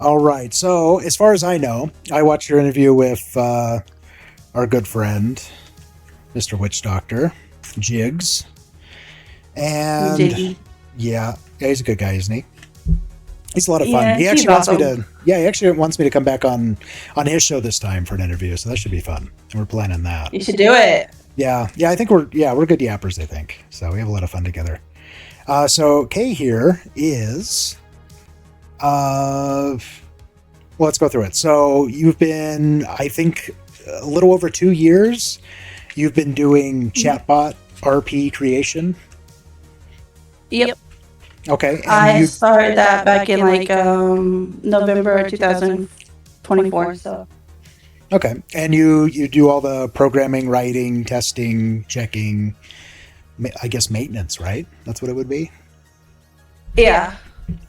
All right. So, as far as I know, I watched your interview with our good friend, Mr. Witch Doctor, Jigs. And Jiggy. yeah, he's a good guy, isn't he? He's a lot of fun. Yeah, He he's actually wants me awesome. to. Yeah, he actually wants me to come back on his show this time for an interview. So that should be fun. And we're planning that. You should do it. Yeah. I think we're good yappers. I think so. We have a lot of fun together. So Kay here is. Well, let's go through it. So you've been, I think, a little over 2 years. You've been doing chatbot RP creation. Yep. Okay, and I you started that back in like November 2024. So okay, and you do all the programming, writing, testing, checking. I guess maintenance, right? That's what it would be. yeah.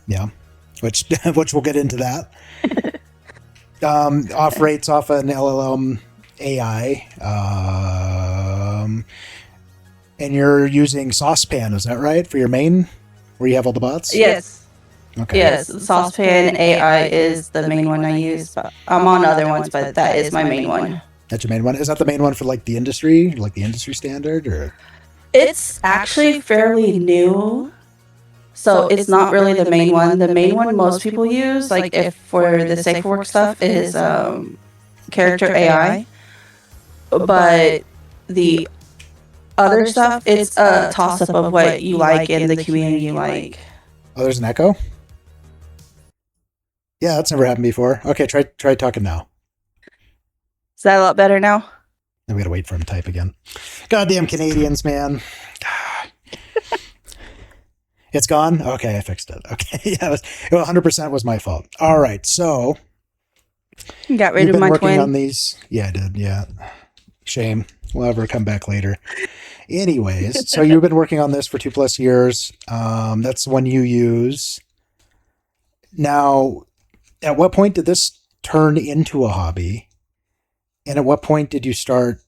Yeah, which which we'll get into that. Off rates off an LLM AI, and you're using Saucepan. Is that right for your main, where you have all the bots? Yes. Okay. Yes. Saucepan AI is the main one I use. But I'm on other ones, but that is my main one. That's your main one. Is that the main one for like the industry standard, or? It's actually fairly new. So it's not really the main one. The main one most people use, like if for the safe work stuff, is character AI. But the other stuff, it's a toss up of what you like and the community you like. Oh, there's an echo. Yeah, that's never happened before. Okay, try talking now. Is that a lot better now? Then we gotta wait for him to type again. Goddamn Canadians, man. It's gone? Okay, I fixed it. Okay, yeah, it 100% was my fault. All right, so Got rid you've of been my working twin. on these. Yeah, I did. Yeah, shame. We'll have her come back later. Anyways, so you've been working on this for 2+ years. That's the one you use. Now, at what point did this turn into a hobby? And at what point did you start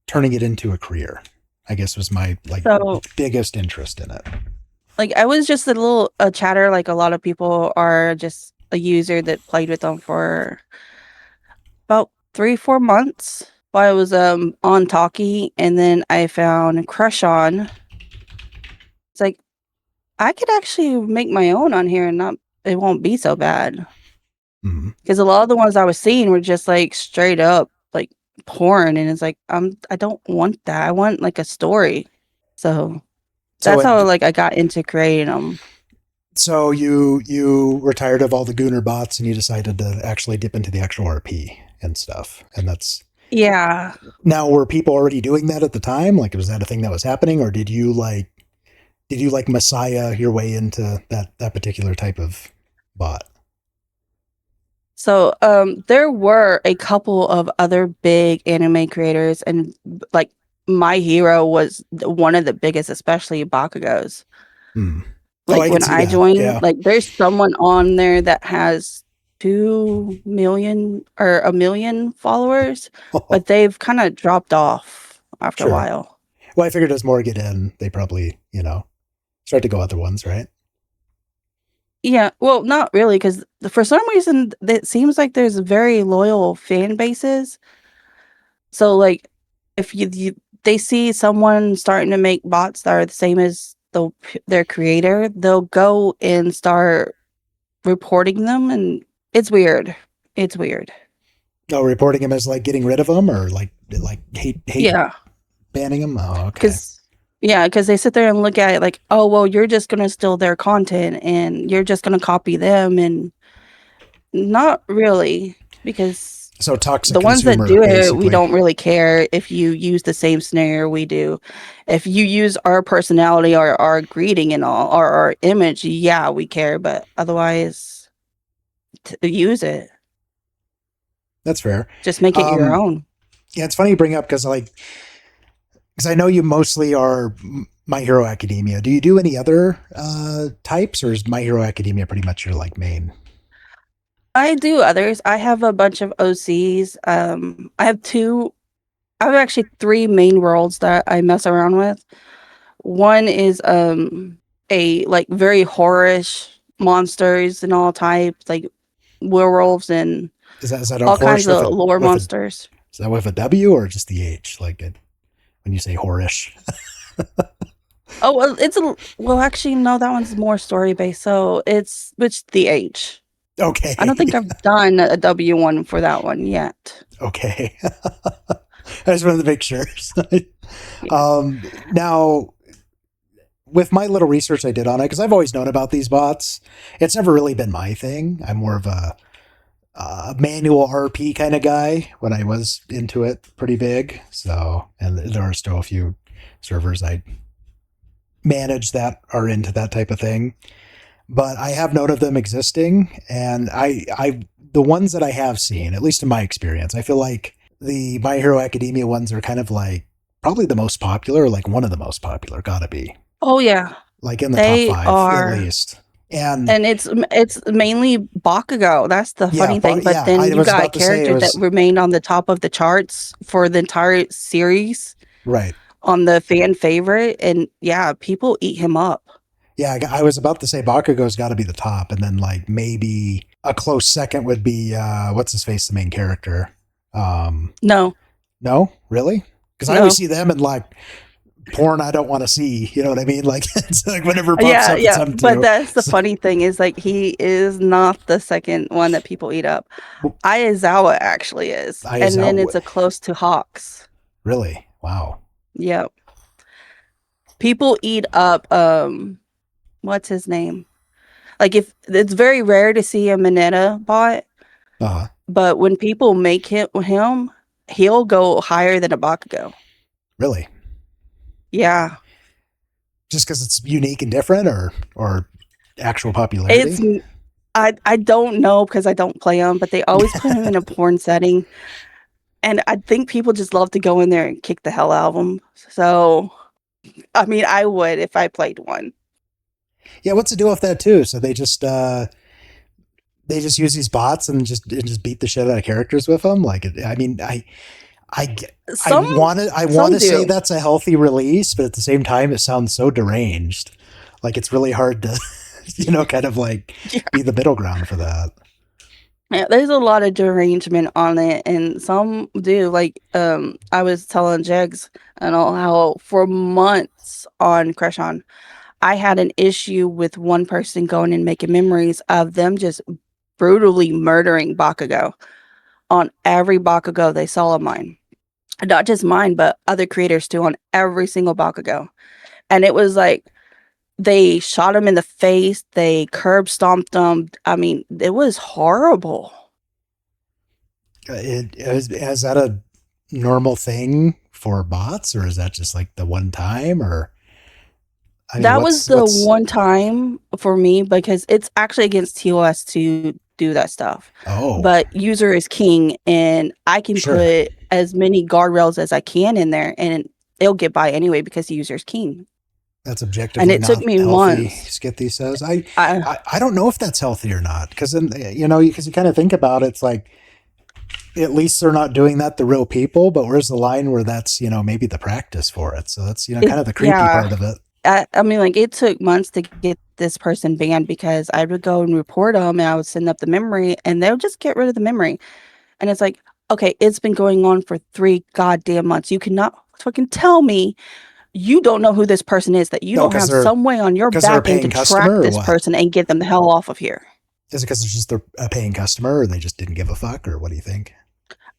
turning it into a career? I guess was my So, biggest interest in it. like, I was just a chatter. Like a lot of people are just a user that played with them for about 3-4 months while I was on Talkie, and then I found Crush On. It's like I could actually make my own on here, and not it won't be so bad. Because a lot of the ones I was seeing were just like straight up like porn, and it's like I don't want that. I want like a story. So So that's how like I got into creating them. so you were tired of all the Gooner bots and you decided to actually dip into the actual RP and stuff. And that's Yeah. now, were people already doing that at the time? Like, was that a thing that was happening, or did you like Messiah your way into that particular type of bot? So there were a couple of other big anime creators, and like My Hero was one of the biggest, especially Bakugo's. Oh, Like I can when see I that. joined, Yeah. like there's someone on there that has 2 million or 1 million followers, but they've kind of dropped off after a Sure. while. Well, I figured as more get in, they probably, start to go other ones, right? Yeah, well, not really, because for some reason it seems like there's very loyal fan bases. So like, if they see someone starting to make bots that are the same as their creator, they'll go and start reporting them, and it's weird. It's weird. Oh, reporting him as like getting rid of them, or like hate Yeah, banning him. Oh, okay. because they sit there and look at it like, oh well, you're just gonna steal their content and you're just gonna copy them, and not really, because So toxic the ones that consumer, do it, we basically. don't really care if you use the same scenario we do. If you use our personality or our greeting and all, or our image, yeah, we care. But otherwise, use it. That's fair. Just make it your own. Yeah, it's funny you bring up because I know you mostly are My Hero Academia. Do you do any other types, or is My Hero Academia pretty much your like main? I do others. I have a bunch of OCs. I have two. I have actually three main worlds that I mess around with. One is a like very horrorish monsters and all types, like werewolves and Is that a all kinds horse with of a lore with a monsters. is that with a W or just the H? Like when you say horish. Oh, well, well, actually, no, that one's more story based. So it's the H. I don't think Okay. I've done a W one for that one yet. Okay. I just wanted to make sure. Yeah. Now, with my little research I did on it, because I've always known about these bots, it's never really been my thing. I'm more of a manual RP kind of guy when I was into it pretty big. So, and there are still a few servers I manage that are into that type of thing. But I have known of them existing, and the ones that I have seen, at least in my experience, I feel like the My Hero Academia ones are kind of like probably the most popular, like one of the most popular, gotta be Oh yeah, like in the top they five at are, least. And and it's mainly Bakugo. That's the yeah, funny thing. but But yeah, I then you was got a about to say it character that was remained on the top of the charts for the entire series right. on the fan favorite, and yeah, people eat him up. Yeah, I was about to say Bakugo's got to be the top, and then like maybe a close second would be what's his face, the main character. Um, No, no, really, because I always no. see them in like porn I don't want to see. You know what I mean? Like it's like whenever it pops Yeah, up, it's yeah. them But too. that's the So, funny thing is like he is not the second one that people eat up. Ayazawa actually is. I is And then out. it's a close to Hawks. Really? Wow. Yep. People eat up what's his name? Like if it's very rare to see a Mineta bot, Uh, but when people make him, he'll go higher than a Bakugo. really? Yeah. Just because it's unique and different, or actual It's popularity? I don't know because I don't play them, but they always put him in a porn setting. And I think people just love to go in there and kick the hell out of them. So, I mean, I would if I played one. Yeah. What's the deal with that too? So they just use these bots and just beat the shit out of characters with them. Like, I mean, I Some I want some to say do. that's a healthy release, but at the same time, it sounds so deranged. Like it's really hard to, kind of like be the middle ground for that. Yeah, there's a lot of derangement on it, and some do. Like, I was telling Jegs and all how for months on Crush On, I had an issue with one person going and making memories of them just brutally murdering Bakugo on every Bakugo they saw of mine. Not just mine, but other creators too, on every single Bakugo. And it was like they shot him in the face, they curb stomped him. I mean, it was horrible. Is that a normal thing for bots, or is that just like the one time? Or I mean, That was the what's one time for me because it's actually against TOS to do that stuff. oh But user is king, and I can sure, put as many guardrails as I can in there, and it'll get by anyway because the user's king. that's And objectively it took not me healthy. months. Skithy says I I don't know if that's healthy or not, because then because you kind of think about it, it's like at least they're not doing that to real people, but where's the line where that's maybe the practice for it? So that's it kind of the creepy yeah. part of it. I mean, like, it took months to get this person banned because I would go and report them, and I would send up the memory, and they'll just get rid of the memory. And it's like, okay, it's been going on for 3 goddamn months. You cannot fucking tell me you don't know who this person is, that you No, don't have some way on your because they're a back end to paying track customer or this what? person and get them the hell off of here. Is it because it's just they're a paying customer, or they just didn't give a fuck, or what do you think?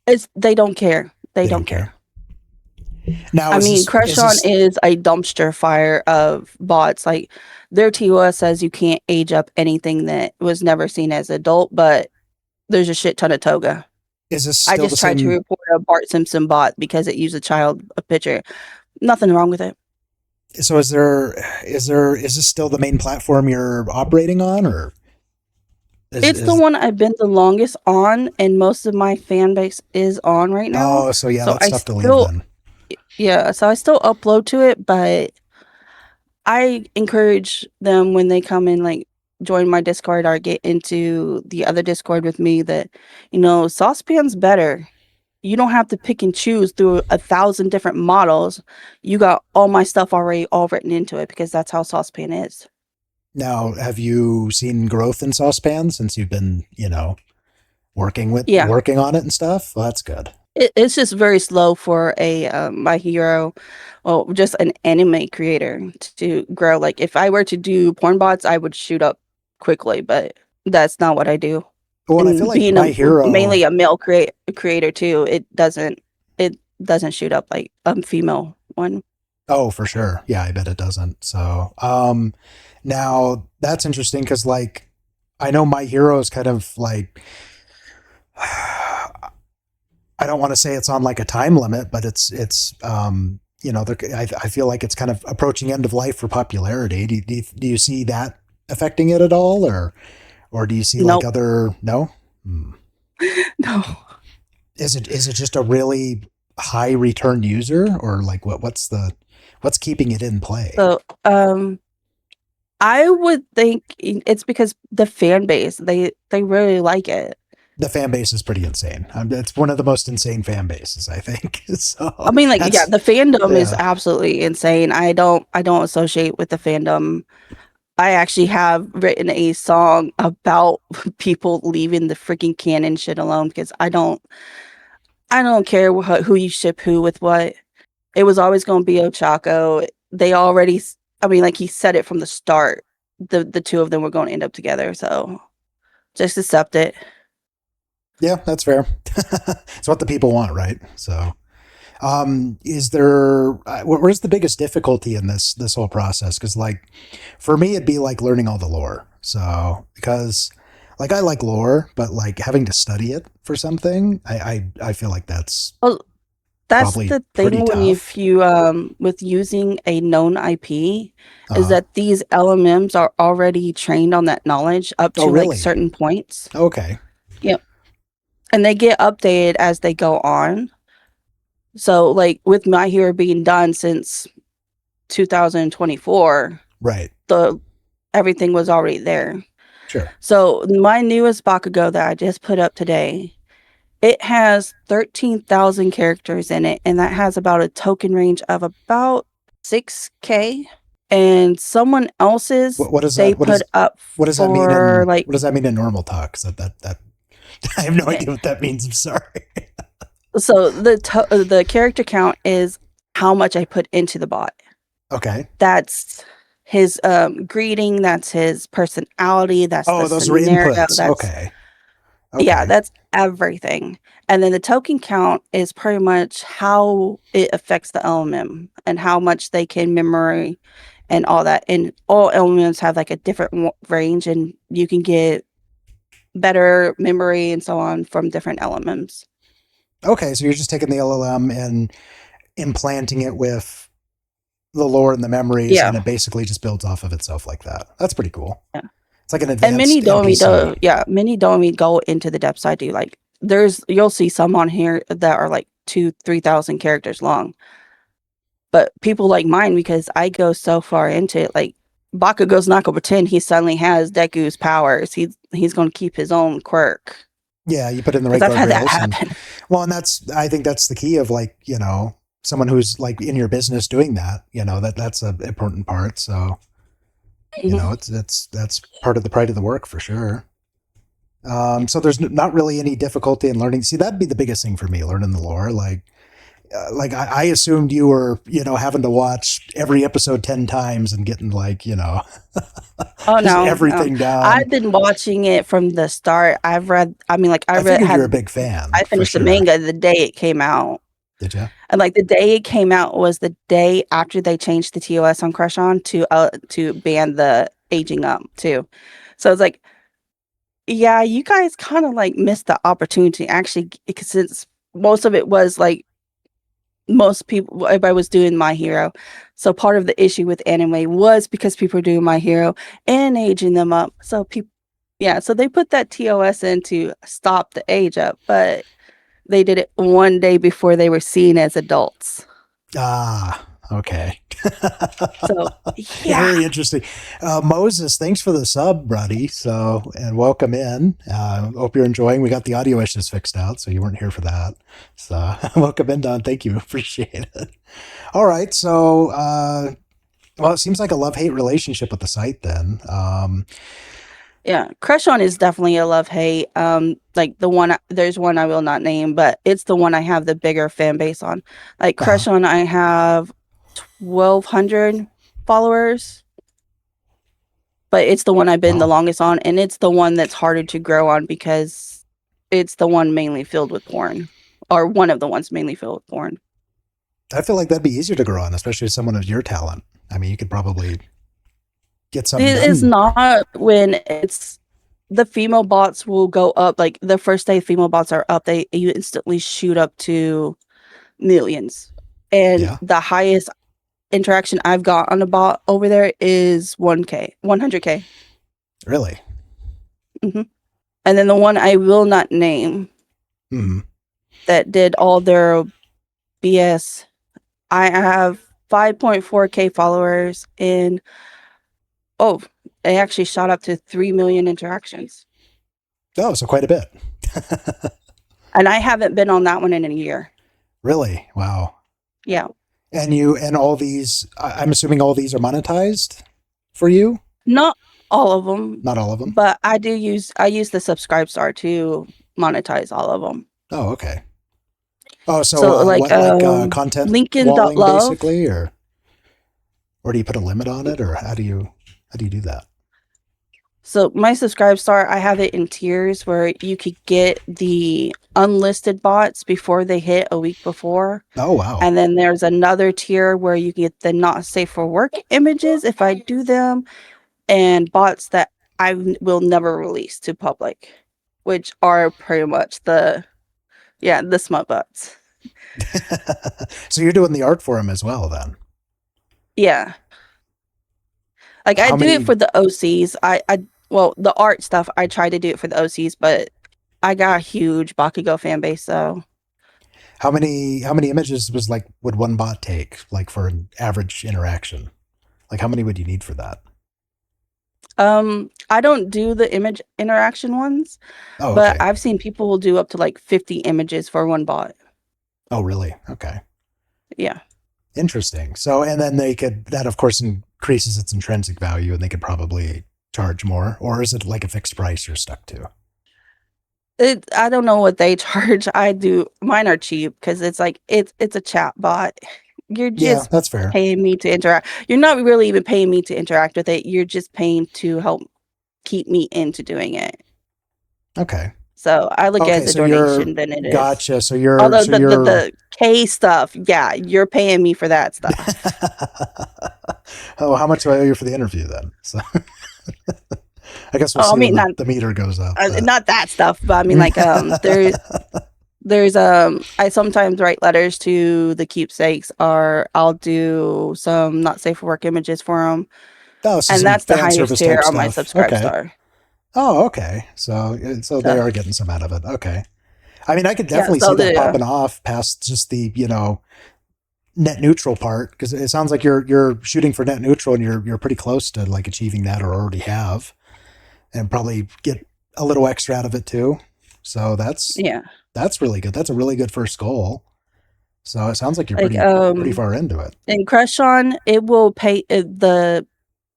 It's they don't care. They They don't don't care. care. Now I mean, Crush is On this is a dumpster fire of bots. Like, their TOS says you can't age up anything that was never seen as adult, but there's a shit ton of toga. is this I still the just tried to same? report a Bart Simpson bot because it used a picture. Nothing wrong with it. So is this still the main platform you're operating on, or It's the is one I've been the longest on, and most of my fan base is on right now. oh, so yeah, So that's I tough to leave still, then. yeah, so I still upload to it, but I encourage them when they come and like join my Discord or get into the other Discord with me that, Saucepan's better. You don't have to pick and choose through 1,000 different models. You got all my stuff already all written into it because that's how Saucepan is. Now, have you seen growth in saucepan since you've been, Yeah, working on it and stuff. Well, that's good. it's just very slow for a My Hero, well, just an anime creator to grow. Like if I were to do porn bots, I would shoot up quickly, but that's not what I do. Well, and I feel And like being My Hero. mainly a male creator too, it doesn't shoot up like a female one. Oh, for sure. Yeah, I bet it doesn't. So, now that's interesting because, like, I know My Hero is kind of like, I don't want to say it's on like a time limit, but I feel like it's kind of approaching end of life for popularity. Do you see that affecting it at all, or do you see like Nope. other no? Hmm. No. Is it just a really high return user, or like what's keeping it in play? So, I would think it's because the fan base, they really like it. The fan base is pretty insane. It's one of the most insane fan bases, I think. I So mean, like, yeah, that's the fandom is yeah. absolutely insane. I don't associate with the fandom. I actually have written a song about people leaving the freaking canon shit alone because I don't care who you ship who with what. It was always going to be Ochako. They already, I mean, like he said it from the start. The two of them were going to end up together, so just accept it. Yeah, that's fair. It's what the people want, right? So, is there where's the biggest difficulty in this whole process? Because like for me, it'd be like learning all the lore. So because like I like lore, but like having to study it for something, I feel like that's Well, that's probably the pretty thing when if tough. you with using a known IP is Uh, that these LMMs are already trained on that knowledge up oh, to like really? certain points. Okay, Yep. And they get updated as they go on. So like with My Hero being done since 2024, right, the everything was already there. sure. So my newest Bakugo that I just put up today, it has 13,000 characters in it, and that has about a token range of about 6K. And someone else's, What is they that? put up What does that mean for in like, what does that mean in normal talk? 'Cause that I have no okay. idea what that means. I'm sorry. So the character count is how much I put into the bot. Okay. That's his greeting, that's his personality, that's the Oh, those are scenario, inputs. that's Okay. yeah, Okay. that's everything. And then the token count is pretty much how it affects the LMM and how much they can memory and all that. And all LMMs have like a different range, and you can get better memory and so on from different LMMs. Okay. So you're just taking the LLM and implanting it with the lore and the memories, Yeah. and it basically just builds off of itself like that. That's pretty cool. Yeah. It's like an And many advanced don't even NPC. go, yeah, many don't even go into the depths I do. Like you'll see some on here that are like 3,000 characters long. But people like mine, because I go so far into it, like Bakugo's not gonna pretend he suddenly has Deku's powers. He's gonna keep his own quirk. Yeah, you put in the Because right I've had that guardrails, and happen. well, and I think that's the key of like someone who's like in your business doing that. That's an important part. So Mhm. that's part of the pride of the work for sure. So there's not really any difficulty in learning. See, that'd be the biggest thing for me, learning the lore. Like I assumed you were, having to watch every episode 10 times and getting like, Oh just no, no. everything down. I've been watching it from the start. I've read I mean like I I read figured you're a had big fan I for finished the sure. manga the day it came out. Did you? And like the day it came out was the day after they changed the TOS on Crush On to ban the aging up too. So it's like, yeah, you guys kind of like missed the opportunity actually, because since most of it was like most people, everybody was doing My Hero. So part of the issue with anime was because people were doing My Hero and aging them up. So people, yeah, so they put that TOS in to stop the age up, but they did it one day before they were seen as adults. Ah, okay. So yeah, Very interesting. Moses, thanks for the sub, buddy. So, and welcome in. Hope you're enjoying. We got the audio issues fixed out, so you weren't here for that. So, welcome in, Don. Thank you. Appreciate it. All right. So, well, it seems like a love hate relationship with the site then. Yeah, Crush On is definitely a love hate. Like there's one I will not name, but it's the one I have the bigger fan base on. Like Uh-huh. Crush On, I have 1,200 followers, but it's the one I've been the Wow. longest on, and it's the one that's harder to grow on because it's the one mainly filled with porn, or one of the ones mainly filled with porn. I feel like that'd be easier to grow on, especially with someone of your talent. I mean, you could probably get something It is done. not when it's the female bots will go up like the first day female bots are up, they you instantly shoot up to millions. And Yeah. the highest interaction I've got on a bot over there is 1K, 100K. Really? hmm And then the one I will not name Hmm. that did all their BS, I have 5.4K followers and oh, they actually shot up to 3 million interactions. Oh, so quite a bit. And I haven't been on that one in a year. Really? Wow. Yeah. And all these, I'm assuming all these are monetized for you? Not all of them, Not all of them? but I use the subscribe star to monetize all of them. Oh, okay. Oh, so So like what, like content walling Lincoln.love. basically, or do you put a limit on it, or how do you do that? So my subscribe star, I have it in tiers where you could get the unlisted bots before they hit a week before. Oh, wow. And then there's another tier where you get the not safe for work images if I do them, and bots that will never release to public, which are pretty much the smut bots. So you're doing the art for him as well, then? Yeah. Like I How do it many? for the OCs. Well, the art stuff I try to do it for the OCs, but I got a huge Bakugo fan base, so How many images was like would one bot take like for an average interaction? Like how many would you need for that? I don't do the image interaction ones, Oh, but okay. I've seen people will do up to like 50 images for one bot. Oh, really? Okay. Yeah. Interesting. So, and then that of course increases its intrinsic value and they could probably charge more. Or is it like a fixed price you're stuck to? I don't know what they charge. I do mine are cheap because it's like it's a chat bot. You're Yeah, just that's fair. paying me to interact. You're not really even paying me to interact with it. You're just paying to help keep me into doing it. Okay. So I look at it Okay, as a so you're donation than it is. gotcha. Although So you're the K stuff, yeah, you're paying me for that stuff. oh, how much do I owe you for the interview then? So I guess we'll Oh, I see when mean not the meter goes up. But not that stuff, but I mean like there's I sometimes write letters to the keepsakes, or I'll do some not safe for work images for them, oh, so and some that's the fan highest service tier type on my stuff. subscribe Okay. star. Oh, okay. So they So are getting some out of it. Okay. I mean, I could yeah, definitely so see that the popping off past just the net neutral part because it sounds like you're shooting for net neutral and you're pretty close to like achieving that or already have, and probably get a little extra out of it too. So yeah, that's really good. That's a really good first goal. So it sounds like you're like pretty far into it. in Crush On, it will pay the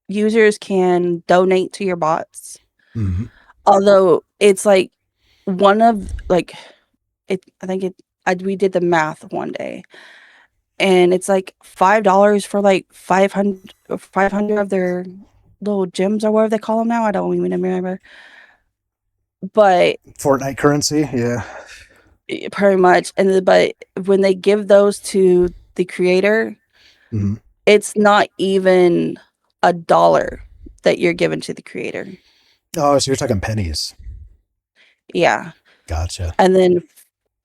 users can donate to your bots. Hmm. Although it's like one of like it, I think we did the math one day, and it's like $5 for like 500 of their little gems or whatever they call them now. I don't even remember, but Fortnite currency, yeah. pretty much. But when they give those to the creator, Hmm. it's not even a dollar that you're given to the creator. Oh, so you're talking pennies. Yeah. Gotcha. And then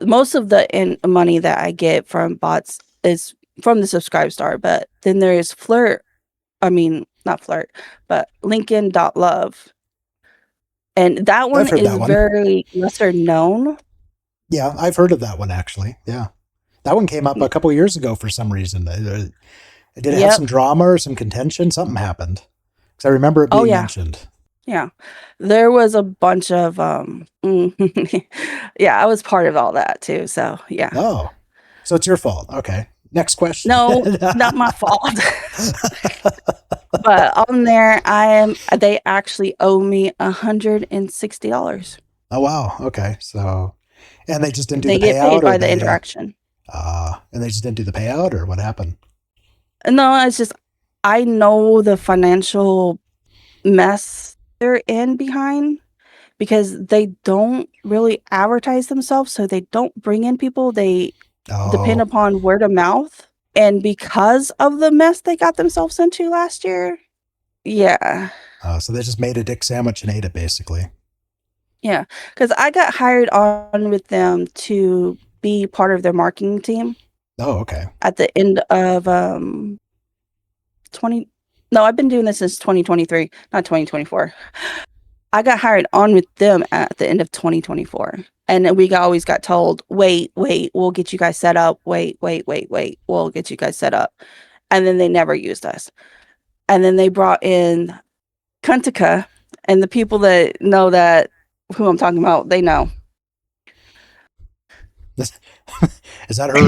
most of the money that I get from bots is from the subscribe star, but then there's Flirt. I mean, not Flirt, but Lincoln.love. And that I've one heard is that one. very lesser known. Yeah, I've heard of that one actually. Yeah. That one came up a couple years ago for some reason. Did it have Yep. some drama or some contention? Something happened. Because I remember it Oh being yeah. mentioned. Yeah. There was a bunch of yeah, I was part of all that too. So yeah. Oh, so it's your fault. Okay. Next question. No, not my fault. But on there, they actually owe me $160. Oh wow. Okay. So, and they just didn't do the They get payout, paid or by the they interaction. and they just didn't do the payout, or what happened? No, it's just I know the financial mess they're in behind because they don't really advertise themselves, so they don't bring in people. They depend Oh, upon word of mouth. And because of the mess they got themselves into last year, yeah. so they just made a dick sandwich and ate it, basically. Yeah, because I got hired on with them to be part of their marketing team Oh, okay. at the end of 20. No, I've been doing this since 2023, not 2024. I got hired on with them at the end of 2024. And then always got told, wait, wait, we'll get you guys set up. Wait, wait, wait, wait, we'll get you guys set up. And then they never used us. And then they brought in Kuntika, and the people that know that who I'm talking about, they know. Is that her?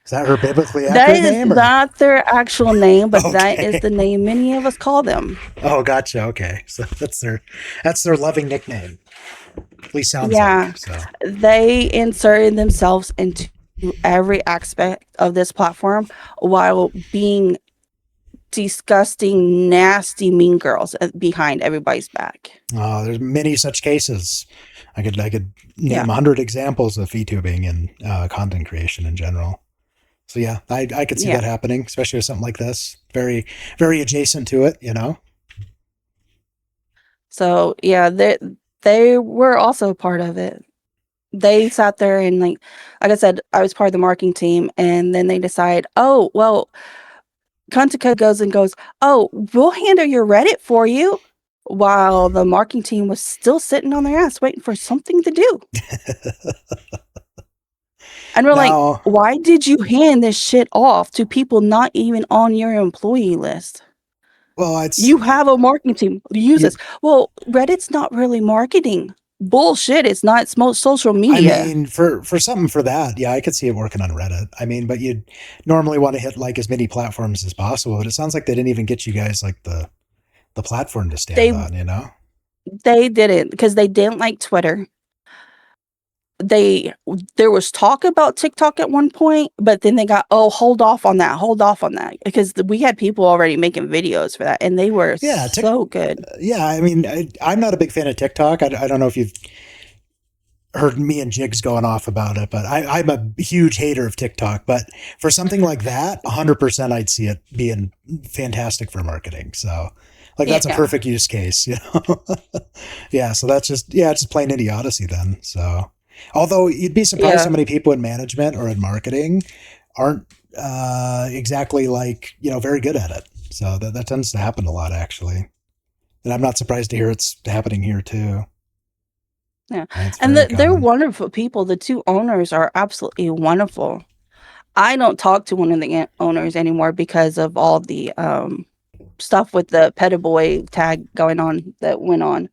Is that her biblically That accurate is name, or? not their actual name, but that is Okay. the name many of us call them. Oh, gotcha. Okay, so that's their loving nickname. At least sounds like Yeah, so. they inserted themselves into every aspect of this platform while being disgusting, nasty, mean girls behind everybody's back. There's many such cases. I could Yeah, name 100 examples of VTubing and content creation in general. So yeah, I could see yeah. that happening, especially with something like this. Very very adjacent to it, you know. So yeah, they were also part of it. They sat there and like I said, I was part of the marketing team, and then they decide, oh well, Kuntika goes, oh, we'll handle your Reddit for you, while the marketing team was still sitting on their ass waiting for something to do. And we're like, Now, why did you hand this shit off to people not even on your employee list? well, it's You have a marketing team. Use you. this. Well, Reddit's not really marketing. Bullshit. It's not. It's most social I media. mean, for something for that, yeah, I could see it working on Reddit. I mean, but you'd normally want to hit like as many platforms as possible. But it sounds like they didn't even get you guys like the platform to stand They on. You know? they didn't because they didn't like Twitter. They There was talk about TikTok at one point, but then they got, oh, hold off on that, because we had people already making videos for that, and they were Yeah, so good. yeah. I mean, I'm not a big fan of TikTok. I don't know if you've heard me and Jigs going off about it, but I'm a huge hater of TikTok. But for something like that, 100% I'd see it being fantastic for marketing. So, like, that's a Yeah, perfect use case, you know? Yeah, so that's just, yeah, it's just plain idiocy then. So, although you'd be surprised yeah, how many people in management or in marketing aren't exactly like, very good at it. So that tends to happen a lot, actually. And I'm not surprised to hear it's happening here too. yeah. That's And very they're common. wonderful people. The two owners are absolutely wonderful. I don't talk to one of the owners anymore because of all the stuff with the Peta Boy tag going on that went on.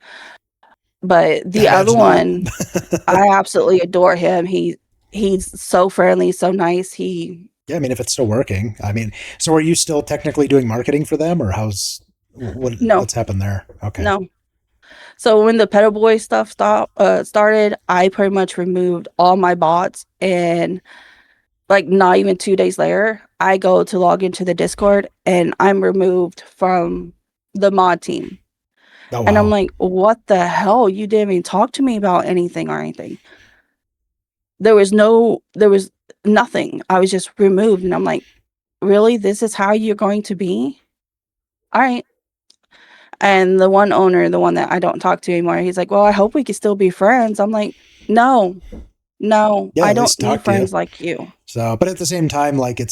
But I the other imagine not. one, I absolutely adore him. He's so friendly, so nice. Yeah, I mean, if it's still working, I mean, so are you still technically doing marketing for them, or No, what's happened there? Okay. no. So when the Peta Boy stuff started, I pretty much removed all my bots, and like not even 2 days later, I go to log into the Discord and I'm removed from the mod team. Oh And I'm wow. like, what the hell? You didn't even talk to me about anything or anything. There was nothing. I was just removed. And I'm like, really? This is how you're going to be? All right. And the one owner, the one that I don't talk to anymore, he's like, well, I hope we can still be friends. I'm like, no, no, Yeah, I at don't least need talk to you. friends like you. So, but at the same time, like it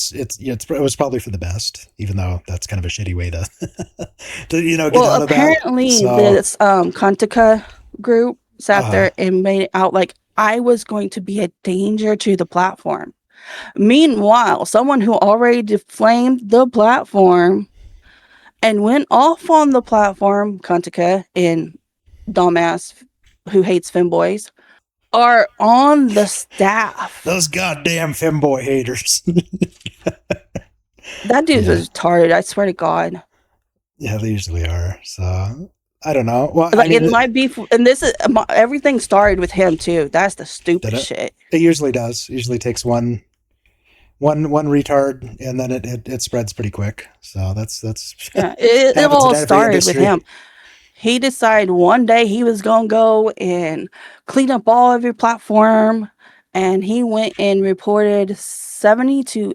was probably for the best, even though that's kind of a shitty way to to get Well, out of that. apparently So, this Kantika group sat uh, there and made it out like I was going to be a danger to the platform. Meanwhile, someone who already deflamed the platform and went off on the platform, Kantika and dumbass who hates femboys, are on the staff. those goddamn femboy haters. That dude Yeah. was retarded, I swear to God. Yeah, they usually are. So I don't know. Well, I Like mean, it might be, and this is everything started with him too. That's the did stupid it? shit. It usually does. Usually takes one retard, and then it spreads pretty quick. So that's Yeah, it happens in all every started with industry. him. He decided one day he was gonna go and clean up all of your platform, and he went and reported 70 to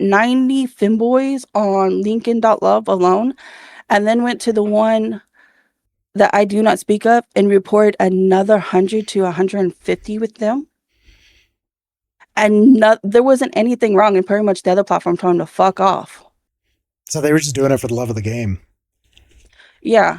90 femboys on Lincoln.love alone, and then went to the one that I do not speak of and reported another 100 to 150 with them. And there wasn't anything wrong, and pretty much the other platform told him to fuck off. So they were just doing it for the love of the game, Yeah,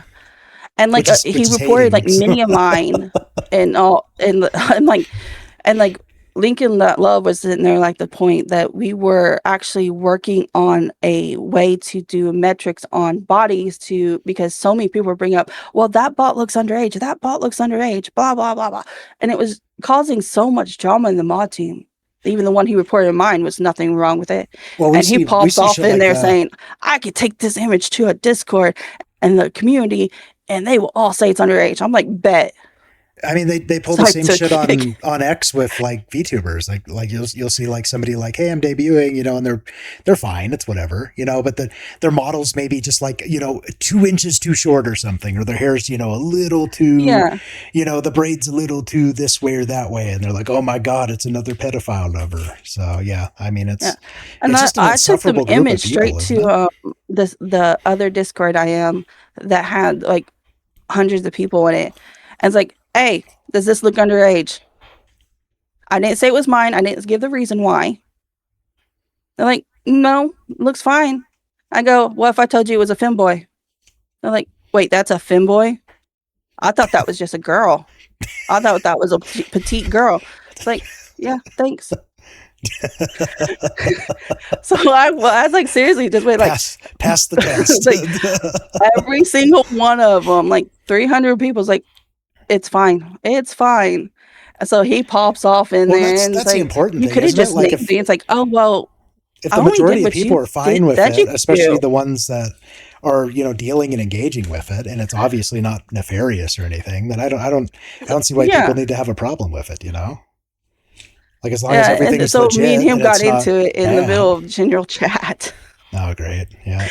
and like he which is reported like hating. So many of mine, and all, and and like Lincoln Love was sitting there like the point that we were actually working on a way to do metrics on bodies to because so many people were bringing up, well, that bot looks underage, that bot looks underage, blah blah blah blah, and it was causing so much drama in the mod team. Even the one he reported in mine was nothing wrong with it, well, and he we pops see off shit in like there that. saying, "I could take this image to a Discord and the community, and they will all say it's underage." I'm like, bet. I mean, they pull the Sorry same to shit kick. on X with like VTubers. Like you'll see like somebody like, hey, I'm debuting, and they're fine. It's whatever, but their models maybe just like 2 inches too short or something, or their hair's a little too, Yeah, the braid's a little too this way or that way, and they're like, oh my god, it's another pedophile lover. So yeah, I mean, yeah. it's And it's I, just an I took the insufferable group of image people, straight isn't to it? the other Discord I am that had like hundreds of people in it, and it's like, hey, does this look underage? I didn't say it was mine. I didn't give the reason why. They're like, no, looks fine. I go, what if I told you it was a femboy? They're like, wait, that's a femboy? I thought that was just a girl. I thought that was a petite girl. It's like, yeah, thanks. So I was like, seriously, just wait, like, Pass the test. like every single one of them, like 300 people, is like, it's fine, it's fine. And so he pops off in Well, there, and it's that's the like, important you thing, could have isn't it? just Like named me. It's like, oh well, if I the only did majority of what people you are fine with said it, you could especially do. the ones that are dealing and engaging with it, and it's obviously not nefarious or anything, then I don't see why people Yeah, need to have a problem with it. Like as long as yeah. And everything's so me and legit him and got it's not into it in the middle bad. of general chat. Oh, great, yeah.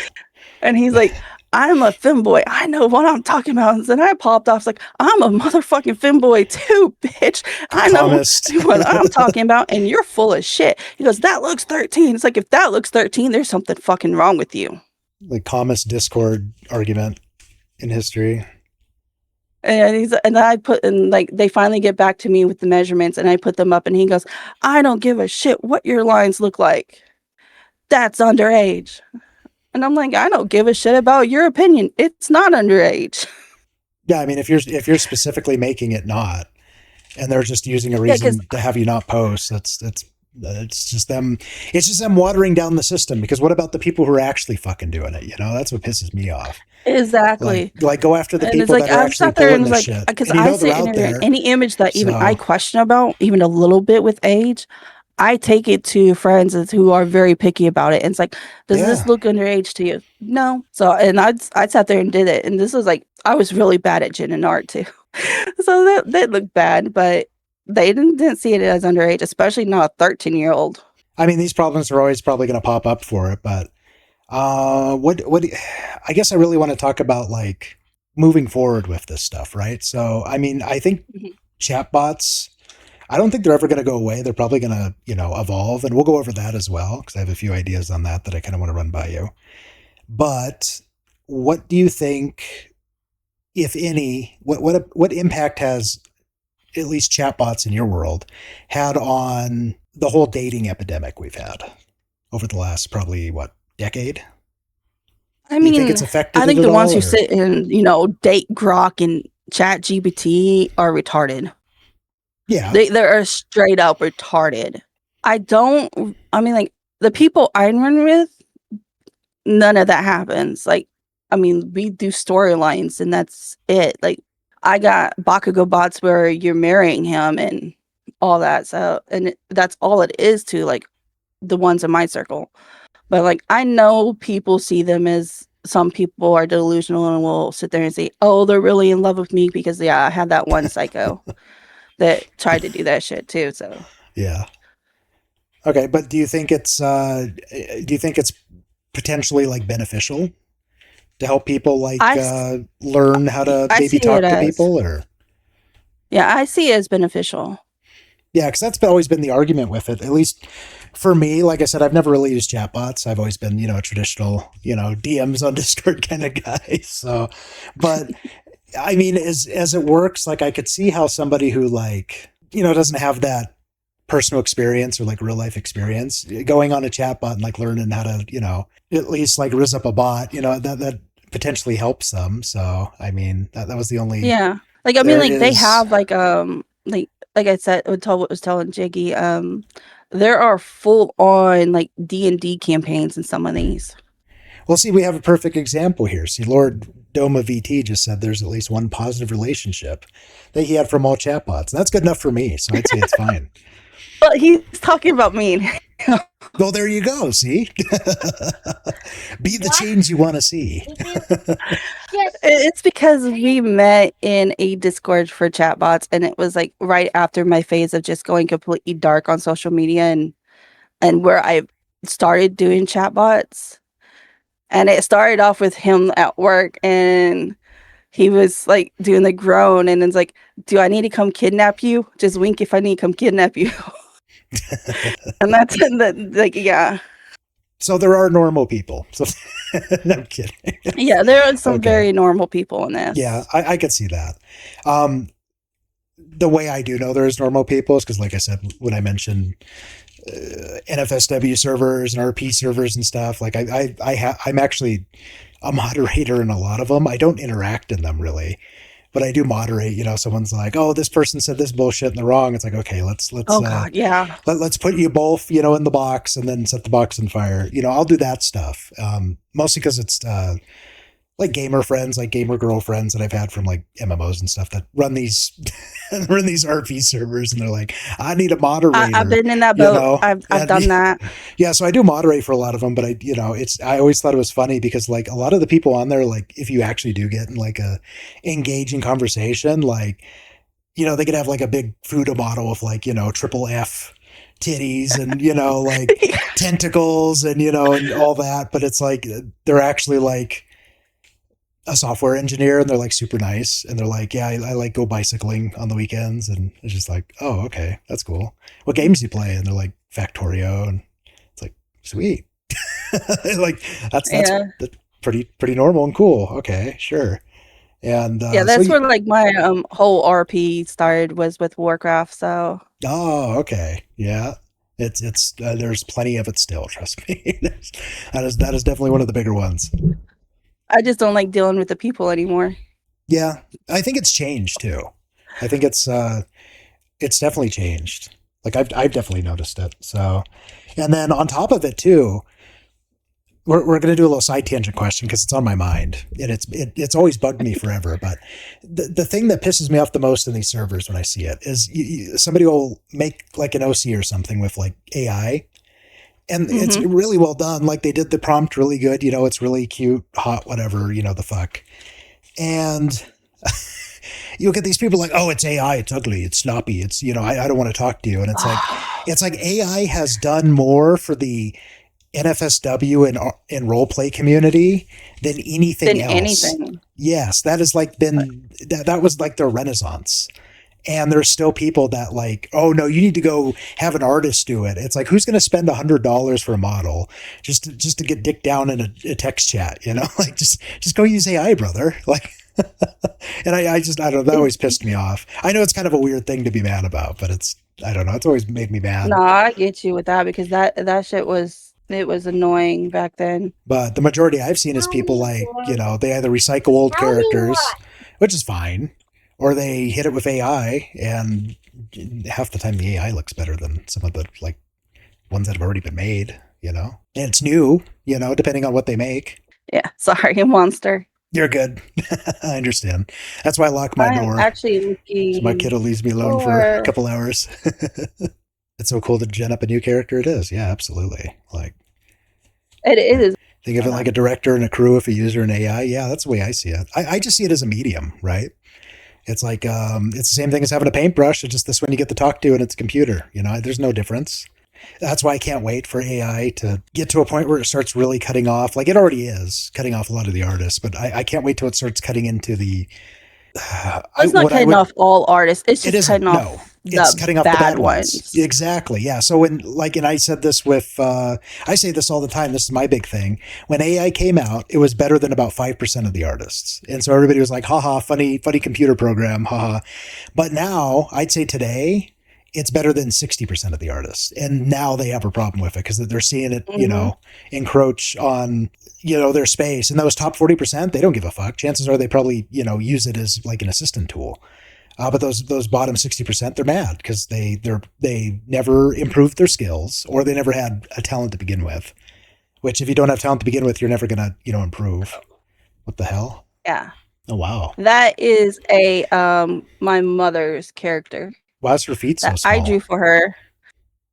And he's like, I'm a femboy. I know what I'm talking about. And then I popped off, like, I'm a motherfucking femboy too, bitch. I know Calmest, what I'm talking about. And you're full of shit. He goes, that looks 13. It's like, if that looks 13, there's something fucking wrong with you. the calmest Discord argument in history. And I put, and like, they finally get back to me with the measurements and I put them up and he goes, I don't give a shit what your lines look like. That's underage. And I'm like, I don't give a shit about your opinion. It's not underage. Yeah, I mean, if you're specifically making it not, and they're just using a Yeah, because reason to have you not post, it's just them. It's just them watering down the system. Because what about the people who are actually fucking doing it? That's what pisses me off. exactly. Like go after the And it's people like that are I actually sat there and pulling was this like, shit, because and I they're sit in out there and there. any image that even I So question about, even a little bit with age, I take it to friends who are very picky about it. And it's like, does this yeah, look underage to you? No. So, and I sat there and did it. And this was like, I was really bad at gin and art too. So that looked bad, but they didn't see it as underage, especially not a 13-year-old. I mean, these problems are always probably going to pop up for it. But I guess I really want to talk about like moving forward with this stuff, right? So I mean, I think Mhm. chatbots. I don't think they're ever going to go away. They're probably going to, evolve, and we'll go over that as well because I have a few ideas on that I kind of want to run by you. But what do you think, if any, what impact has at least chatbots in your world had on the whole dating epidemic we've had over the last probably what decade? I Do you think it's mean, I affected it think at the ones all, who or sit and, date Grok and chat GPT are retarded. yeah, They're straight up retarded. I mean, like, the people I run with, none of that happens. Like, I mean, we do storylines and that's it. Like, I got Bakugo bots where you're marrying him and all that. So, and that's all it is to like the ones in my circle. But like, I know people see them as some people are delusional and will sit there and say, "Oh, they're really in love with me," because yeah, I had that one psycho that tried to do that shit too. So Yeah. Okay, but do you think it's potentially like beneficial to help people like I s- learn how to I maybe see it talk to as people or yeah, I see it as beneficial. yeah, because that's always been the argument with it. At least for me, like I said, I've never really used chatbots. I've always been, a traditional, DMs on Discord kind of guy. So, but I mean, as it works, like I could see how somebody who like, doesn't have that personal experience or like real life experience going on a chatbot and like learning how to, at least like rizz up a bot, that potentially helps them. So, I mean, that was the only, Yeah. Like I mean there like they is. have like I said was telling Jiggy, there are full on like D&D campaigns in some of these. Well, see, we have a perfect example here. See, Lord Doma VT just said there's at least one positive relationship that he had from all chatbots. And that's good enough for me. So I'd say it's fine. But he's talking about me. Well, there you go. See? Be the change you want to see. It's because we met in a Discord for chatbots, and it was like right after my phase of just going completely dark on social media and where I started doing chatbots. And it started off with him at work, and he was like doing the groan, and it's like, "Do I need to come kidnap you? Just wink if I need to come kidnap you." And that's like, yeah, So there are normal people. So no, I'm kidding. yeah. There are some Okay. very normal people in Yeah, this. I could see that. Um, the way I do know there's normal people is because, like I said, when I mentioned NFSW servers and RP servers and stuff. Like I'm actually a moderator in a lot of them. I don't interact in them really, but I do moderate. Someone's like, "Oh, this person said this bullshit and they're wrong." It's like, okay, Oh God, yeah. let's put you both, in the box and then set the box on fire. I'll do that stuff. Mostly because it's like gamer friends, like gamer girlfriends that I've had from like MMOs and stuff that run these run these RP servers, and they're like, I need a I've moderator, been in that you boat. know. I've And done that. yeah, so I do moderate for a lot of them, but I always thought it was funny because like a lot of the people on there, like if you actually do get in like a engaging conversation, like they could have like a big Fuda model of like triple F titties and like tentacles and and all that, but it's like they're actually like a software engineer and they're like super nice and they're like, yeah, I like go bicycling on the weekends, and it's just like, oh, okay, that's cool. What games do you play? And they're like Factorio, and it's like, sweet. Like Yeah, that's pretty normal and cool. Okay, sure. And yeah. so That's you, where like my whole RP started was with Warcraft. So oh, okay, yeah. It's there's plenty of it still. Trust me. That is definitely one of the bigger ones. I just don't like dealing with the people anymore. Yeah, I think it's changed too. I think it's definitely changed. Like I've definitely noticed it. So, and then on top of it too, we're going to do a little side tangent question because it's on my mind and it's always bugged me forever. But the thing that pisses me off the most in these servers when I see it is somebody will make like an OC or something with like AI. And it's Hmm. really well done. Like they did the prompt really good. It's really cute, hot, whatever, the fuck. And you'll get these people like, oh, it's AI, it's ugly, it's sloppy, it's I don't want to talk to you. And it's like AI has done more for the NFSW and role play community than anything Than else. anything. Yes, that has like been that was like their renaissance. And there's still people that like, oh no, you need to go have an artist do it. It's like, who's going to spend $100 for a model just to get dick down in a text chat? Like just go use AI, brother. Like, and I don't know, that It, always pissed me off. I know it's kind of a weird thing to be mad about, but I don't know, it's always made me mad. no, I get you with that because that shit was it was annoying back then. But the majority I've seen is people like, they either recycle old characters, which is fine, or they hit it with AI, and half the time the AI looks better than some of the like ones that have already been made, And it's new, depending on what they make. Yeah, sorry, monster. You're good. I understand. That's why I lock my I am door. actually So my looking kiddo leaves me alone for a for couple hours. It's so cool to gen up a new character. It is. Yeah, absolutely. Like, it is. Think of it like a director and a crew, if a user and AI. Yeah, that's the way I see it. I just see it as a medium, right? It's like it's the same thing as having a paintbrush. It's just this one you get to talk to, and it's a computer. There's no difference. That's why I can't wait for AI to get to a point where it starts really cutting off. Like it already is cutting off a lot of the artists, but I can't wait till it starts cutting into the. It's not What I cutting would. off all artists. It's It just cutting isn't. No, off it's the cutting off the bad bad ones. ones. Exactly. Yeah. So when and I said this with I say this all the time. This is my big thing. When AI came out, it was better than about 5% of the artists, and so everybody was like, "Haha, funny computer program, haha." But now I'd say today it's better than 60% of the artists, and now they have a problem with it because they're seeing it, Mm-hmm. encroach on their space. And those top 40%, they don't give a fuck. Chances are they probably use it as like an assistant tool. But those bottom 60%, they're mad because they never improved their skills, or they never had a talent to begin with. Which, if you don't have talent to begin with, you're never gonna improve. What the hell? Yeah. Oh wow! That is a my mother's character Why is her feet so that I drew small? for her,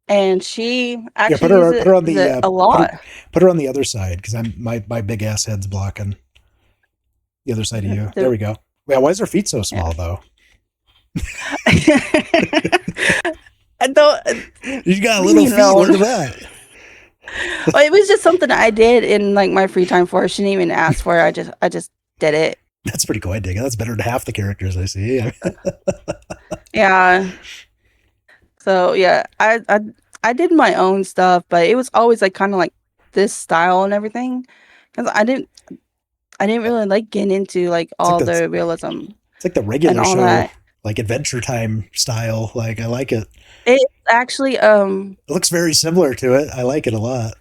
and she Yeah, actually uses put her on it a lot. put her on the other side because I'm my big ass head's blocking the other side of you. There The we go. Yeah, why is her feet so yeah. small though? I don't, You got little feet. no, Look at that. well, it was just something I did in like my free time for her. She didn't even ask for it. I just did it. That's pretty cool. I dig it. That's better than half the characters I see. Yeah. So yeah, I did my own stuff, but it was always like kind of like this style and everything, because I didn't really like getting into like It's like all the the realism and regular all show, that. like Adventure Time style. Like I like it. It's actually It looks very similar to it. I like it a lot.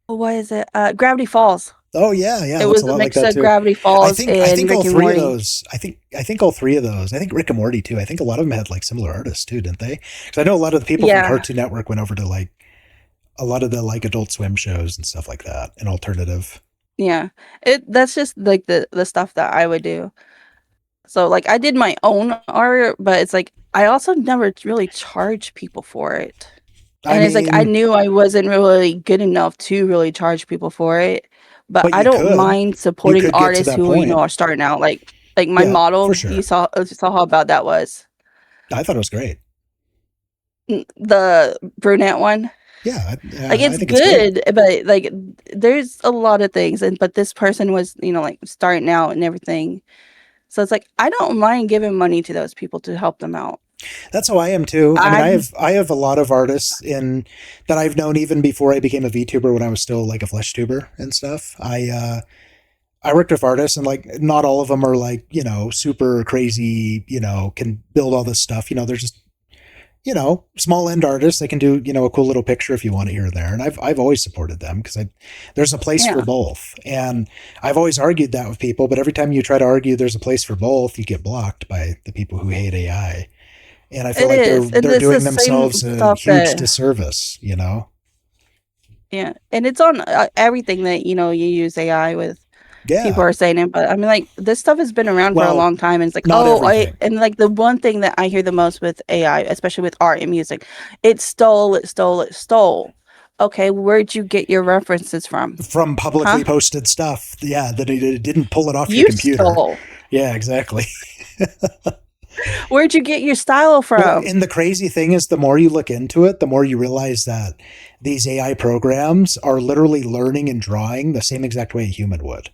what is it? Gravity Falls. Oh yeah, yeah. It It looks was a a lot like mix that of too. Gravity Falls I and think all Rick and three of Morty. those. I think all three of those. I think Rick and Morty too. I think a lot of them had like similar artists too, didn't they? Because I know a lot of the people from Yeah, Cartoon Network went over to like a lot of the like Adult Swim shows and stuff like that, and alternative. yeah. That's just like the stuff that I would do. So like I did my own art, but it's like I also never really charged people for it. I And it's like I mean, knew I wasn't really good enough to really charge people for it, but but I don't mind you supporting could get to artists that who point. are starting out. Like my Yeah, for model, sure. you saw how bad that was. I thought it was great. The brunette one. Yeah, Like I it's think it's great. good, but like there's a lot of things, and but this person was, like starting out and everything. So it's like I don't mind giving money to those people to help them out. That's how I am too. I mean, I I have a lot of artists in that I've known even before I became a VTuber when I was still like a flesh tuber and stuff. I worked with artists, and like not all of them are like super crazy. Can build all this stuff. They're just small end artists. They can do a cool little picture if you want it here and there. And I've always supported them because there's a place for yeah, both. And I've always argued that with people. But every time you try to argue there's a place for both, you get blocked by the people who hate AI. And I feel it like is, and they're it's the doing same themselves a stuff huge that disservice. yeah, and it's on everything that you use AI with. People Yeah. are saying it, but I mean, like this stuff has been around for a Well, long time, and it's like, not oh, I everything. and like the one thing that I hear the most with AI, especially with art and music, it stole, it stole, it stole. Okay, where'd you get your references from? From Huh? publicly posted stuff. Yeah, that it didn't pull it off your You computer. stole. Yeah, exactly. Where'd you get your style Well, from? and the crazy thing is, the more you look into it, the more you realize that these AI programs are literally learning and drawing the same exact way a human would.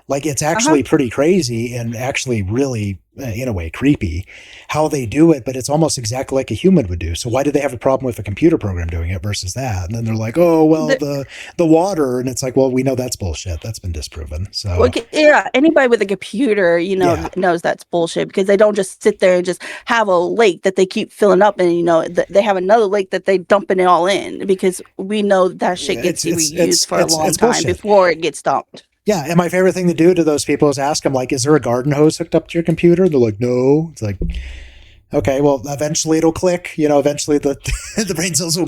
Like it's Uh huh. actually pretty crazy and actually really, in a way, creepy how they do it, but it's almost exactly like a human would do. So why do they have a problem with a computer program doing it versus that? And then they're like, oh well, the water, and it's like, well, we know that's bullshit. That's been disproven. So Okay, yeah, anybody with a computer, yeah, knows that's bullshit because they don't just sit there and just have a lake that they keep filling up, and they have another lake that they dumping it all in because we know that shit gets reused for a long it's time bullshit. before it gets dumped. Yeah, and my favorite thing to do to those people is ask them like, "Is there a garden hose hooked up to your computer?" They're like, "No." It's like, okay, well, eventually it'll click. Eventually the the brain cells will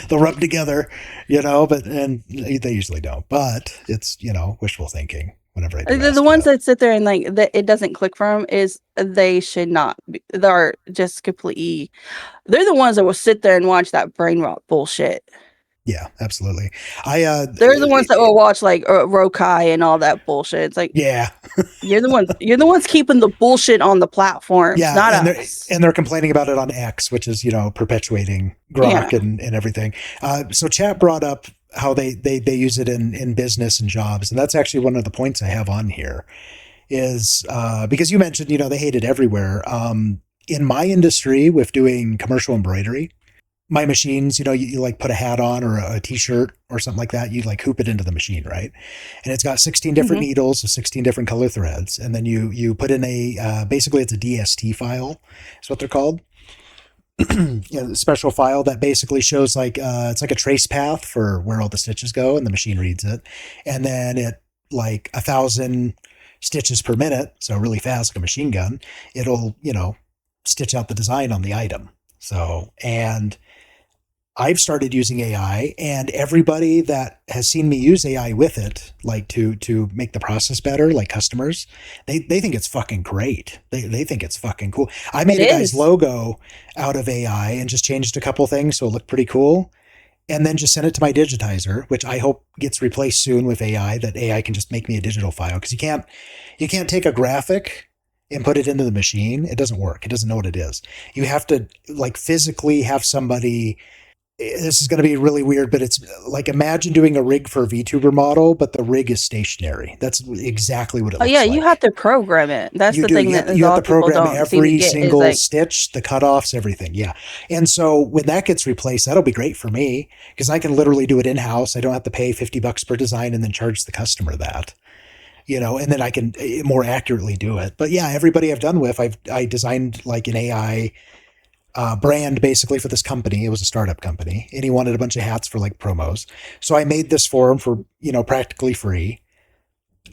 they'll rub together. But and they usually don't. But it's wishful thinking whenever I do The ask ones that. that sit there and like that it doesn't click for them is they should not be, they're just completely they're the ones that will sit there and watch that brain rot bullshit. Yeah, absolutely. I They're the ones that will watch like Rokai and all that bullshit. It's like yeah. you're the ones keeping the bullshit on the platforms, Yeah, not and they're us. and they're complaining about it on X, which is perpetuating Yeah. Grok and everything. So chat brought up how they use it in business and jobs, and that's actually one of the points I have on here is because you mentioned they hate it everywhere. In my industry, with doing commercial embroidery, my machines, you like put a hat on or a t-shirt or something like that. You like hoop it into the machine, right? And it's got 16 different Hmm. needles of 16 different color threads. And then you put in basically it's a DST file is what they're called. A special file that basically shows like, it's like a trace path for where all the stitches go and the machine reads it. And then it like 1,000 stitches per minute. So really fast, like a machine gun, it'll, stitch out the design on the item. So, and I've started using AI, and everybody that has seen me use AI with it, like to make the process better, like customers, they think it's fucking great. They think it's fucking cool. I It made a guy's is. logo out of AI and just changed a couple things so it looked pretty cool, and then just sent it to my digitizer, which I hope gets replaced soon with AI. That AI can just make me a digital file because you can't take a graphic and put it into the machine. It doesn't work. It doesn't know what it is. You have to like physically have somebody. This is going to be really weird, but it's like imagine doing a rig for a VTuber model, but the rig is stationary. That's exactly what it Oh yeah, looks you have like. to program it. That's You the do. thing You have, that a you have lot to of people program don't seem to every get is single like, stitch, the cutoffs, everything. Yeah. And so when that gets replaced, that'll be great for me because I can literally do it in house. I don't have to pay $50 per design and then charge the customer that, and then I can more accurately do it. But yeah, everybody I've done with, I designed like an AI brand basically for this company. It was a startup company, and he wanted a bunch of hats for like promos. So I made this for him for practically free.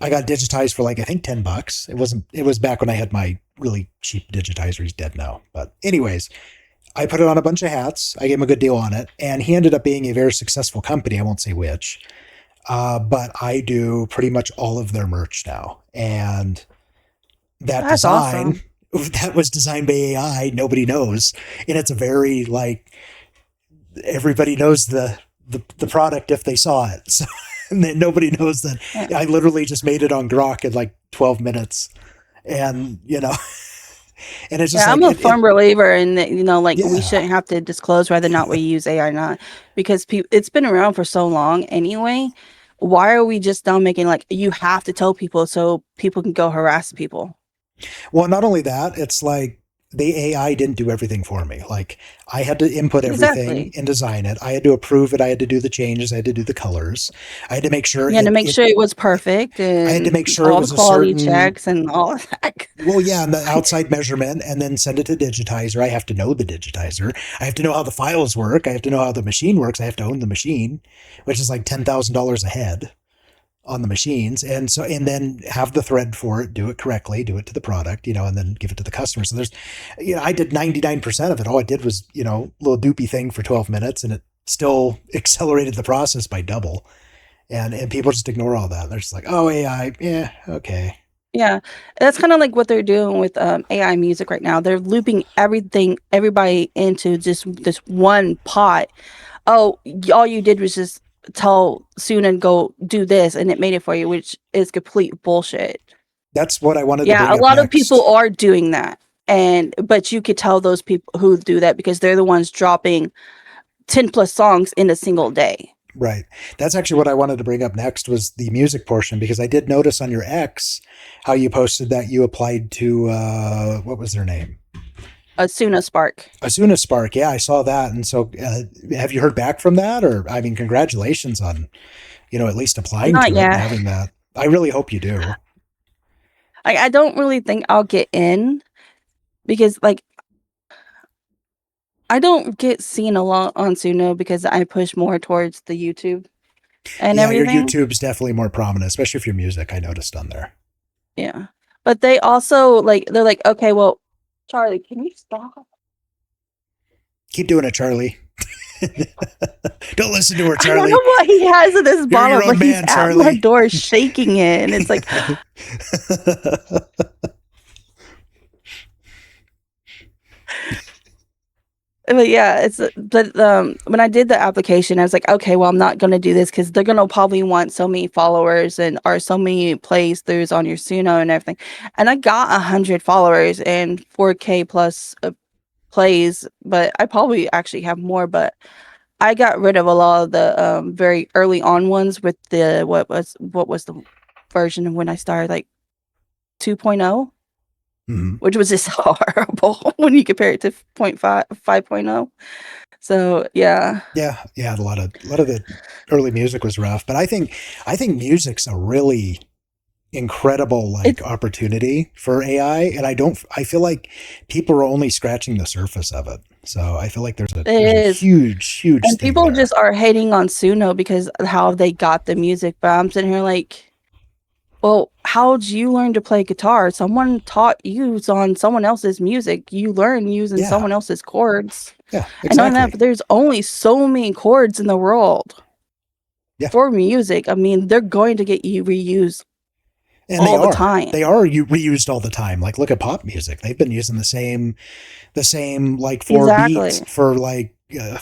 I got digitized for like I think $10. It wasn't. It was back when I had my really cheap digitizer. He's dead now. But anyways, I put it on a bunch of hats. I gave him a good deal on it, and he ended up being a very successful company. I won't say which, but I do pretty much all of their merch now, and that that's design awesome. that was designed by AI. Nobody knows, and it's a very like everybody knows the product if they saw it. So and then nobody knows that Yeah. I literally just made it on Grok in like 12 minutes, and and it's just Yeah, like I'm a it firm believer in that, like we yeah. shouldn't have to disclose whether or not we use AI or not because it's been around for so long anyway. Why are we just now making like you have to tell people so people can go harass people? Well, not only that, it's like the AI didn't do everything for me. Like I had to input everything Exactly. and design it. I had to approve it. I had to do the changes. I had to do the colors. I had to make sure You had to make it sure it was perfect I had to and make sure it all the was a quality certain checks and all of that. well, yeah, and the outside measurement, and then send it to digitizer. I have to know the digitizer. I have to know how the files work. I have to know how the machine works. I have to own the machine, which is like $10,000 a head on the machines, and then have the thread for it, do it correctly, do it to the product, and then give it to the customer. So there's, I did 99% of it. All I did was, a little doopy thing for 12 minutes, and it still accelerated the process by double. And people just ignore all that. They're just like, oh, AI, yeah, okay. Yeah, that's kind of like what they're doing with AI music right now. They're looping everybody into just this one pot. Oh, all you did was just tell Suna go do this, and it made it for you, which is complete bullshit. That's what I wanted to Yeah, bring a up lot of people next. are doing that, but you could tell those people who do that because they're the ones dropping 10 plus songs in a single day. Right. That's actually what I wanted to bring up next was the music portion because I did notice on your X how you posted that you applied to what was their name? Suna Spark. Asuna Spark. Yeah, I saw that. And so have you heard back from that? Or I mean, congratulations on, at least applying Not to it and yet. having that. I really hope you do. I don't really think I'll get in because like I don't get seen a lot on Suno because I push more towards the YouTube and Yeah, your everything. YouTube's definitely more prominent, especially for your music. I noticed on there. Yeah. But they also they're like, okay, well, Charlie, can you stop? Keep doing it, Charlie. Don't listen to her, I don't Charlie. know what he has in this You're bottle, your but own he's man, at my Charlie. door shaking it. And it's like, But yeah, when I did the application, I was like, okay, well, I'm not gonna do this because they're gonna probably want so many followers and or so many plays throughs on your Suno and everything. And I got 100 followers and 4K plus plays, but I probably actually have more. But I got rid of a lot of the very early on ones with the what was the version when I started, like 2.0, Mhm. which was just horrible when you compare it to point 5 5.0. So yeah. Yeah, yeah, a lot of the early music was rough, but I think music's a really incredible like It's opportunity for AI, and I feel like people are only scratching the surface of it. So I feel like it there's a is. huge And thing people there. just are hating on Suno because of how they got the music, but I'm sitting here like, well, how'd you learn to play guitar? Someone taught you on someone else's music. You learn using Yeah, someone else's chords. yeah, And on that, exactly. but there's only so many chords in the world Yeah, for music. I mean, they're going to get you reused and all the time. they are you reused all the time. Like look at pop music; they've been using the same like four beats Exactly. for like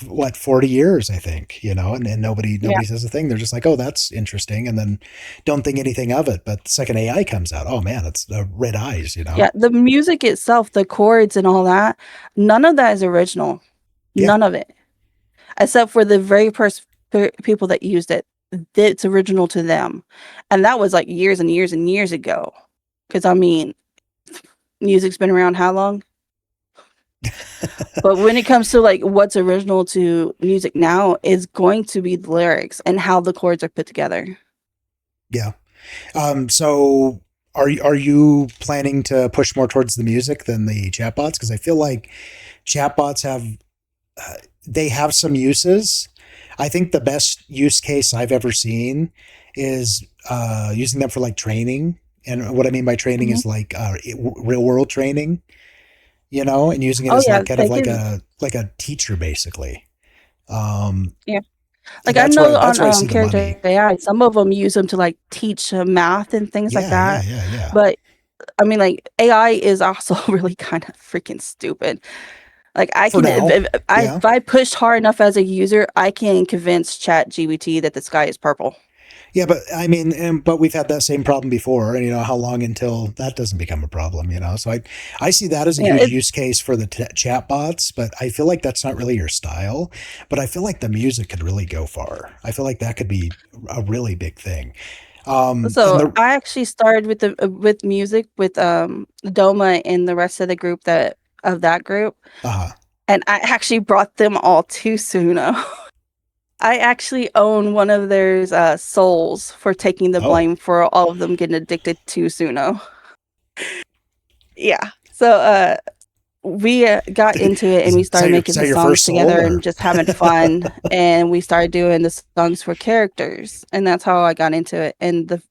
what 40 years I think, and Yeah. nobody says a thing. They're just like, oh, that's interesting, and then don't think anything of it. But the second AI comes out, oh man, it's red eyes. Yeah. The music itself, the chords and all that, none of that is original. Yeah, None of it. Except for the very first people that used it. It's original to them. And that was like years and years and years ago. Because I mean, music's been around how long? But when it comes to like what's original to music now is going to be the lyrics and how the chords are put together. yeah. So are you planning to push more towards the music than the chatbots? Because I feel like chatbots uh, have some uses. I think the best use case I've ever seen is using them for like training. And what I mean by training Mhm. is like real world training, and using it Oh as yeah, like kind of they like can. a teacher basically. Um, Yeah, and like I that's where know that's on where I see the character money. AI, some of them use them to like teach math and things like Yeah, yeah, that. yeah, yeah. But I mean, like AI is also really kind of freaking stupid. Like I For can, now, yeah. if I pushed hard enough as a user, I can convince ChatGPT that the sky is purple. Yeah, but I mean, but we've had that same problem before, and how long until that doesn't become a problem. So I see that as a Yeah, huge use case for the chat bots, but I feel like that's not really your style. But I feel like the music could really go far. I feel like that could be a really big thing. And so the I actually started with the with music with Doma and the rest of the group that group, uh and I actually brought them all to Suno. I actually own one of their souls for taking the oh, blame for all of them getting addicted to Suno. Yeah. So we got into it and we is that started your making the songs first soul together and or just having fun. And we started doing the songs for characters, and that's how I got into it. And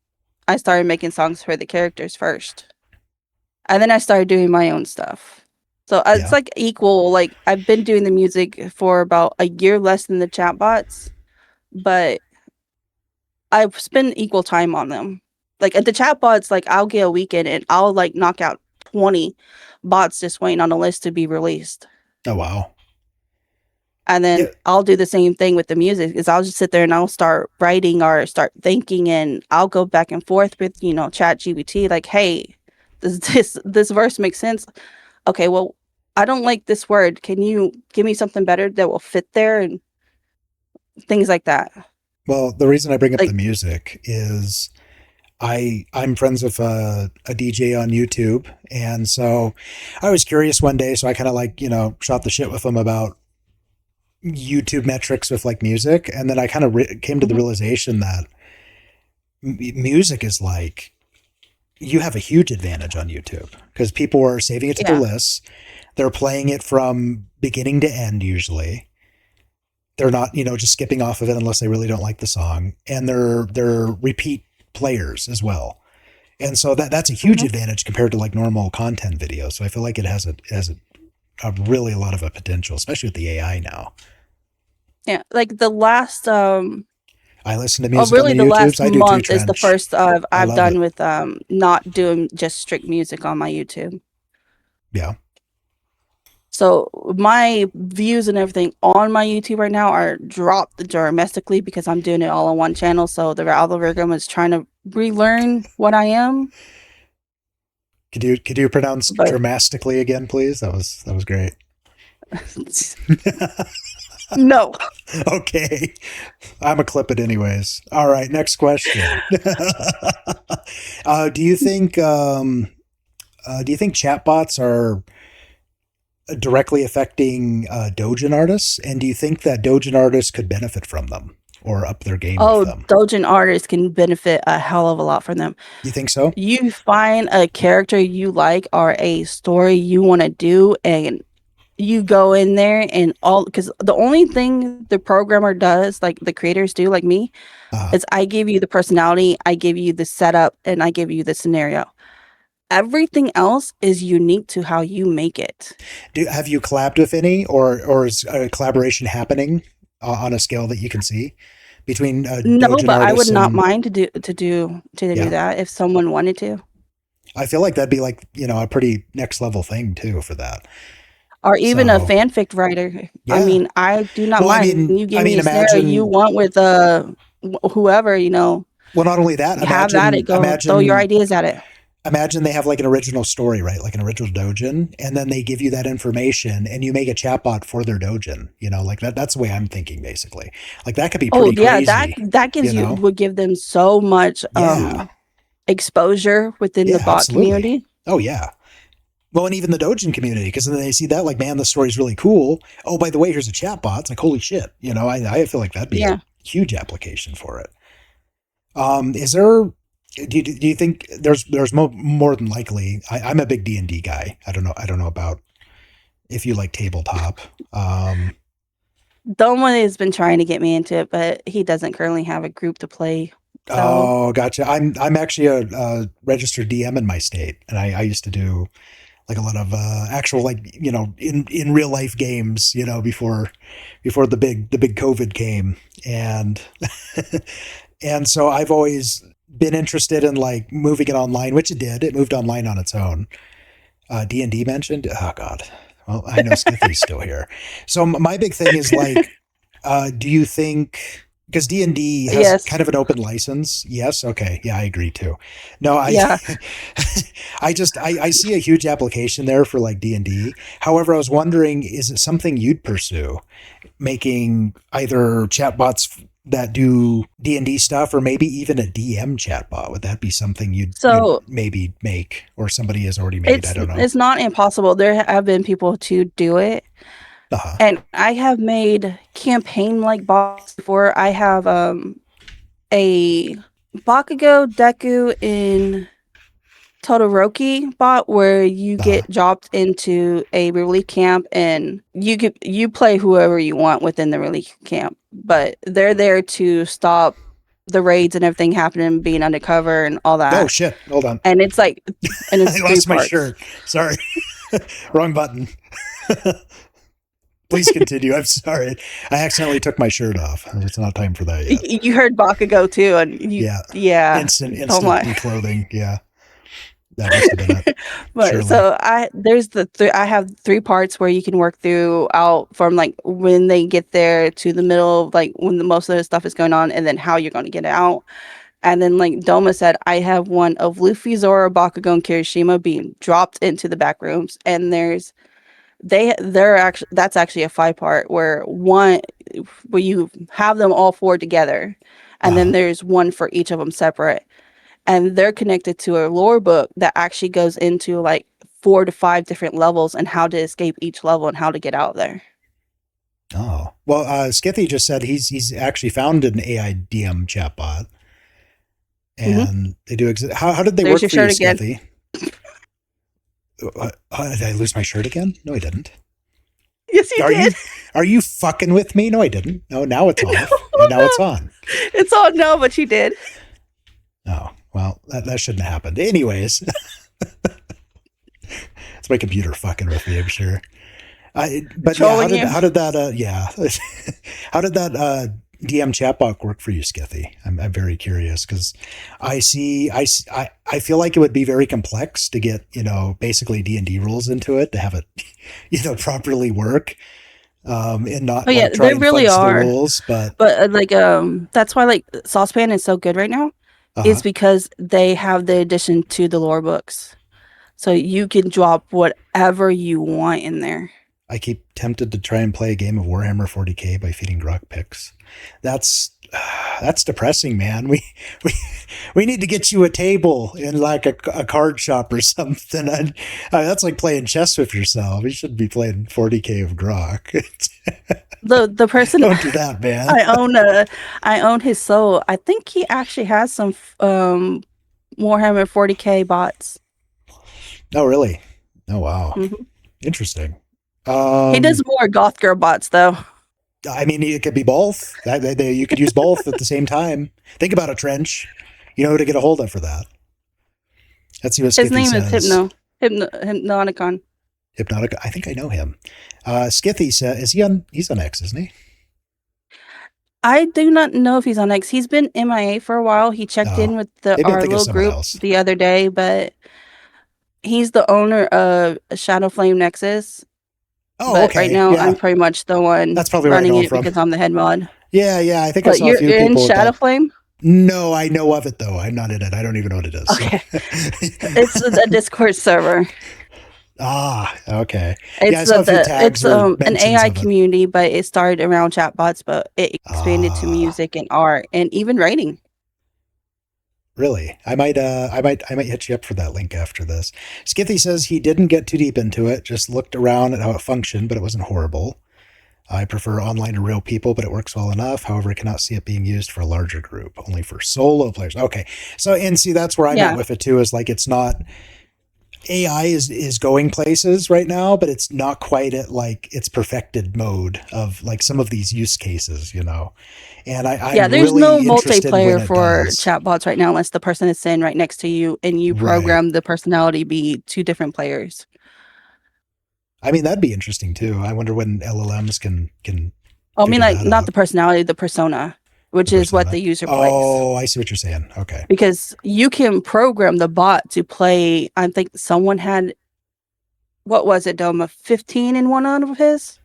I started making songs for the characters first, and then I started doing my own stuff. So it's yeah? like equal. Like I've been doing the music for about a year less than the chatbots, but I've spent equal time on them. Like at the chatbots, like I'll get a weekend and I'll like knock out 20 bots just waiting on a list to be released. Oh wow, And yeah. then I'll do the same thing with the music is I'll just sit there and I'll start writing or start thinking and I'll go back and forth with, chat GBT like, hey, does this verse make sense? Okay, well, I don't like this word. Can you give me something better that will fit there and things like that? Well, the reason I bring up the Like, music is I'm friends with a DJ on YouTube, and so I was curious one day, so I kind of like shot the shit with him about YouTube metrics with like music, and then I kind of came to the mhm, realization that music is like you have a huge advantage on YouTube because people are saving it to their yeah. lists, they're playing it from beginning to end usually. They're not just skipping off of it unless they really don't like the song, and they're repeat players as well. And so that's a huge Mhm. advantage compared to like normal content videos. So I feel like it has a really a lot of a potential, especially with the AI now. Yeah, like the last I listen to oh, music on really the the last YouTubes. I do Tree month is the Trench. first I I've love done it. with not doing just strict music on my YouTube. Yeah. So my views and everything on my YouTube right now are dropped dramatically because I'm doing it all on one channel. So the algorithm is trying to relearn what I am. Could you pronounce But dramatically again, please? That was great. no. Okay. I'm a clip it anyways. All right, next question. Do you think chatbots are directly affecting Dojin artists, and do you think that Dojin artists could benefit from them or up their game with Oh, them? Dojin artists can benefit a hell of a lot from them. You think so? You find a character you like or a story you want to do, and you go in there and all because the only thing the programmer does, like the creators do, like me, Uh, is I give you the personality, I give you the setup, and I give you the scenario. Everything else is unique to how you make it. have you collabed with any, or is a collaboration happening on a scale that you can see between No, Dojin but I would artists not and mind to do yeah? that if someone wanted to. I feel like that'd be like a pretty next level thing too for that. Or even a So fanfic writer. I yeah. mean, I do not Well, I mind. mean, You give I me mean, a scenario you imagine. want with whoever, Well, not only that, have at it. Go throw your ideas at it. imagine they have like an original story, right? Like an original dojin, and then they give you that information and you make a chatbot for their dojin, like that's the way I'm thinking basically. Like that could be Oh pretty yeah, that crazy, that you gives you know? would give them so much Yeah. exposure within the Yeah, bot absolutely. community. Oh yeah. Well, and even the dojin community, because then they see that like, man, the story's really cool. Oh, by the way, here's a chatbot. It's like, holy shit. I feel like that'd be a Yeah. huge application for it. Is there do you think there's more than likely? I'm a big D&D guy. I don't know about if you like tabletop. Um, Doma has been trying to get me into it, but he doesn't currently have a group to play. So, oh, gotcha. I'm actually a registered DM in my state, and I used to do like a lot of actual like in real life games before the big COVID came, and and so I've always been interested in like moving it online, which it did. It moved online on its own. D&D mentioned. Oh God. Well, I know Skithy's still here. So my big thing is like, do you think because D&D has yes. kind of an open license? Yes. Okay. Yeah, I agree too. No, I Yeah. I see a huge application there for like D&D. However, I was wondering, is it something you'd pursue? Making either chatbots that do D&D stuff or maybe even a DM chatbot. Would that be something you'd So, maybe make or somebody has already made? I it's don't know. it's not impossible. There have been people to do it. Uh-huh. And I have made campaign like bots before. I have a Bakugo Deku in Todoroki bot where you Uh-huh. get dropped into a relief camp and you play whoever you want within the relief camp, but they're there to stop the raids and everything happening, being undercover and all Oh that. shit. Hold on. And it's like, and I it's three lost my parts. shirt. Sorry. Wrong button. Please continue. I'm sorry. I accidentally took my shirt off. It's not time for that yet. You heard Bakugo too, and Yeah. yeah. Oh Instant my. declothing. Yeah. That must have been it. But Surely. so I have three parts where you can work throughout from like when they get there to the middle, like when the most of the stuff is going on, and then how you're going to get out. And then, like Doma said, I have one of Luffy, Zoro, Bakugo, and Kirishima being dropped into the back rooms, and they're actually that's actually a five part where you have them all four together, and then Uh-huh. there's one for each of them separate, and they're connected to a lore book that actually goes into like 4 to 5 different levels and how to escape each level and how to get out there. Oh. Well, Skithy just said he's actually found an AI DM chatbot. Hmm. And they do exist. How did they There's work your for you, shirt again. Skethy? Did I lose my shirt again? No, I didn't. Yes, you Are you did. are you fucking with me? No, I didn't. No, now it's off, and now it's Oh on. no, it's all no, but you did. Oh, well, that shouldn't have happened. Anyways, it's my computer fucking with me, I'm sure. But yeah, Trolling you. how did that, yeah, how did that, DM chatbot work for you, Skithy? I'm very curious because I feel like it would be very complex to get, basically D&D rules into it to have it, properly work, and Oh not yeah, like try they and really fudge the are. rules. But, But that's why like Saucepan is so good right now, is uh-huh. because they have the addition to the lore books. So you can drop whatever you want in there. I keep tempted to try and play a game of Warhammer 40K by feeding Grok picks. That's that's depressing, man. We we need to get you a table in like a card shop or something. That's like playing chess with yourself. You should be playing 40K of Grok. The person Don't do that, man. I own I own his soul. I think he actually has some Warhammer 40K bots. Oh, really? Oh, wow. Hmm. Interesting. He does Um, more goth girl bots though. I mean, it could be both. You could use both at the same time. Think about a trench. You know who to get a hold of for that. Let's see what His Skithy name is says. Hypnoticon. Hypnotic. I think I know him. Skithy says, is he on? He's on X, isn't he? I do not know if he's on X. He's been MIA for a while. He checked No. in with Maybe I'm our thinking of little someone group else. the other day, but he's the owner of Shadow Flame Nexus. Oh, But right okay. now, I'm Yeah. pretty much the one That's probably where I running know him it from. because I'm the head mod. Yeah, yeah. I think I But saw a few you're in people with Shadow that. Flame? No, I know of it though. I'm not in it. I don't even know what it is. So. Okay. It's a Discord server. Okay. Yeah, I It's saw a few tags or an mentions AI of it. community, but it started around chatbots, but it expanded to Ah, music and art and even writing. really? I might hit you up for that link after this. Skithy says he didn't get too deep into it, just looked around at how it functioned, but it wasn't horrible. I prefer online to real people, but it works well enough. However, I cannot see it being used for a larger group, only for solo players. Okay. So, and see, that's where I'm at Yeah. with it too, is like it's not, AI is going places right now, but it's not quite at like its perfected mode of like some of these use cases. And Yeah, I'm there's no really interested when multiplayer it for does. chatbots right now unless the person is sitting right next to you and you Right. program the personality be two different players. I mean, that'd be interesting too. I wonder when LLMs can I mean, figure like that not the out. personality, the persona, The which is what persona. the user plays. Oh, I see what you're saying. Okay. Because you can program the bot to play. I think someone had what was it, Doma? 15 in one out of his?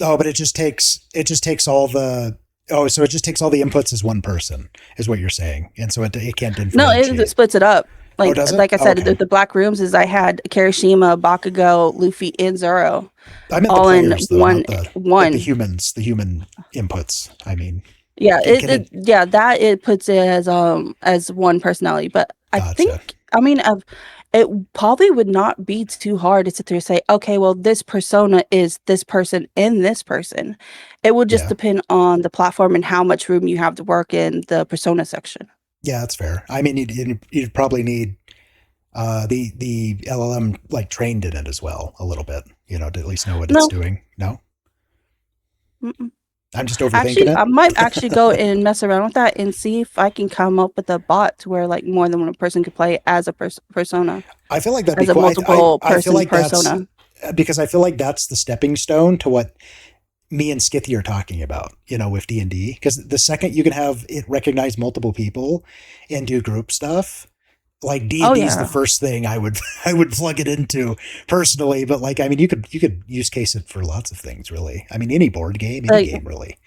Oh, but it just takes all the so it just takes all the inputs as one person is what you're saying, and so it can't No, it differentiate. splits it up. Oh, does it? Like I Oh, said, okay. the Black Rooms is I had Kirishima, Bakugo, Luffy, and Zoro I meant the all in players though, not the like the one. humans, the human inputs. I mean, Yeah, can it? that it puts it as one personality. But I Gotcha. think I mean it probably would not be too hard to sit there and say, okay, well, this persona is this person and this person. It would just Yeah, depend on the platform and how much room you have to work in the persona section. yeah, that's fair. I mean, you'd probably need the LLM like trained in it as well a little bit, to at least know what it's No, doing. No, mm-mm. I'm just overthinking Actually, I it. might actually go and mess around with that and see if I can come up with a bot to where like more than one person could play as a persona, I feel like that'd be as a cool. multiple I feel person like that's persona. because I feel like that's the stepping stone to what me and Skithy are talking about, with D&D. Because the second you can have it recognize multiple people and do group stuff, like Oh D&D is the yeah, first thing I would I would plug it into personally. But like, I mean, you could use case it for lots of things, really. I mean, any board game, any like game, really.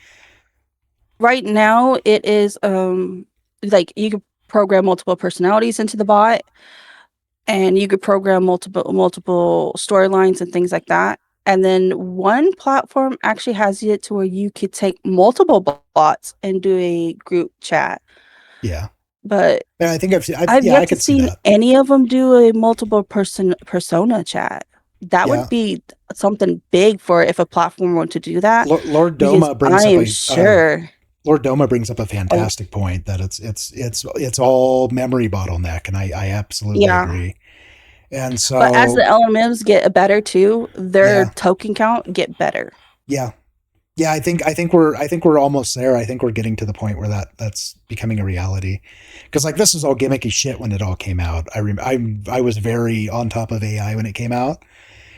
right now it is like you could program multiple personalities into the bot and you could program multiple storylines and things like that. And then one platform actually has it to where you could take multiple bots and do a group chat. Yeah, But yeah. I think I've yeah, I yet to could see seen that. any of them do a multiple persona chat. That Yeah, would be something big for if a platform were to do that, Lord because Doma I brings up am a sure. Lord Doma brings up a Oh, fantastic point that it's all memory bottleneck, and I absolutely yeah. agree. And But as the so LMMs get better too, their yeah, token count get better. yeah, yeah. I think we're almost there. I think we're getting to the point where that's becoming a reality. Because like this was all gimmicky shit when it all came out. I was very on top of AI when it came out,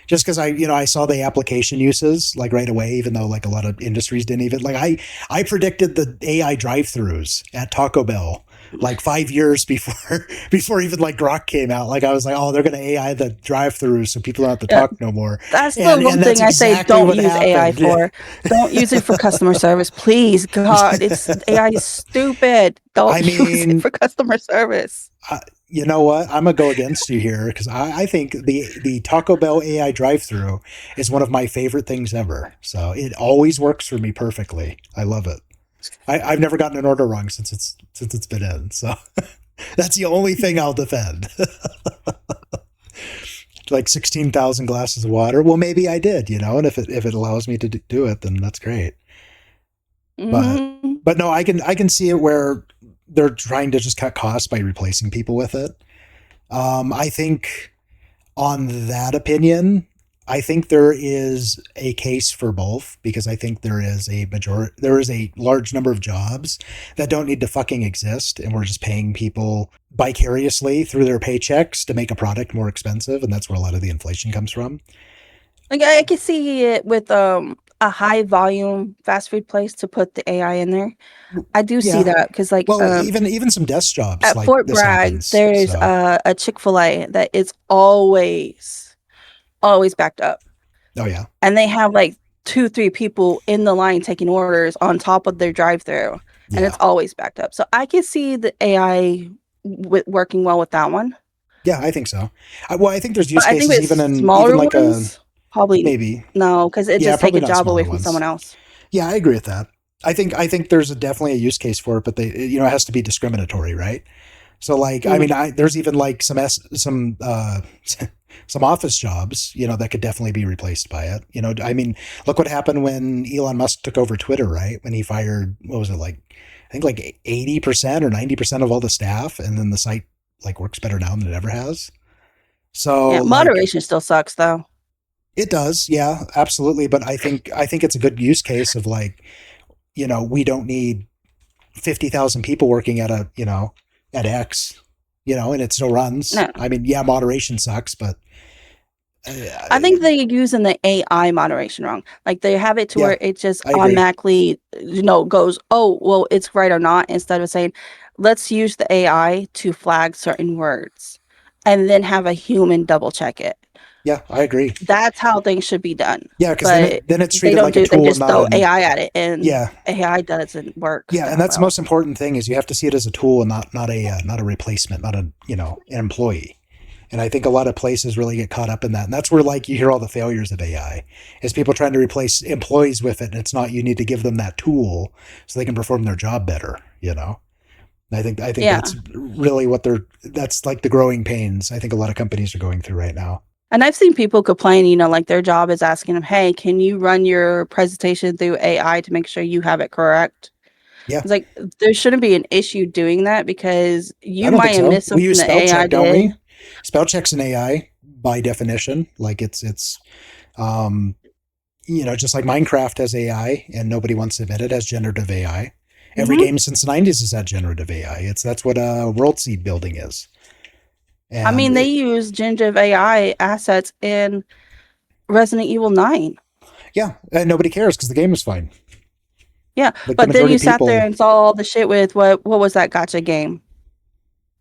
just because I saw the application uses like right away, even though like a lot of industries didn't even like I predicted the AI drive-throughs at Taco Bell like 5 years before before even like Grok came out. Like I was like, oh, they're gonna AI the drive-throughs so people don't have to Yeah, talk no more. that's the And one that's thing I say exactly don't what use AI happened. for. Don't use it for customer service, please. God, it's AI is stupid. Don't I use it mean, for customer service. uh, you know what? I'm gonna go against you here because I think the Taco Bell AI drive-through is one of my favorite things ever. So it always works for me perfectly. I love it. I've never gotten an order wrong since it's been in. So that's the only thing I'll defend. Like 16,000 glasses of water. Well, maybe I did, and if it allows me to do it, then that's great. But Hmm. but no, I can see it where they're trying to just cut costs by replacing people with it. I think on that opinion, I think there is a case for both because I think there is a large number of jobs that don't need to fucking exist, and we're just paying people vicariously through their paychecks to make a product more expensive, and that's where a lot of the inflation comes from. Like I can see it with a high volume fast food place to put the AI in there. I do see Yeah. that because like Well, even some desk jobs at like Fort this Bragg, happens. there's So, a Chick-fil-A that is always backed up. oh yeah, And they have like 2, 3 people in the line taking orders on top of their drive-through, and yeah, it's always backed up. So I can see the AI working well with that one. yeah. I think so. Well, I think there's use But I think cases with even smaller like a ones, probably maybe. no, because it Yeah, just take probably a not job away smaller from ones. someone else. Yeah, I agree with that. I think there's definitely a use case for it, but it has to be discriminatory, right? So like, I Mm. mean, there's even like some office jobs, that could definitely be replaced by it. I mean, look what happened when Elon Musk took over Twitter, right? When he fired, what was it like? I think like 80% or 90% of all the staff, and then the site like works better now than it ever has. So Yeah, like, moderation still sucks though. it does, yeah, absolutely. But I think it's a good use case of like, we don't need 50,000 people working at X, and it still runs. No, I mean, yeah, moderation sucks, but I think they're using the AI moderation wrong. Like they have it to yeah, where it just I agree. automatically, goes, oh, well, it's right or not, instead of saying, let's use the AI to flag certain words and then have a human double check it. Yeah, I agree. That's how things should be done. Yeah, because then But it's they treated don't like a do, they tool and just not throw an AI at it and yeah, AI doesn't work yeah, and that that's the well. most important thing is you have to see it as a tool and not a replacement, not a an employee. And I think a lot of places really get caught up in that, and that's where like you hear all the failures of AI is people trying to replace employees with it, and it's not. You need to give them that tool so they can perform their job better. And I think Yeah. that's really that's like the growing pains I think a lot of companies are going through right now. And I've seen people complain, like their job is asking them, hey, can you run your presentation through AI to make sure you have it correct? Yeah, It's like there shouldn't be an issue doing that because I you don't might think have so. missed We something use the spell AI check, don't did. we? Spell check's an AI by definition. Like it's um just like Minecraft has AI and nobody wants to admit it has generative AI. Every Hmm. game since the 90s has had generative AI. That's what world seed building is. I And mean, they use generative AI assets in Resident Evil 9. yeah, and nobody cares because the game is fine. Yeah, Like the but then majority you of sat there people, and saw all the shit with what was that gotcha game?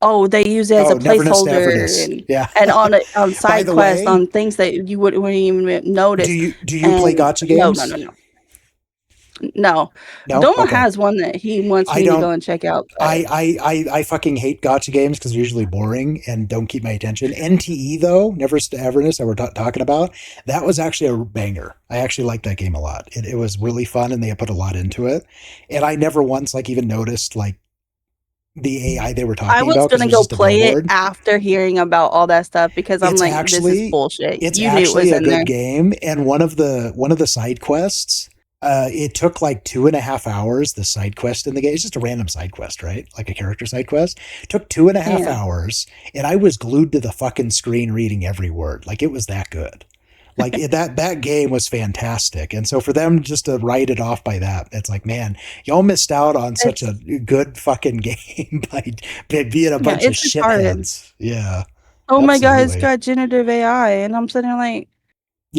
Oh, they use it as a oh, neverness to placeholder everness. and Yeah. on By side the quests way, on things that you wouldn't even do notice. you do you play And gotcha no, no, no, games? no, no. No. Doma Okay. has one that he wants I me to don't. go and check out, but I fucking hate gotcha games because they're usually boring and don't keep my attention. NTE though, Never to Everness that we're talking about, that was actually a banger. I actually liked that game a lot. It was really fun and they put a lot into it. And I never once like even noticed like the AI they were I talking was about because it gonna was go just a play it billboard. after hearing about all that stuff because I'm It's like, this is actually bullshit. it's You knew it actually was a in there. good game. And one of the side quests, it took like 2.5 hours. The side quest in the game, it's just a random side quest, right? Like a character side quest. It took 2.5 Yeah. hours, and I was glued to the fucking screen reading every word. Like it was that good. Like that game was fantastic, and so for them just to write it off by that, it's like, man, y'all missed out on such a It's good fucking game by being a yeah, bunch of it's retarded. shitheads. Yeah, Oh my god, it's absolutely. got generative AI, and I'm sitting there like,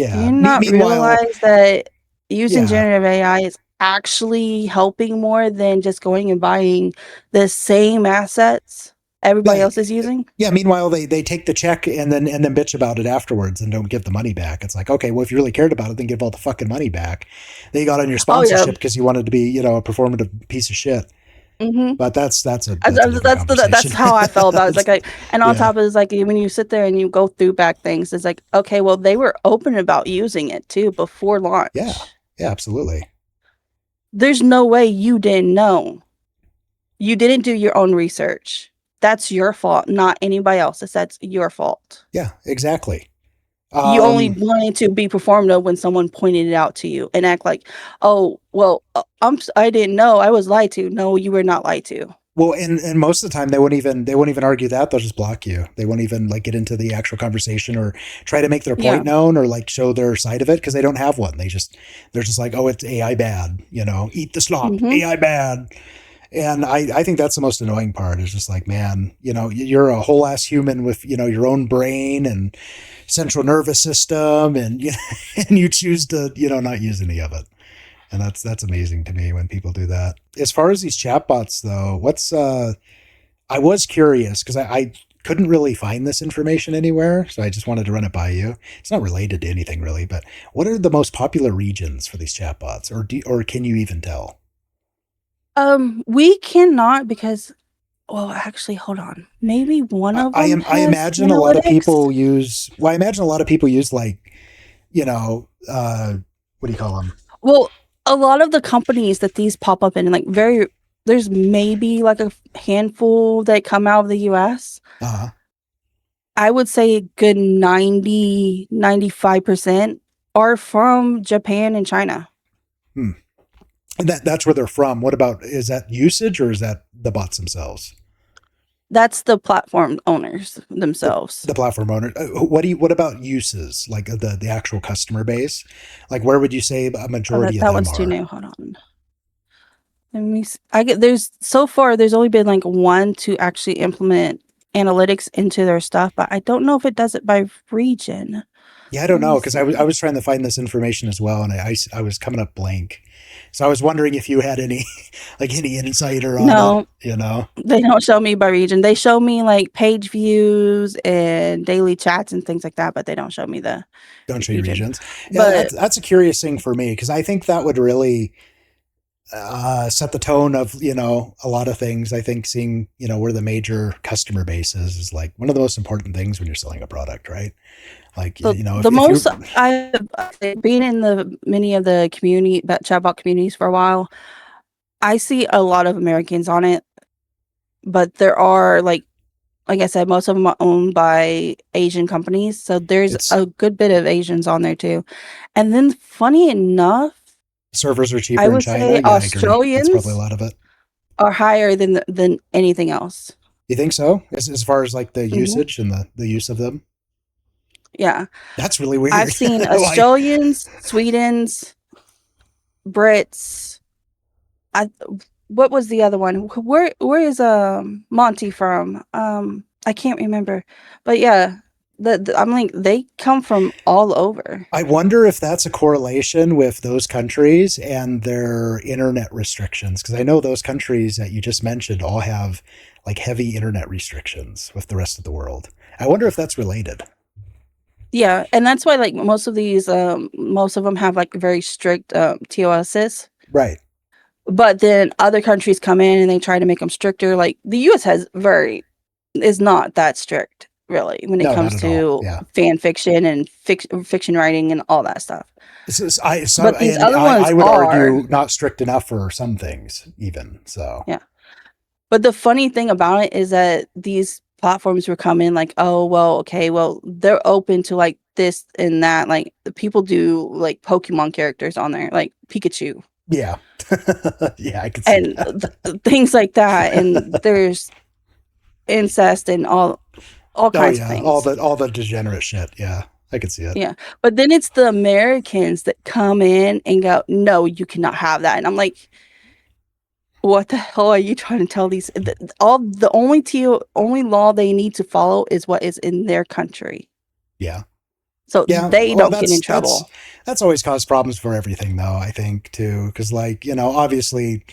Do Yeah. you not Meanwhile, realize that using yeah, generative AI is actually helping more than just going and buying the same assets everybody yeah, else is using? yeah. Meanwhile, they take the check and then bitch about it afterwards and don't give the money back. It's like, okay, well, if you really cared about it, then give all the fucking money back. They got on your Oh yeah. sponsorship because you wanted to be, a performative piece of shit. Mm-hmm. But that's a different That's conversation. how I felt about it. It's like, and on Yeah, top of it, it's like when you sit there and you go through back things, it's like, okay, well, they were open about using it too before yeah, launch. yeah, absolutely. There's no way you didn't know. You didn't do your own research. That's your fault, not anybody else's. That's your fault. Yeah, exactly. You only Um, wanted to be performative when someone pointed it out to you and act like, oh, well, I didn't know. I was lied to. No, you were not lied to. well, and most of the time they won't even argue that. They'll just block you. They won't even like get into the actual conversation or try to make their Yeah. point known or like show their side of it because they don't have one. They're just like, oh, it's AI bad. Eat the slop. Mm-hmm. AI bad. And I think that's the most annoying part is just like, man, you're a whole ass human with, your own brain and central nervous system and, and you choose to, not use any of it. And that's amazing to me when people do that. As far as these chatbots though, I was curious because I couldn't really find this information anywhere. So I just wanted to run it by you. It's not related to anything really, but what are the most popular regions for these chatbots or can you even tell? We cannot because, well, actually, hold on. Maybe one I, of I them am. I has imagine a lot of analytics. people use. Well, I imagine a lot of people use like, you know, uh, what do you call them? Well, a lot of the companies that these pop up in, like there's maybe like a handful that come out of the US. Uh, I would say a good 95% are from Japan and China. hmm. And that's where they're from. What about is that usage or is that the bots themselves? That's the platform owners The themselves. the platform owner. What about uses like the actual customer base? Like where would you say a Oh, majority of that them one's too are? new. Hold on. Let me. I get there's so far there's only been like one to actually implement analytics into their stuff, but I don't know if it does it by region. Yeah, I don't Let me know because I see. was trying to find this information as well, and I was coming up blank. So I was wondering if you had any like any insider on it. No, You know, they don't show me by region. They show me like page views and daily chats and things like that, but they don't show me the don't show you region. regions. Yeah, But that's a curious thing for me because I think that would really set the tone of a lot of things. I think seeing where the major customer base is like one of the most important things when you're selling a product, right? Like the if most you're I've been in the many of the community that chatbot communities for a while, I see a lot of Americans on it, but there are like I said, most of them are owned by Asian companies, so there's it's a good bit of Asians on there too. And then funny enough, servers are I cheaper in would China. say Yeah, I agree. That's probably a Australians lot of it. are higher than anything else. You think so? As far as like the Mhm. usage and the use of them, Yeah. that's really I've weird. seen Like Australians, Swedens, Brits. I what was the other one? Where is Monty from? I can't remember. But yeah, I'm like they come from all over. I wonder if that's a correlation with those countries and their internet restrictions because I know those countries that you just mentioned all have like heavy internet restrictions with the rest of the world. I wonder if that's related. Yeah, and that's why like most of them have like very strict TOSs. Right. But then other countries come in and they try to make them stricter. Like the US has very is not that strict really when it No, not comes at all. to Yeah. fan fiction and fiction writing and all that stuff. So But these and other ones I would are, argue not strict enough for some things even. So yeah. But the funny thing about it is that these platforms were coming like, oh well, okay, well they're open to like this and that. Like the people do like Pokemon characters on there, like Pikachu yeah. Yeah, I could see and that. things like that. And there's incest and all Oh kinds of yeah, all things. the degenerate shit. Yeah, I could see it. Yeah. But then it's the Americans that come in and go, no, you cannot have that. And I'm like, what the hell are you trying to tell these? All the only law they need to follow is what is in their country. Yeah. so Yeah, they well, don't get in that's trouble. that's always caused problems for everything, though. I think too, because like obviously,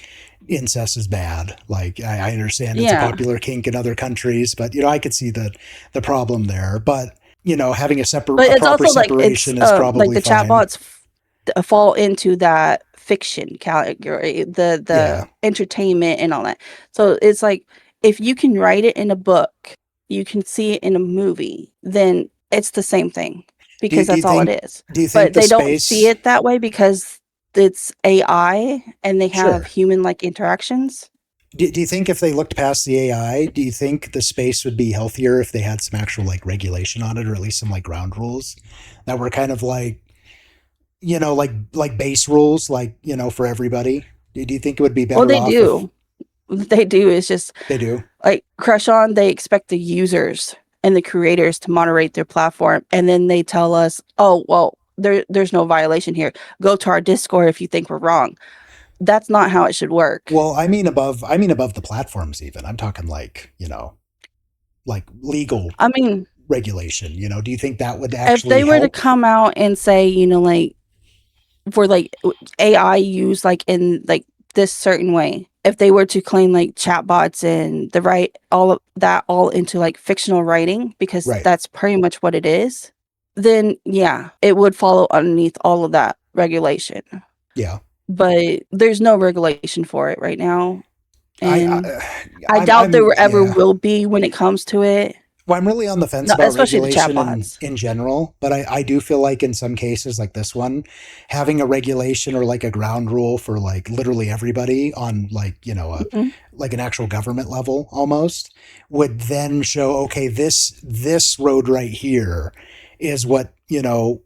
incest is bad. Like I understand it's a Yeah, popular kink in other countries, but I could see the problem there. But having but a it's proper also like it's separation is like probably the fine. chatbots fall into that fiction category, the Yeah. entertainment and all that. So it's like if you can write it in a book, you can see it in a movie, then it's the same thing because Do you that's all it think is. the But they don't see space? it that way because it's AI and they have Sure. human like interactions. Do you think if they looked past the AI, do you think the space would be healthier if they had some actual like regulation on it, or at least some like ground rules that were kind of like like base rules, like for everybody? Do you think it would be Well, better they off if do. They do. It's just they do? like Crush On, they expect the users and the creators to moderate their platform, and then they tell us, "Oh, well, there's no violation here. Go to our Discord if you think we're wrong." That's not how it should work. Well, I mean above the platforms even. I'm talking like like legal I mean, regulation. Do you think that would if actually they were to help? come out and say, like for like AI use like in like this certain way, if they were to claim like chatbots and the right all of that all into like fictional writing, because Right. that's pretty much what it is, then yeah, it would follow underneath all of that regulation. Yeah. But there's no regulation for it right now, I, and I I doubt there ever yeah. will be when it comes to it. Well, I'm really on the fence No, about especially the regulation chatbots. in general, but I do feel like in some cases, like this one, having a regulation or like a ground rule for like literally everybody on like, Mhm. like an actual government level almost would then show, okay, this road right here is what,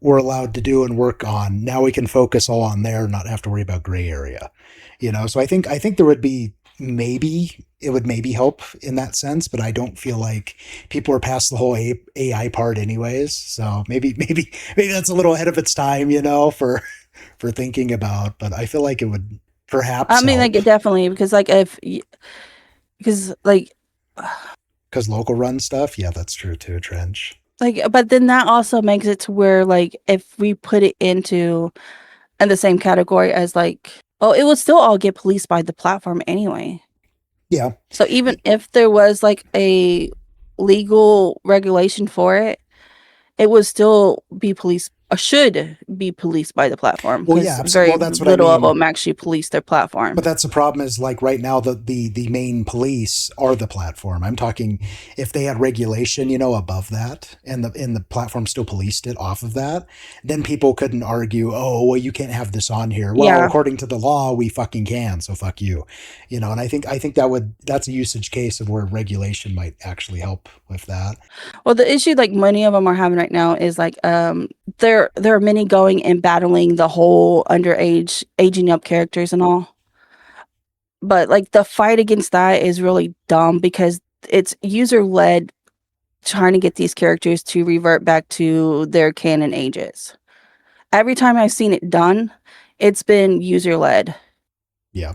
we're allowed to do and work on. Now we can focus all on there, not have to worry about gray area. So I think there would be maybe it would maybe help in that sense, but I don't feel like people are past the whole AI part anyways. So maybe that's a little ahead of its time, for thinking about. But I feel like it would I perhaps mean, like help it definitely because like because because local run stuff. Yeah, that's true too. Trench. but then that also makes it to where like if we put it into in the same category as like, oh, it would still all get policed by the platform anyway. Yeah. So even if there was like a legal regulation for it, it would still be policed or should be policed by the platform Well, yeah. because very Well, that's what I little of mean. them actually police their platform. But that's the problem is like right now the main police are the platform. I'm talking if they had regulation, above that and the platform still policed it off of that, then people couldn't argue, oh, well, you can't have this on here. Well, Yeah. according to the law, we fucking can, so fuck you. And I think that's a usage case of where regulation might actually help with that. Well, the issue like many of them are having right now is like there are many going and battling the whole underage aging up characters and all. But like the fight against that is really dumb because it's user led trying to get these characters to revert back to their canon ages. Every time I've seen it done, it's been user led. Yeah.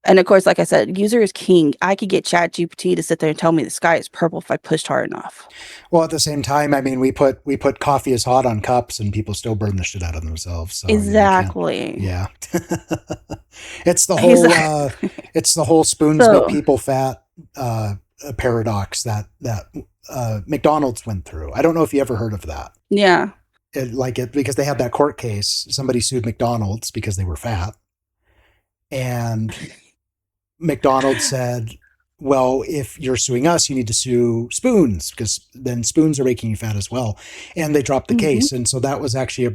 And of course, like I said, user is king. I could get ChatGPT to sit there and tell me the sky is purple if I pushed hard enough. Well, at the same time, I mean, we put coffee is hot on cups, and people still burn the shit out of themselves. So you can't. Exactly. Yeah, it's the whole Exactly. it's the whole spoons make So, people fat paradox that McDonald's went through. I don't know if you ever heard of that. yeah. It because they had that court case. Somebody sued McDonald's because they were fat, and McDonald's said, well, if you're suing us, you need to sue Spoons because then Spoons are making you fat as well. And they dropped the Mhm. case. And so that was actually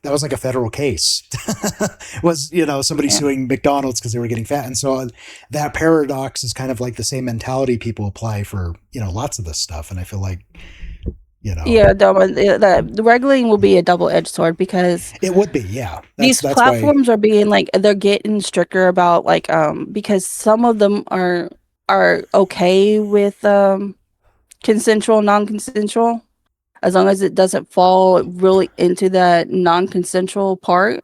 that was like a federal case. Was, somebody Yeah. suing McDonald's because they were getting fat. And so that paradox is kind of like the same mentality people apply for, lots of this stuff. And I feel like, you know, Yeah, the regulating will be a double-edged sword because it would be, yeah. That's, these that's why, platforms are being like they're getting stricter about like because some of them are okay with consensual, non-consensual, as long as it doesn't fall really into that non-consensual part.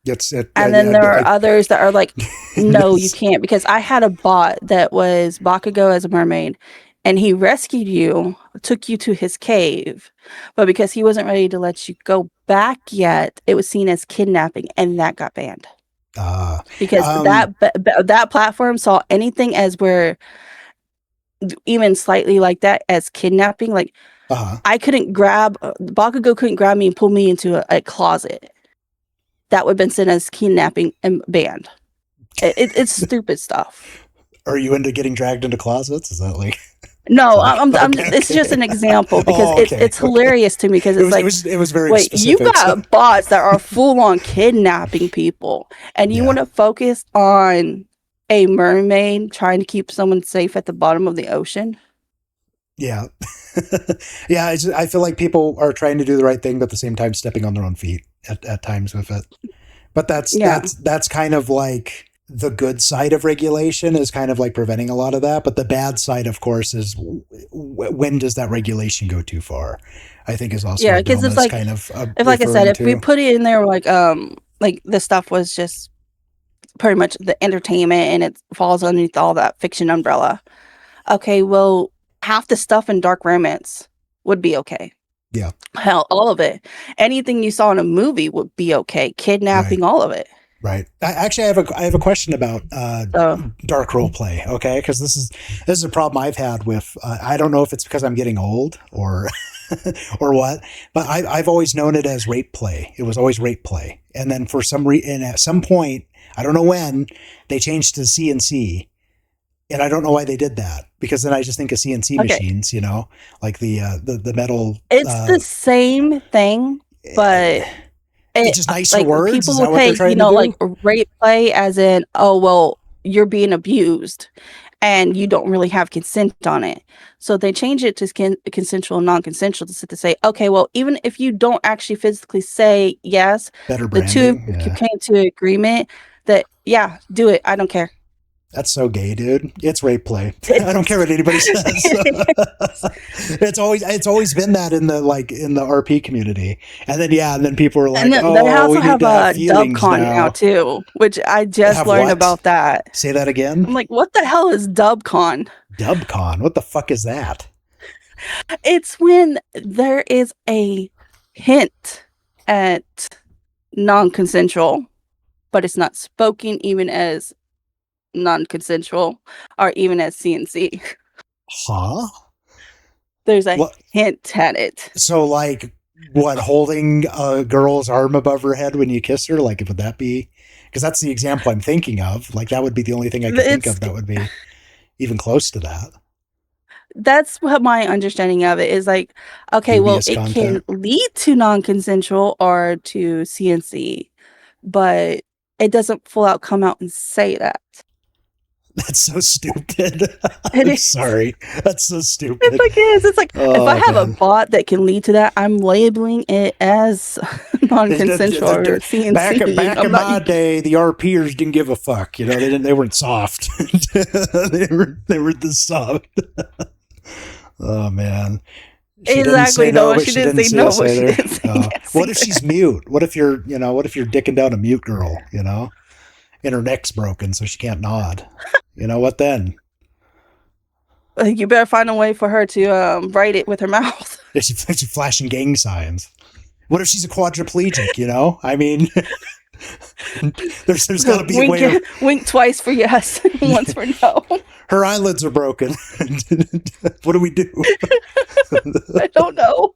And then there are others that are like, no, you can't, because I had a bot that was Bakugo as a mermaid, and he rescued you, took you to his cave, but because he wasn't ready to let you go back yet, it was seen as kidnapping, and that got banned. Uh, Because um, that platform saw anything as where even slightly like that as kidnapping. Like uh, I couldn't grab Bakugo couldn't grab me and pull me into a closet. That would have been sent as kidnapping and banned. It's stupid stuff. are you into getting dragged into closets? Is that like, No, I'm okay, just, it's just okay. an example because Oh, okay, it's okay. hilarious to me because it's like, It was very wait, you specific. So, got bots that are full on kidnapping people, and you yeah, want to focus on a mermaid trying to keep someone safe at the bottom of the ocean? yeah, yeah. I feel like people are trying to do the right thing, but at the same time stepping on their own feet at times with it. But Yeah, that's kind of like the good side of regulation is kind of like preventing a lot of that. But the bad side, of course, is when does that regulation go too far? I think is also yeah, what because Wilma's kind of if like I said, referring if we to. put it in there like this stuff was just pretty much the entertainment and it falls underneath all that fiction umbrella. Okay, well, half the stuff in dark romance would be okay. Yeah, Hell, all of it. Anything you saw in a movie would be okay. right. Kidnapping, all of it. Right. Actually, I have a question about So, dark role play. Okay, because this is a problem I've had with. I don't know if it's because I'm getting old or or what, but I've always known it as rape play. It was always rape play, and then for some reason, at some point, I don't know when they changed to CNC, and I don't know why they did that because then I just think of CNC okay. machines, like the metal. It's the same thing, but It's it just nicer like words. people Is will that what they're take, trying to like do? rape play as in, oh, well, you're being abused and you don't really have consent on it. So they change it to consensual and non-consensual to say, okay, well, even if you don't actually physically say yes, Better the two of branding. you Yeah. came to agreement that, yeah, do it. I don't care. That's so gay, dude. It's rape play. I don't care It's, what anybody says. it is. It's always been that in the RP community. And then yeah, and then people are And like, then they "Oh, also we need have to have a feelings DubCon now now." too, which I just Have learned what? about that. Say that again? I'm like, what the hell is DubCon? Dubcon. What the fuck is that? It's when there is a hint at non-consensual, but it's not spoken even as non-consensual or even as CNC. Huh? There's a What hint at it. so like what holding a girl's arm above her head when you kiss her? Like would that be because that's the example I'm thinking of. Like that would be the only thing I could think It's of that would be even close to that. That's what my understanding of it is like, okay, well, Dubious it can content. lead to non-consensual or to CNC, but it doesn't full out come out and say that. That's so stupid. It I'm is. sorry. That's so It stupid. like is. It's like if I Oh have a man. bot that can lead to that, I'm labeling it as non-consensual or CNC. Back I'm in not. my day, the RPers didn't give a fuck. They weren't soft. They were the soft. Oh man. She didn't say Exactly. no, No, but she she didn't didn't say see no, yes but she either. didn't say yes What if she's either. mute? What if you're dicking down a mute girl, and her neck's broken so she can't nod? What then? You better find a way for her to write it with her mouth. She's flashing gang signs. What if she's a quadriplegic? I mean, there's got to be a wink, way of wink twice for yes, once for no. her eyelids are broken. What do we do? I don't know.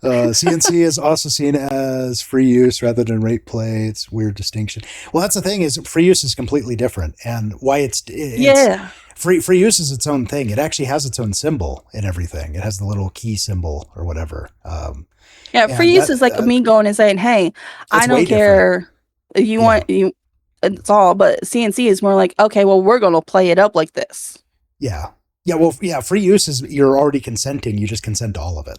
CNC is also seen as free use rather than rate play. It's a weird distinction. Well, that's the thing is free use is completely different, and why it's Yeah. free use is its own thing. It actually has its own symbol and everything. It has the little key symbol or whatever. Yeah, free And use is like me going and saying, "Hey, I it's don't way different. care if you Yeah, want you." It's all, but CNC is more like, okay, well, we're gonna play it up like this. yeah, yeah. Well, yeah. Free use is you're already consenting. You just consent to all of it.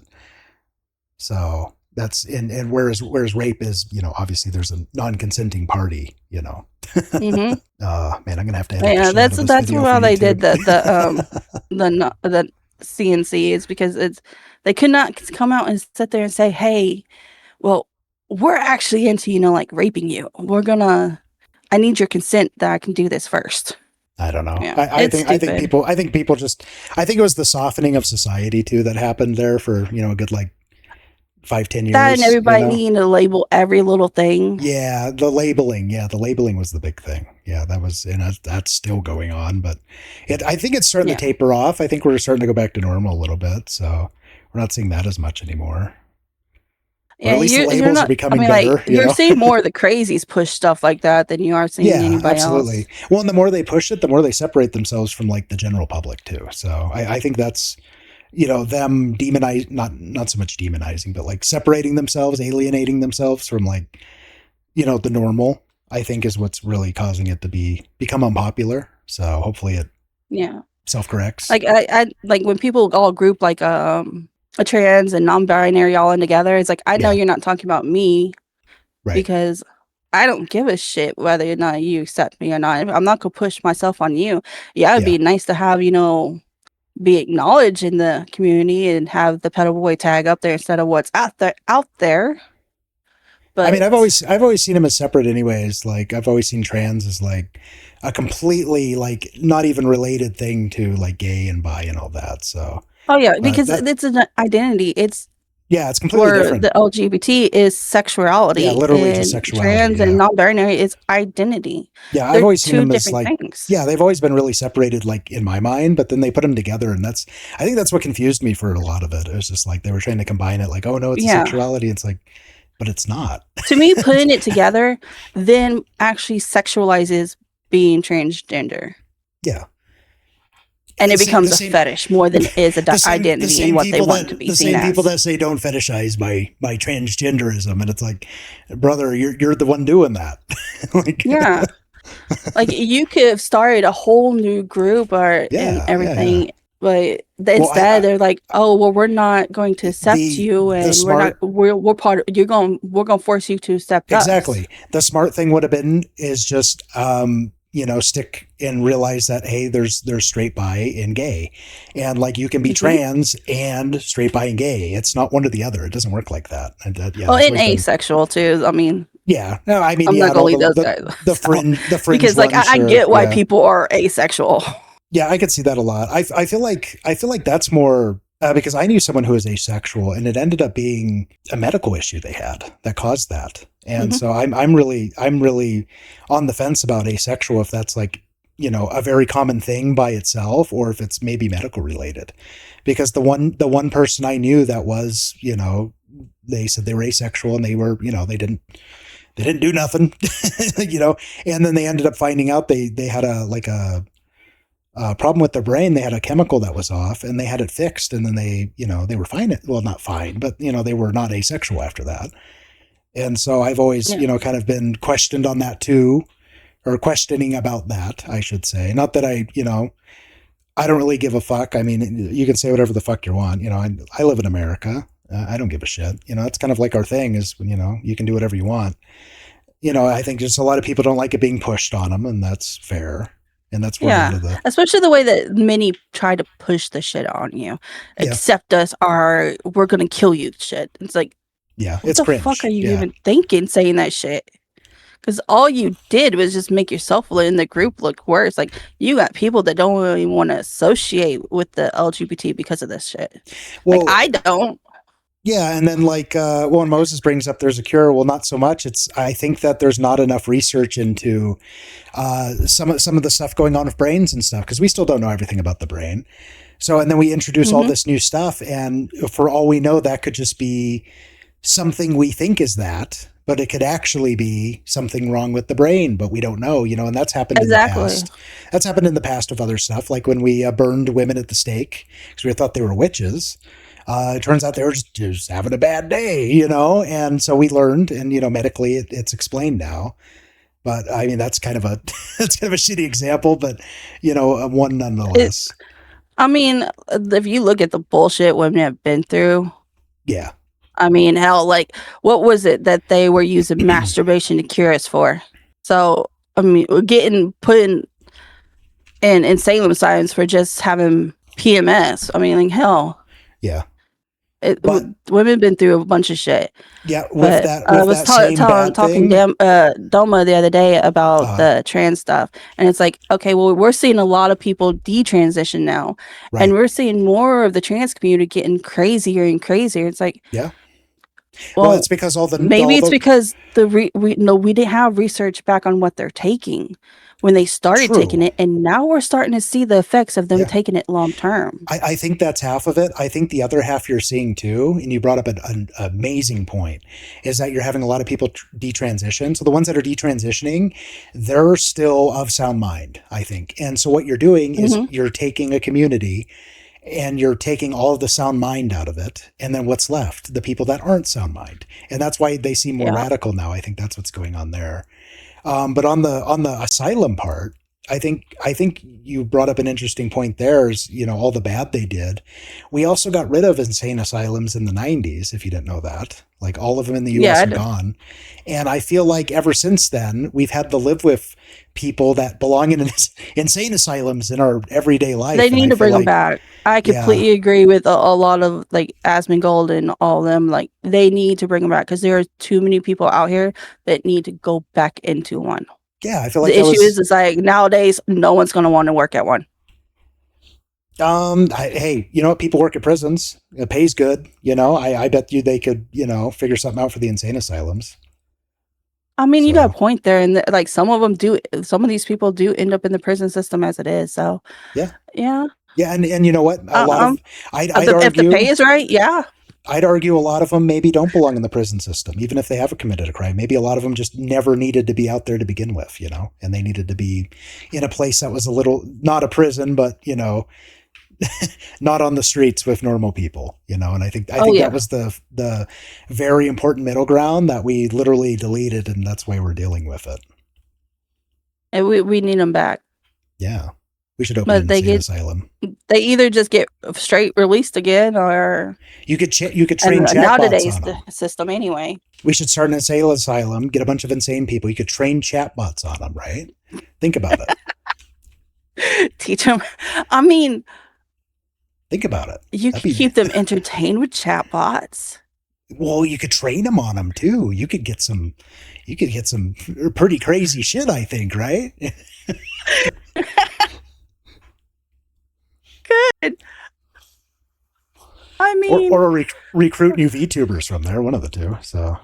So that's and whereas rape is obviously there's a non-consenting party. Mm-hmm. Man, I'm gonna have to edit the Yeah, shit out of this that's video for why they did YouTube. the CNC is because they could not come out and sit there and say, "Hey, well, we're actually into like raping you. I need your consent that I can do this first." I don't know. Yeah, it's stupid. I think it was the softening of society too that happened there for, a good like 5-10 That and years, everybody needing to label every little thing. Yeah, the labeling. Yeah, the labeling was the big thing. Yeah, that was, and that's still going on, but I think it's starting to Yeah. taper off. I think we're starting to go back to normal a little bit, so we're not seeing that as much anymore. Or Yeah, at least the you're labels are not. I becoming mean, like better. you're seeing more of the crazies push stuff like that than you are seeing Yeah, anybody absolutely. else. Well, and the more they push it, the more they separate themselves from like the general public too. So I think that's them demonize not so much demonizing, but like separating themselves, alienating themselves from like the normal, I think is what's really causing it to become unpopular. So hopefully it Yeah, self corrects. like I like when people all group like a trans and non-binary all in together. It's like I know Yeah, you're not talking about me right. because I don't give a shit whether or not you accept me or not. I'm not gonna push myself on you. Yeah, it'd Yeah. be nice to have be acknowledged in the community and have the pedal boy tag up there instead of what's out there. I mean, But I've always seen them as separate anyways. Like I've always seen trans as like a completely like not even related thing to like gay and bi and all that. So, oh yeah, but because that it's an identity. It's yeah, it's completely where different. the LGBT is Yeah, sexuality literally just and sexuality. trans and Yeah. non-binary is identity. Yeah, I've They're always seen two them as different like, things. yeah, they've always been really separated, like in my mind, but then they put them together. And I think that's what confused me for a lot of it. It was just like they were trying to combine it, like, oh no, it's a Yeah. sexuality. It's like, but it's not. To me, putting it together then actually sexualizes being transgender. Yeah. And it The becomes a same, fetish more than it is a the identity and same what they people want to be the seen same people as. that say don't fetishize my transgenderism. And it's like, brother, you're the one doing that. Like, Yeah. Like you could have started a whole new group or and yeah. everything, but Well, instead they're like, "Oh, well, we're not going to accept you, the and smart we're part of. We're going to force you to accept us." Exactly. The smart thing would have been is just stick and realize that hey, there's straight bi and gay. And like you can be Hmm. trans and straight bi and gay. It's not one or the other. It doesn't work like that. And yeah, Well, that's and always been asexual too. I mean, yeah. No, I mean I'm yeah, not and gonna all leave those guys out the fringe because, like, ones, I sure. get why Yeah. people are asexual. Yeah, I could see that a lot. I feel like that's more because I knew someone who was asexual, and it ended up being a medical issue they had that caused that. And Hmm. so I'm really on the fence about asexual if that's like a very common thing by itself or if it's maybe medical related. Because the one person I knew that was they said they were asexual and they were they didn't do nothing and then they ended up finding out they had a like a problem with their brain. They had a chemical that was off and they had it fixed. And then they were fine. Well, not fine, but, they were not asexual after that. And so I've always, Yeah, kind of been questioned on that too, or questioning about that, I should say. Not that I don't really give a fuck. I mean, you can say whatever the fuck you want. I live in America. I don't give a shit. That's kind of like our thing is, you can do whatever you want. I think just a lot of people don't like it being pushed on them, and that's fair. And that's where a lot yeah. of the Especially the way that many try to push the shit on you. yeah, Accept us, or we're gonna kill you. Shit. It's like, yeah, what it's the fuck are cringe. you Yeah. even thinking saying that shit? Because all you did was just make yourself in the group look worse. Like you got people that don't really want to associate with the LGBT because of this shit. Like Well, I don't. yeah, and then like when Moses brings up there's a cure, well, not so much. It's I think that there's not enough research into some of the stuff going on with brains and stuff because we still don't know everything about the brain. So and then we introduce all Hmm. this new stuff, and for all we know, that could just be something we think is that, but it could actually be something wrong with the brain, but we don't know, and that's happened in the Exactly. past. That's happened in the past with other stuff, like when we burned women at the stake because we thought they were witches. It turns out they were just having a bad day, and so we learned, and medically it's explained now. But I mean, that's kind of a that's kind of a shitty example, but one It, nonetheless. I mean, if you look at the bullshit women have been through, Yeah, I mean, hell, like, what was it that they were using masturbation to cure us for? So, I mean, we're getting put in Salem asylums for just having PMS. I mean, like, hell, yeah. But Women been through a bunch of shit. yeah, But I with was that same bad talking thing, Doma the other day about uh, the trans stuff, and it's like, okay, well, we're seeing a lot of people detransition now, and right. we're seeing more of the trans community getting crazier and crazier. It's like, Yeah. Well, well, it's because maybe all it's the because we didn't have research back on what they're taking when they started taking true. it, and now we're starting to see the effects of them Yeah. taking it long term. I think that's half of it. I think the other half you're seeing too, and you brought up an amazing point, is that you're having a lot of people detransition. So the ones that are detransitioning, they're still of sound mind, I think. And so what you're doing is Hmm. you're taking a community and you're taking all of the sound mind out of it. And then what's left? The people that aren't sound mind. And that's why they seem more Yeah, radical now. I think that's what's going on there. But on the asylum part, I think you brought up an interesting point. There's all the bad they did. We also got rid of insane asylums in the '90s. If you didn't know that, like all of them in the yeah. U.S. are gone, and I feel like ever since then we've had to live with people that belong in insane asylums in our everyday They life, and need I to feel bring them like back. I yeah, completely agree with a lot of like Asmongold and all of them. Like they need to bring them back because there are too many people out here that need to go back into one. yeah, I feel like The that issue was is like nowadays, no one's going to want to work at one. hey, you know what? People work at prisons. It pays good. I bet you they could, figure something out for the insane asylums. I mean, you got a So point there, and like some of them do. Some of these people do end up in the prison system as it is. So yeah, yeah, yeah, and you know what? A lot of I'd if the pay argue is right, yeah. a lot of them maybe don't belong in the prison system, even if they haven't committed a crime. Maybe a lot of them just never needed to be out there to begin with, and they needed to be in a place that was a little not a prison, but not on the streets with normal people, and I Oh think that yeah, was the very important middle ground that we literally deleted, and that's why we're dealing with it. and we need them back, Yeah, we should open an but insane asylum. they either just get straight released again, or You could and train chatbots nowadays on the them. system anyway. We should start an insane asylum, get a bunch of insane people. You could train chatbots on them, right? Think about it. Teach them. I mean, Think about it. you That'd could be keep them entertained with chatbots. well. You could train them on them too. You could get some pretty crazy shit. I think, right? Good. I mean, Or recruit new VTubers from there. One of the two. So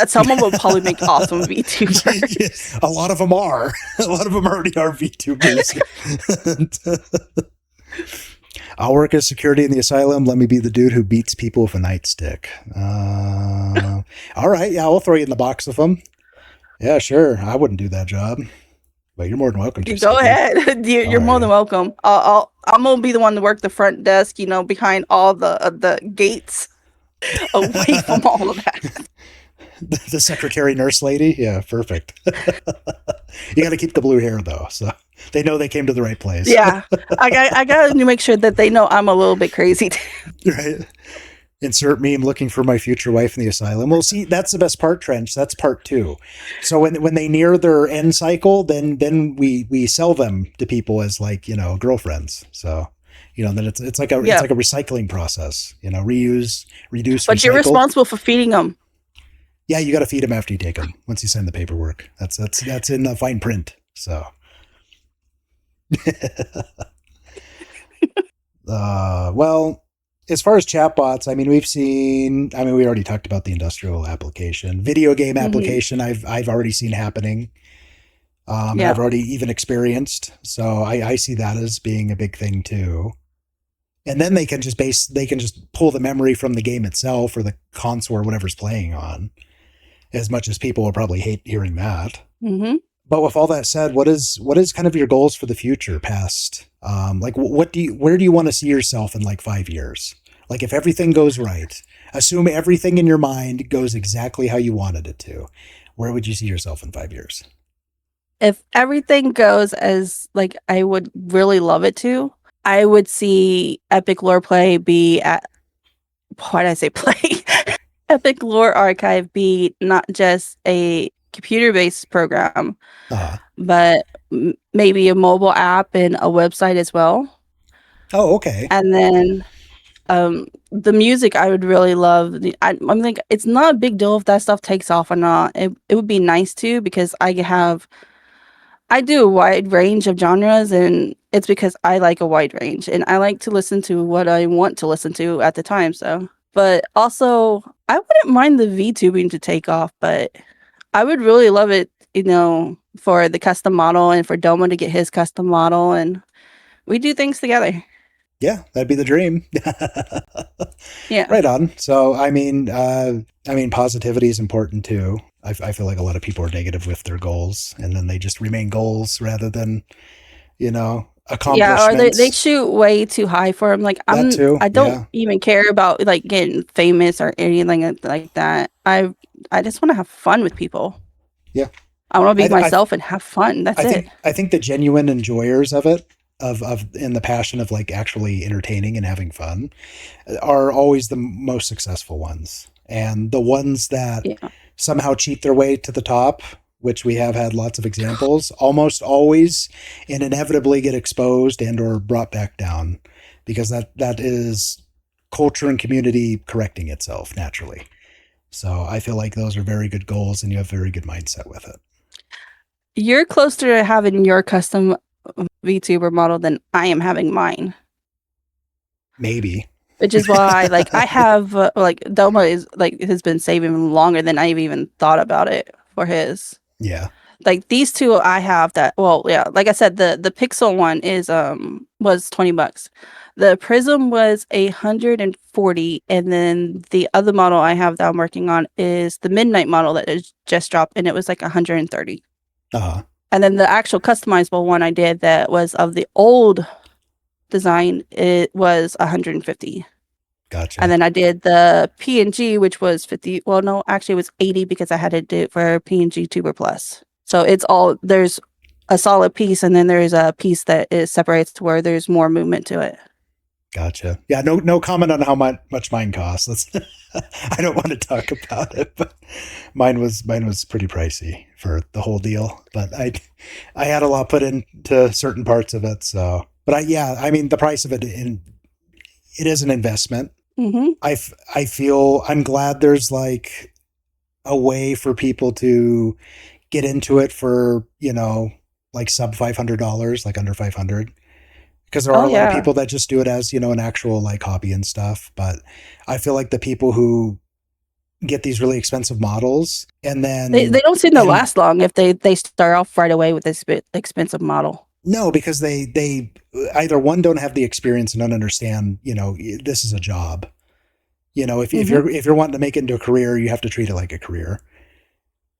some of them probably make awesome VTubers. a lot of them are. A lot of them already are VTubers. I'll work as security in the asylum. Let me be the dude who beats people with a nightstick. All right, yeah, I'll throw you in the box with them. Yeah, sure. I wouldn't do that job, but you're more than welcome to, Go Sophie. ahead. All You're more than right. welcome. I'm gonna be the one to work the front desk. Behind all the gates, away from all of that. The secretary nurse lady. Yeah, perfect. You got to keep the blue hair though, so they know they came to the right place. Yeah, I got to make sure that they know I'm a little bit crazy. Right. Insert meme looking for my future wife in the asylum. Well, see, that's the best part, Trench. That's part two. So when they near their end cycle, then we sell them to people as like girlfriends. So then it's Yeah, like a recycling process. Reuse, reduce, but you're recycle. responsible for feeding them. Yeah, you got to feed them after you take them. Once you sign the paperwork, that's in the fine print. So, well, as far as chatbots, I mean, we've seen. I mean, we already talked about the industrial application, video game Hmm. application. I've already seen happening, and Yeah, I've already even experienced. So I see that as being a big thing too. And then they can just pull the memory from the game itself or the console or whatever's playing on. As much as people will probably hate hearing that. hmm. But with all that said, what is kind of your goals for the future past like where do you want to see yourself in like 5 years? Like if everything goes right, assume everything in your mind goes exactly how you wanted it to, where would you see yourself in 5 years? If everything goes as like I would really love it to, I would see Epic Lore Play be at why did I say play? Epic Lore Archive be not just a computer based program, uh but maybe a mobile app and a website as well. oh, okay. And then The music I would really love. I'm like, it's not a big deal if that stuff takes off or not. It would be nice to because I do a wide range of genres, and it's because I like a wide range, and I like to listen to what I want to listen to at the time. So, but also, I wouldn't mind the VTubing to take off, but I would really love it, for the custom model and for Domo to get his custom model, and we do things together. Yeah, that'd be the dream. Yeah. Right on. So, I mean, positivity is important too. I feel like a lot of people are negative with their goals, and then they just remain goals rather than, Yeah, or they accomplishments. shoot way too high for him. Like That too. I don't Yeah. even care about like getting famous or anything like that. I just want to have fun with people. Yeah. I want to be I myself and have fun. That's it. I think the genuine enjoyers of it, of in the passion of like actually entertaining and having fun, are always the most successful ones. And the ones that Yeah. somehow cheat their way to the top, which we have had lots of examples, almost always and inevitably get exposed and or brought back down, because that is culture and community correcting itself naturally. So I feel like those are very good goals and you have very good mindset with it. You're closer to having your custom VTuber model than I am having mine. Maybe. Which is why, like, I have like Doma is like has been saving longer than I've even thought about it for his. Yeah. Like these two I have that well, yeah, like I said, the Pixel one is was $20. The Prism was 140, and then the other model I have that I'm working on is the Midnight model that is just dropped, and it was like 130. Uh-huh. And then the actual customizable one I did that was of the old design, it was 150. And Gotcha. then I did the PNG, which was 50. Well, no, actually, it was 80 because I had to do it for PNG Tuber Plus. So it's all there's a solid piece, and then there's a piece that is separates to where there's more movement to it. Gotcha. Yeah, no comment on how much mine costs. I don't want to talk about it, but mine was pretty pricey for the whole deal. But I had a lot put into certain parts of it, so but I mean the price of it it is an investment. Mm-hmm. I feel I'm glad there's like a way for people to get into it for, like sub $500, like under 500, because there are Oh a lot of yeah, people that just do it as, an actual like hobby and stuff. But I feel like the people who get these really expensive models and they then, don't seem to and last long if they start off right away with this bit expensive model. no, because they either one don't have the experience and don't understand, this is a job. Mm-hmm. If you're wanting to make it into a career, you have to treat it like a career.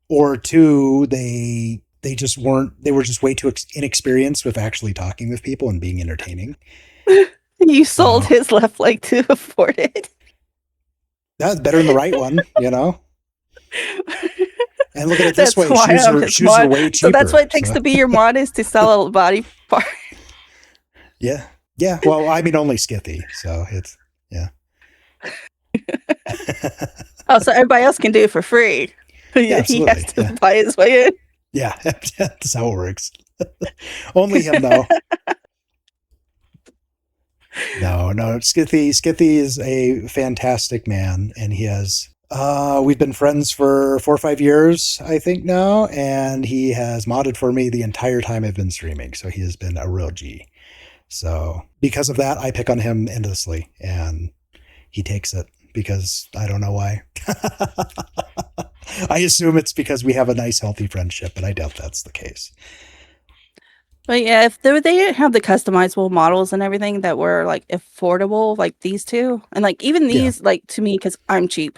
Or two, they were just way too inexperienced with actually talking with people and being entertaining. You sold So his left leg to afford it. that's better than the right one. And look at it this That's way: why I'm his shoes are mod. way So that's cheaper. what it takes So to be your mod is to sell a body part. yeah, yeah. Well, I mean, only Skithy, so it's yeah, Oh, so everybody else can do it for free. yeah, He has absolutely, to yeah, buy his way in. yeah. That's how it works. Only him though. No. Skithy is a fantastic man, and he has. We've been friends for 4 or 5 years, I think now, and he has modded for me the entire time I've been streaming. So he has been a real G. So because of that, I pick on him endlessly, and he takes it because I don't know why. I assume it's because we have a nice, healthy friendship, but I doubt that's the case. But yeah, if they didn't have the customizable models and everything that were like affordable, like these two, and like even Yeah. these, like to me, because I'm cheap.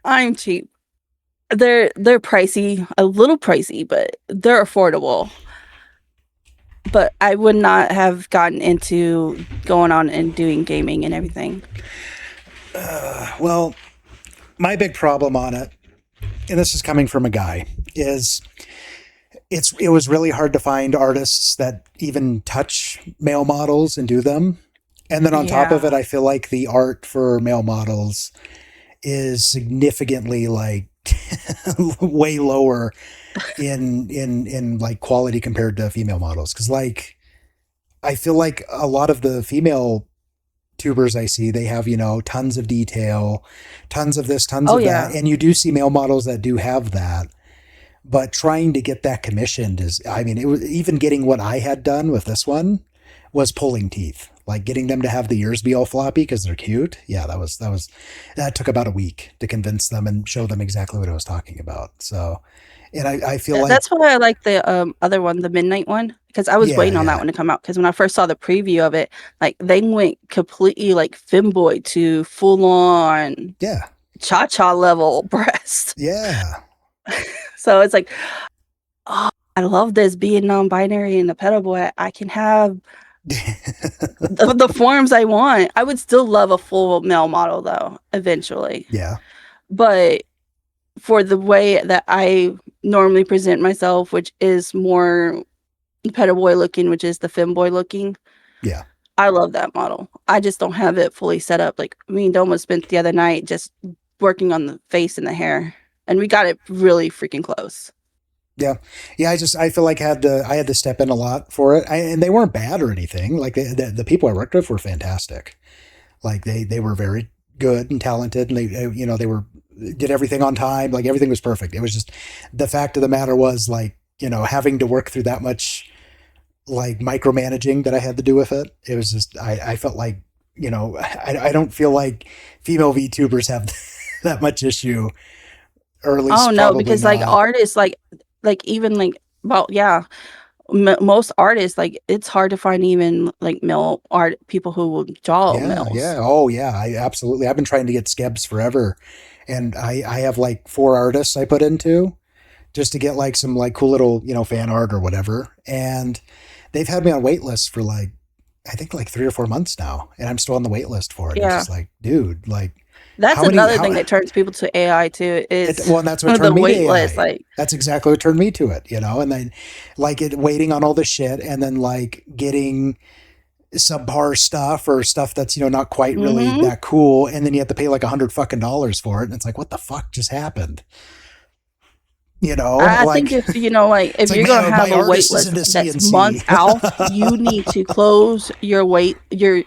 I'm cheap. They're pricey, a little pricey, but they're affordable. But I would not have gotten into going on and doing gaming and everything. Well, my big problem on it, and this is coming from a guy, is it was really hard to find artists that even touch male models and do them. And then on top of it, Yeah. I feel like the art for male models is significantly like way lower in like quality compared to female models. Cause like I feel like a lot of the female tubers I see, they have, tons of detail, tons of this, tons Oh of that. yeah. And you do see male models that do have that. But trying to get that commissioned is, I mean, it was even getting what I had done with this one was pulling teeth. Like getting them to have the ears be all floppy because they're cute. Yeah, that took about a week to convince them and show them exactly what I was talking about. So, and I feel like, That's why I like the other one, the Midnight one, because I was yeah, waiting on that yeah, one to come out. Because when I first saw the preview of it, like they went completely like femboy to full on yeah, cha cha level breast. yeah. So it's like, oh, I love this being non-binary and a pedo boy. I can have the forms I want. I would still love a full male model though, eventually. Yeah, But for the way that I normally present myself, which is more pedo boy looking, which is the femboy looking, yeah. I love that model. I just don't have it fully set up. Like me and Doma spent the other night just working on the face and the hair, and we got it really freaking close. Yeah, yeah. I feel like I had to step in a lot for it, and they weren't bad or anything. Like the people I worked with were fantastic. Like they were very good and talented, and they were did everything on time. Like everything was perfect. It was just the fact of the matter was like having to work through that much like micromanaging that I had to do with it. It was just I felt like I don't feel like female VTubers have that much issue, or at Oh least no, probably because like not. artists, like even like well, yeah, most artists like it's hard to find even like male art people who will draw Yeah, males. yeah. Oh, yeah. I absolutely. I've been trying to get Skebs forever, and I have like 4 artists I put into just to get like some like cool little fan art or whatever, and they've had me on wait lists for like I think like 3 or 4 months now, and I'm still on the wait list for it. And it's Yeah, just like, dude, like that's how many another how thing that turns people to AI too it is well, and that's what the turned me to wait list. AI. Like, That's exactly what turned me to it, and then like it waiting on all this shit, and then like getting subpar stuff or stuff that's not quite really mm-hmm. that cool, and then you have to pay like $100 for it, and it's like, what the fuck just happened? I think Like if like it's if like you're gonna my have a wait artist list isn't a that's CNC. months out, you need to close your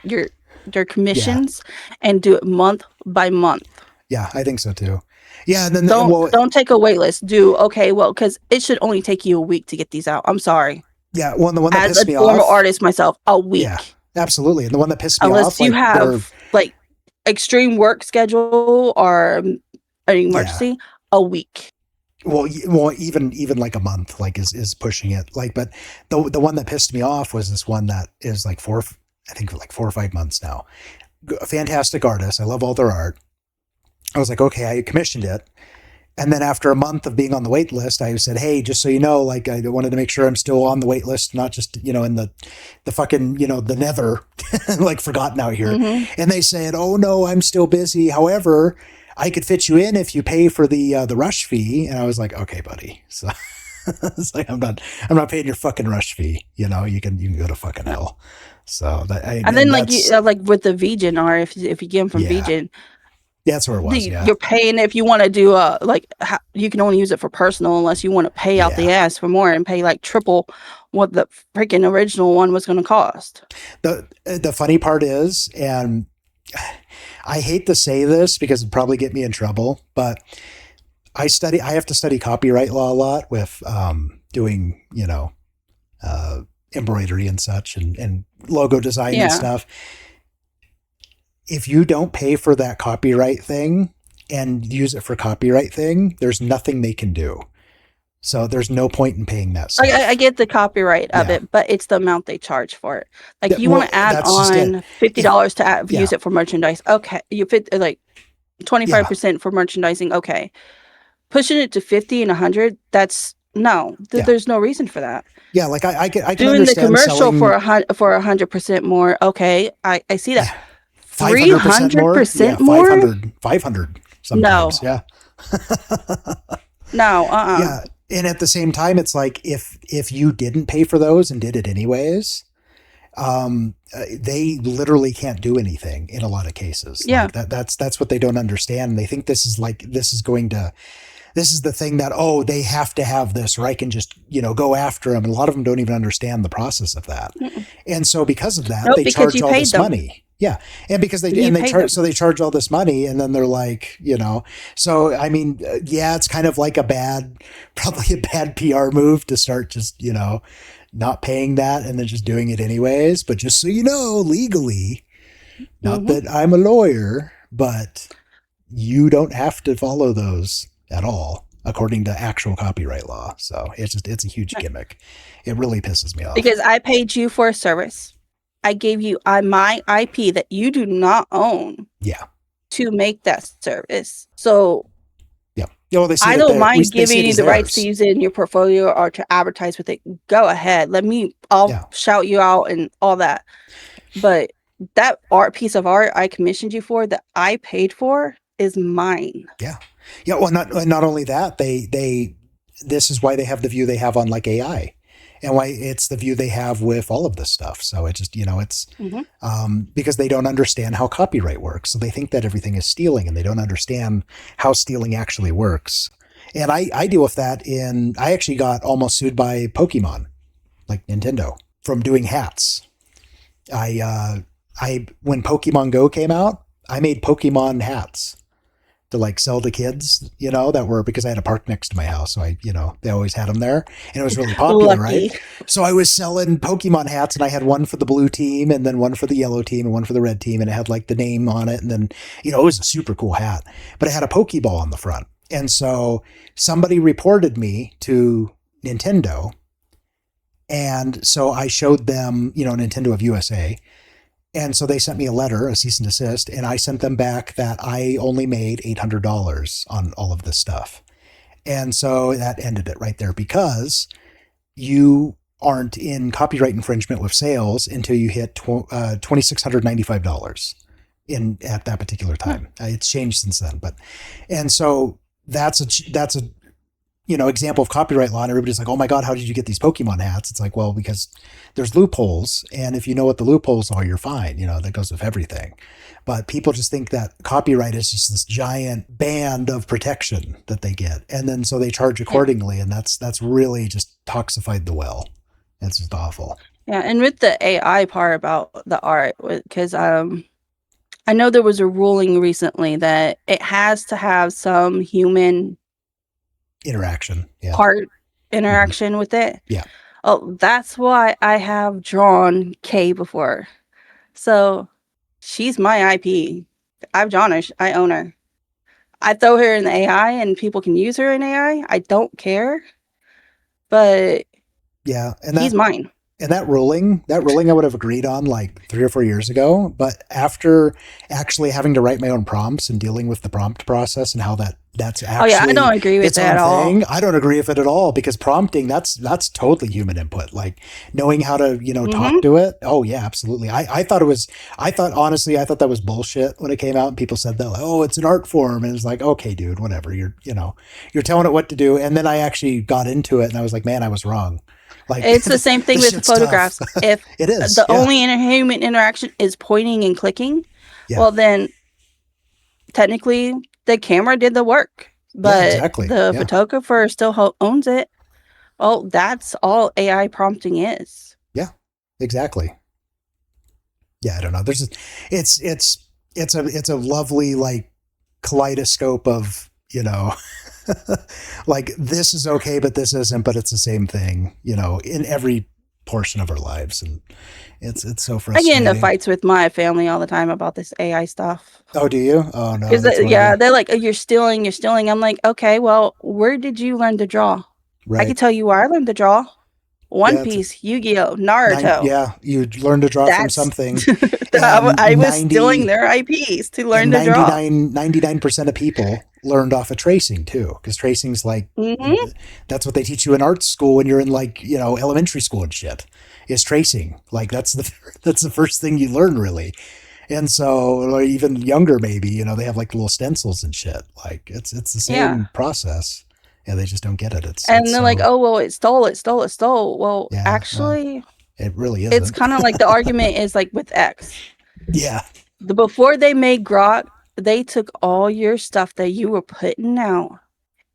your Yeah, commissions and do it month by month. yeah, I think so too. Yeah, and then Don't well, don't take a wait list. Do okay, well, because it should only take you a week to get these out. I'm sorry. yeah, well, the one that As pissed a me former off, artist myself, a yeah, week. absolutely, and the one that pissed me off, Unless you like they're have like extreme work schedule or an yeah, emergency, a week. well, even like a month, like is pushing it, like, but the one that pissed me off was this one that is like I think like 4 or 5 months now. A fantastic artist, I love all their art. I was like, okay, I commissioned it. And then after a month of being on the wait list, I said, hey, just so you know, like I wanted to make sure I'm still on the wait list, not just, in the fucking, the nether, like forgotten out here. Mm-hmm. And they said, oh no, I'm still busy. However, I could fit you in if you pay for the rush fee. And I was like, okay, buddy. So it's like, I'm not paying your fucking rush fee. You can go to fucking hell. So And then and like that's, like with the vegan or if you get them from yeah, vegan, that's where it was. Yeah. you're paying if you want to do you can only use it for personal unless you want to pay out the Yeah. ass for more and pay like triple what the freaking original one was going to cost. The funny part is, and I hate to say this because it'd probably get me in trouble, but I have to study copyright law a lot with doing, embroidery and such, and logo design and Yeah. stuff. If you don't pay for that copyright thing and use it for copyright thing, there's nothing they can do. So there's no point in paying that I stuff. get the copyright of Yeah. it, but it's the amount they charge for it. Like you want Well, to add that's just it. on If, $50 to yeah, use it for merchandise. Okay, you fit like yeah, 25% for merchandising. Okay, pushing it to 50 and 100. That's no. yeah, There's no reason for that. yeah. Like I can Doing the understand commercial for selling, 100% more. Okay, I see that. yeah, 500% more. Yeah, 300% more? 500 No, sometimes. Yeah. no. Yeah. And at the same time, it's like if you didn't pay for those and did it anyways, they literally can't do anything in a lot of cases. Yeah. Like that's what they don't understand. They think this is the thing that, oh, they have to have this, or I can just, go after them. And a lot of them don't even understand the process of that. Mm-mm. And so because of that, Nope, they because charge you all paid this them. money. Yeah, and because they You and they pay them. charge, so they charge all this money, and then they're like, So I mean, yeah, it's kind of like probably a bad PR move to start just not paying that and then just doing it anyways. But just so you know, legally, not Hmm. that I'm a lawyer, but you don't have to follow those at all according to actual copyright law. So it's a huge gimmick. It really pisses me off. Because I paid you for a service. I gave you my IP that you do not own Yeah. to make that service. So Yeah. Yeah. Well, they see I that don't mind they see giving it you as the rights to theirs. use it in your portfolio or to advertise with it. Go ahead. I'll Yeah. shout you out and all that. But that piece of art I commissioned you for that I paid for is mine. Yeah. Yeah. Well, not only that, this is why they have the view they have on like AI, and why it's the view they have with all of this stuff. So it just it's Hmm. because they don't understand how copyright works, so they think that everything is stealing, and they don't understand how stealing actually works. And I deal with that I actually got almost sued by Pokemon, like Nintendo, from doing hats. I when Pokemon Go came out, I made Pokemon hats to like sell to kids, that were, because I had a park next to my house. So they always had them there, and it was really popular, right? Lucky. So I was selling Pokemon hats, and I had one for the blue team, and then one for the yellow team, and one for the red team, and it had like the name on it. And then, it was a super cool hat, but it had a Pokeball on the front. And so somebody reported me to Nintendo. And so I showed them, Nintendo of USA, and so they sent me a letter, a cease and desist, and I sent them back that I only made $800 on all of this stuff. And so that ended it right there, because you aren't in copyright infringement with sales until you hit $2,695 at that particular time. It's changed since then, and so that's a example of copyright law, and everybody's like, oh my God, how did you get these Pokemon hats? It's like, well, because there's loopholes, and if you know what the loopholes are, you're fine. That goes with everything. But people just think that copyright is just this giant band of protection that they get, and then so they charge accordingly, and that's really just toxified the well. It's just awful. Yeah, and with the AI part about the art, because I know there was a ruling recently that it has to have some human Interaction. Yeah. part Mm-hmm. interaction with it. Yeah. Oh, that's why I have drawn Kay before. So she's my IP. I've drawn her. I own her. I throw her in the AI and people can use her in AI. I don't care. But Yeah. he's mine. And that ruling I would have agreed on like 3 or 4 years ago. But after actually having to write my own prompts and dealing with the prompt process and how that's Oh yeah, I actually don't agree with its that own at all. thing, I don't agree with it at all, because prompting, that's totally human input. Like knowing how to, talk Hmm. to it. Oh yeah, absolutely. Honestly, I thought that was bullshit when it came out and people said that, like, oh, it's an art form. And it's like, okay, dude, whatever. You're telling it what to do. And then I actually got into it and I was like, man, I was wrong. Like It's the same thing this with shit's tough. photographs. If It is. the Yeah. only human interaction is pointing and clicking, Yeah. well, then technically the camera did the work, Yeah, but exactly. the Yeah. photographer still owns it. Well, that's all AI prompting is. Yeah. Exactly. Yeah, I don't know. It's a lovely like kaleidoscope of, like this is okay, but this isn't, but it's the same thing, in every portion of our lives. And it's so I get into frustrating. fights with my family all the time about this AI stuff. Oh, do you? Oh no, Because that's yeah, funny. they're like, oh, you're stealing, you're stealing. I'm like, okay, well, where did you learn to draw? I can Right. tell you where I learned to draw. One Yeah, Piece, Yu-Gi-Oh, Naruto. yeah, you learn to draw from That's something. And I was stealing their IPs to learn and to draw. 99% of people learned off of tracing too, because tracing's like, Hmm. that's what they teach you in art school when you're in like, elementary school and shit, is tracing. Like that's the that's the first thing you learn, really. And so, or even younger, maybe, they have like little stencils and shit. Like it's the Yeah. same process. Yeah, they just don't get it. It's And they're like, so, oh, well, it stole, it stole, it stole. Well, yeah, well, actually, it really it's isn't. kind of like the argument is like with X. Yeah. Before they made Grok, they took all your stuff that you were putting out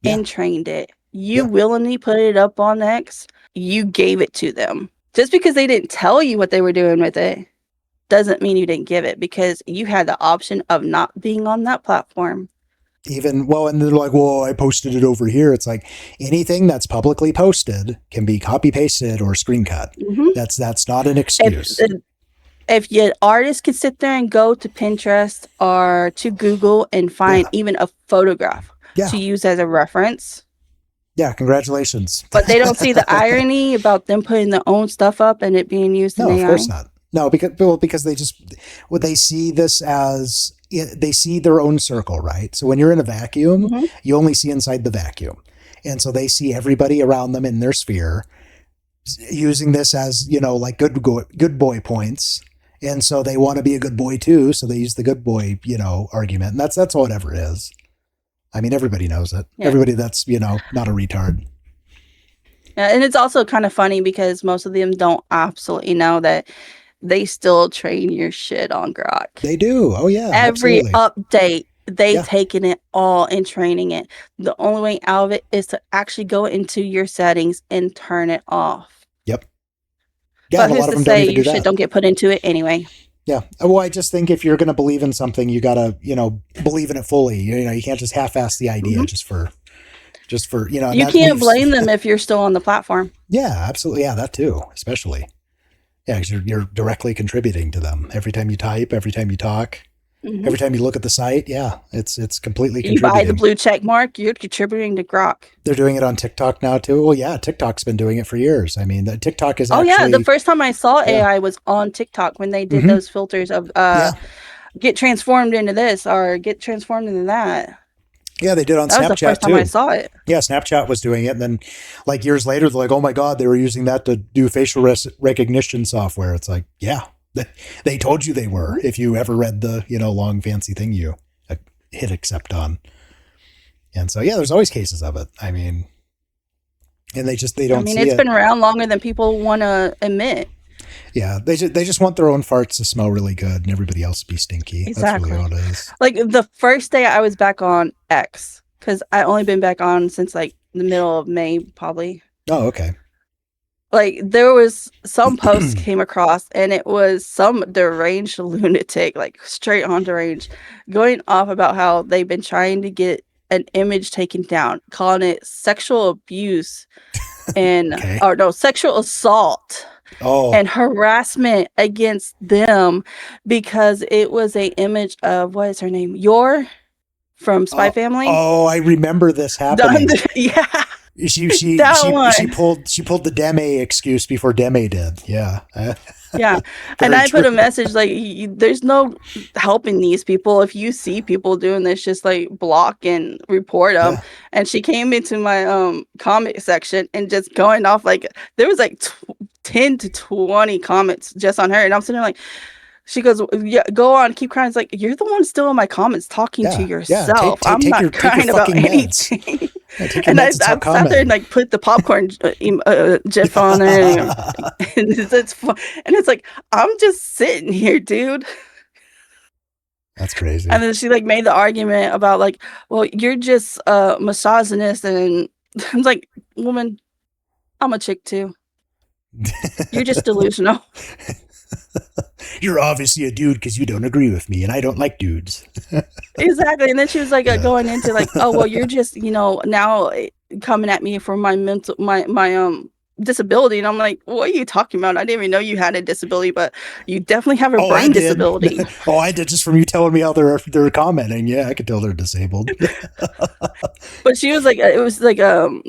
Yeah. and trained it. You Yeah. willingly put it up on X. You gave it to them just because they didn't tell you what they were doing with it. doesn't mean you didn't give it, because you had the option of not being on that platform. Even, well, and they're like, well, I posted it over here. It's like anything that's publicly posted can be copy pasted or screen cut. Mhm. That's not an If excuse. if your artist could sit there and go to Pinterest or to Google and find Yeah. even a photograph Yeah. to use as a reference, Yeah. Congratulations. but they don't see the irony about them putting their own stuff up and it being used in No, of course AI. not. No, because they just, what they see this as, they see their own circle, right? So when you're in a vacuum, Mhm. you only see inside the vacuum. And so they see everybody around them in their sphere using this as, like good boy points. And so they want to be a good boy too. So they use the good boy, argument. And that's whatever it is. I mean, everybody knows it. Yeah. Everybody that's, not a retard. Yeah, and it's also kind of funny because most of them don't absolutely know that they still train your shit on Grok. They do. Oh yeah, Every absolutely. update, they Yeah. taking it all and training it. The only way out of it is to actually go into your settings and turn it off. Yep. Yeah, But and a who's lot of to them don't say even do your shit that. don't get put into it anyway? Yeah. Well, I just think if you're going to believe in something, you got to, believe in it fully. You can't just half-ass the idea Mhm. just for, and You that can't we've, blame them if you're still on the platform. yeah, absolutely. Yeah, that too, especially. Yeah, because you're directly contributing to them every time you type, every time you talk, Mhm. every time you look at the site. Yeah, it's completely You buy the contributing. blue check mark, you're contributing to Grok. They're doing it on TikTok now too. Well, yeah, TikTok's been doing it for years. I mean, the TikTok is Oh yeah, the actually, first time I saw yeah, AI was on TikTok when they did hmm, those filters of yeah, get transformed into this or get transformed into that. yeah. They did on That was the Snapchat first time I too. saw it. Yeah, Snapchat was doing it, and then like years later, they're like, "Oh my god, they were using that to do facial recognition software." It's like, yeah, they told you they were. Mhm. If you ever read the long fancy thing you hit accept on, and so yeah, there's always cases of it. I mean, and they I don't mean, see it's it. been around longer than people want to admit. Yeah, they just want their own farts to smell really good, and everybody else to be stinky. That's really Exactly. all it is. Like the first day I was back on X, because I only been back on since like the middle of May, probably. Oh, okay. Like there was some posts came across, and it was some deranged lunatic, like straight on deranged, going off about how they've been trying to get an image taken down, calling it sexual abuse and Okay. or no, sexual assault Oh, and harassment against them because it was a image of, what is her name? Yor from Spy oh, Family. oh! I remember this Done. happening. Yeah, She she that she she one. pulled the Deme excuse before Deme did. Yeah, Yeah, and very I put true. a message like, "There's no helping these people. If you see people doing this, just like block and report them." Yeah, And she came into my comment section and just going off like there was like 10 to 20 comments just on her, and I'm sitting there like, she goes, "Yeah, go on, keep crying." It's like, you're the one still in my comments talking to yeah. yourself. I'm Take not your crying about fucking meds. anything. Yeah, take your And meds and I stop sat there and commenting. like put the popcorn gif on there, and it's fun. And it's like, I'm just sitting here, dude. That's crazy. And then she like made the argument about like, well, you're just misogynist, and I'm like, woman, I'm a chick too. You're just delusional. You're obviously a dude because you don't agree with me, and I don't like dudes. Exactly. And then she was like Yeah, going into like, oh well, you're just now coming at me for my mental my disability, and I'm like, what are you talking about? I didn't even know you had a disability, but you definitely have a oh, I brain did. disability. Oh, I did just from you telling me how they're commenting. Yeah, I could tell they're disabled. But she was like, it was like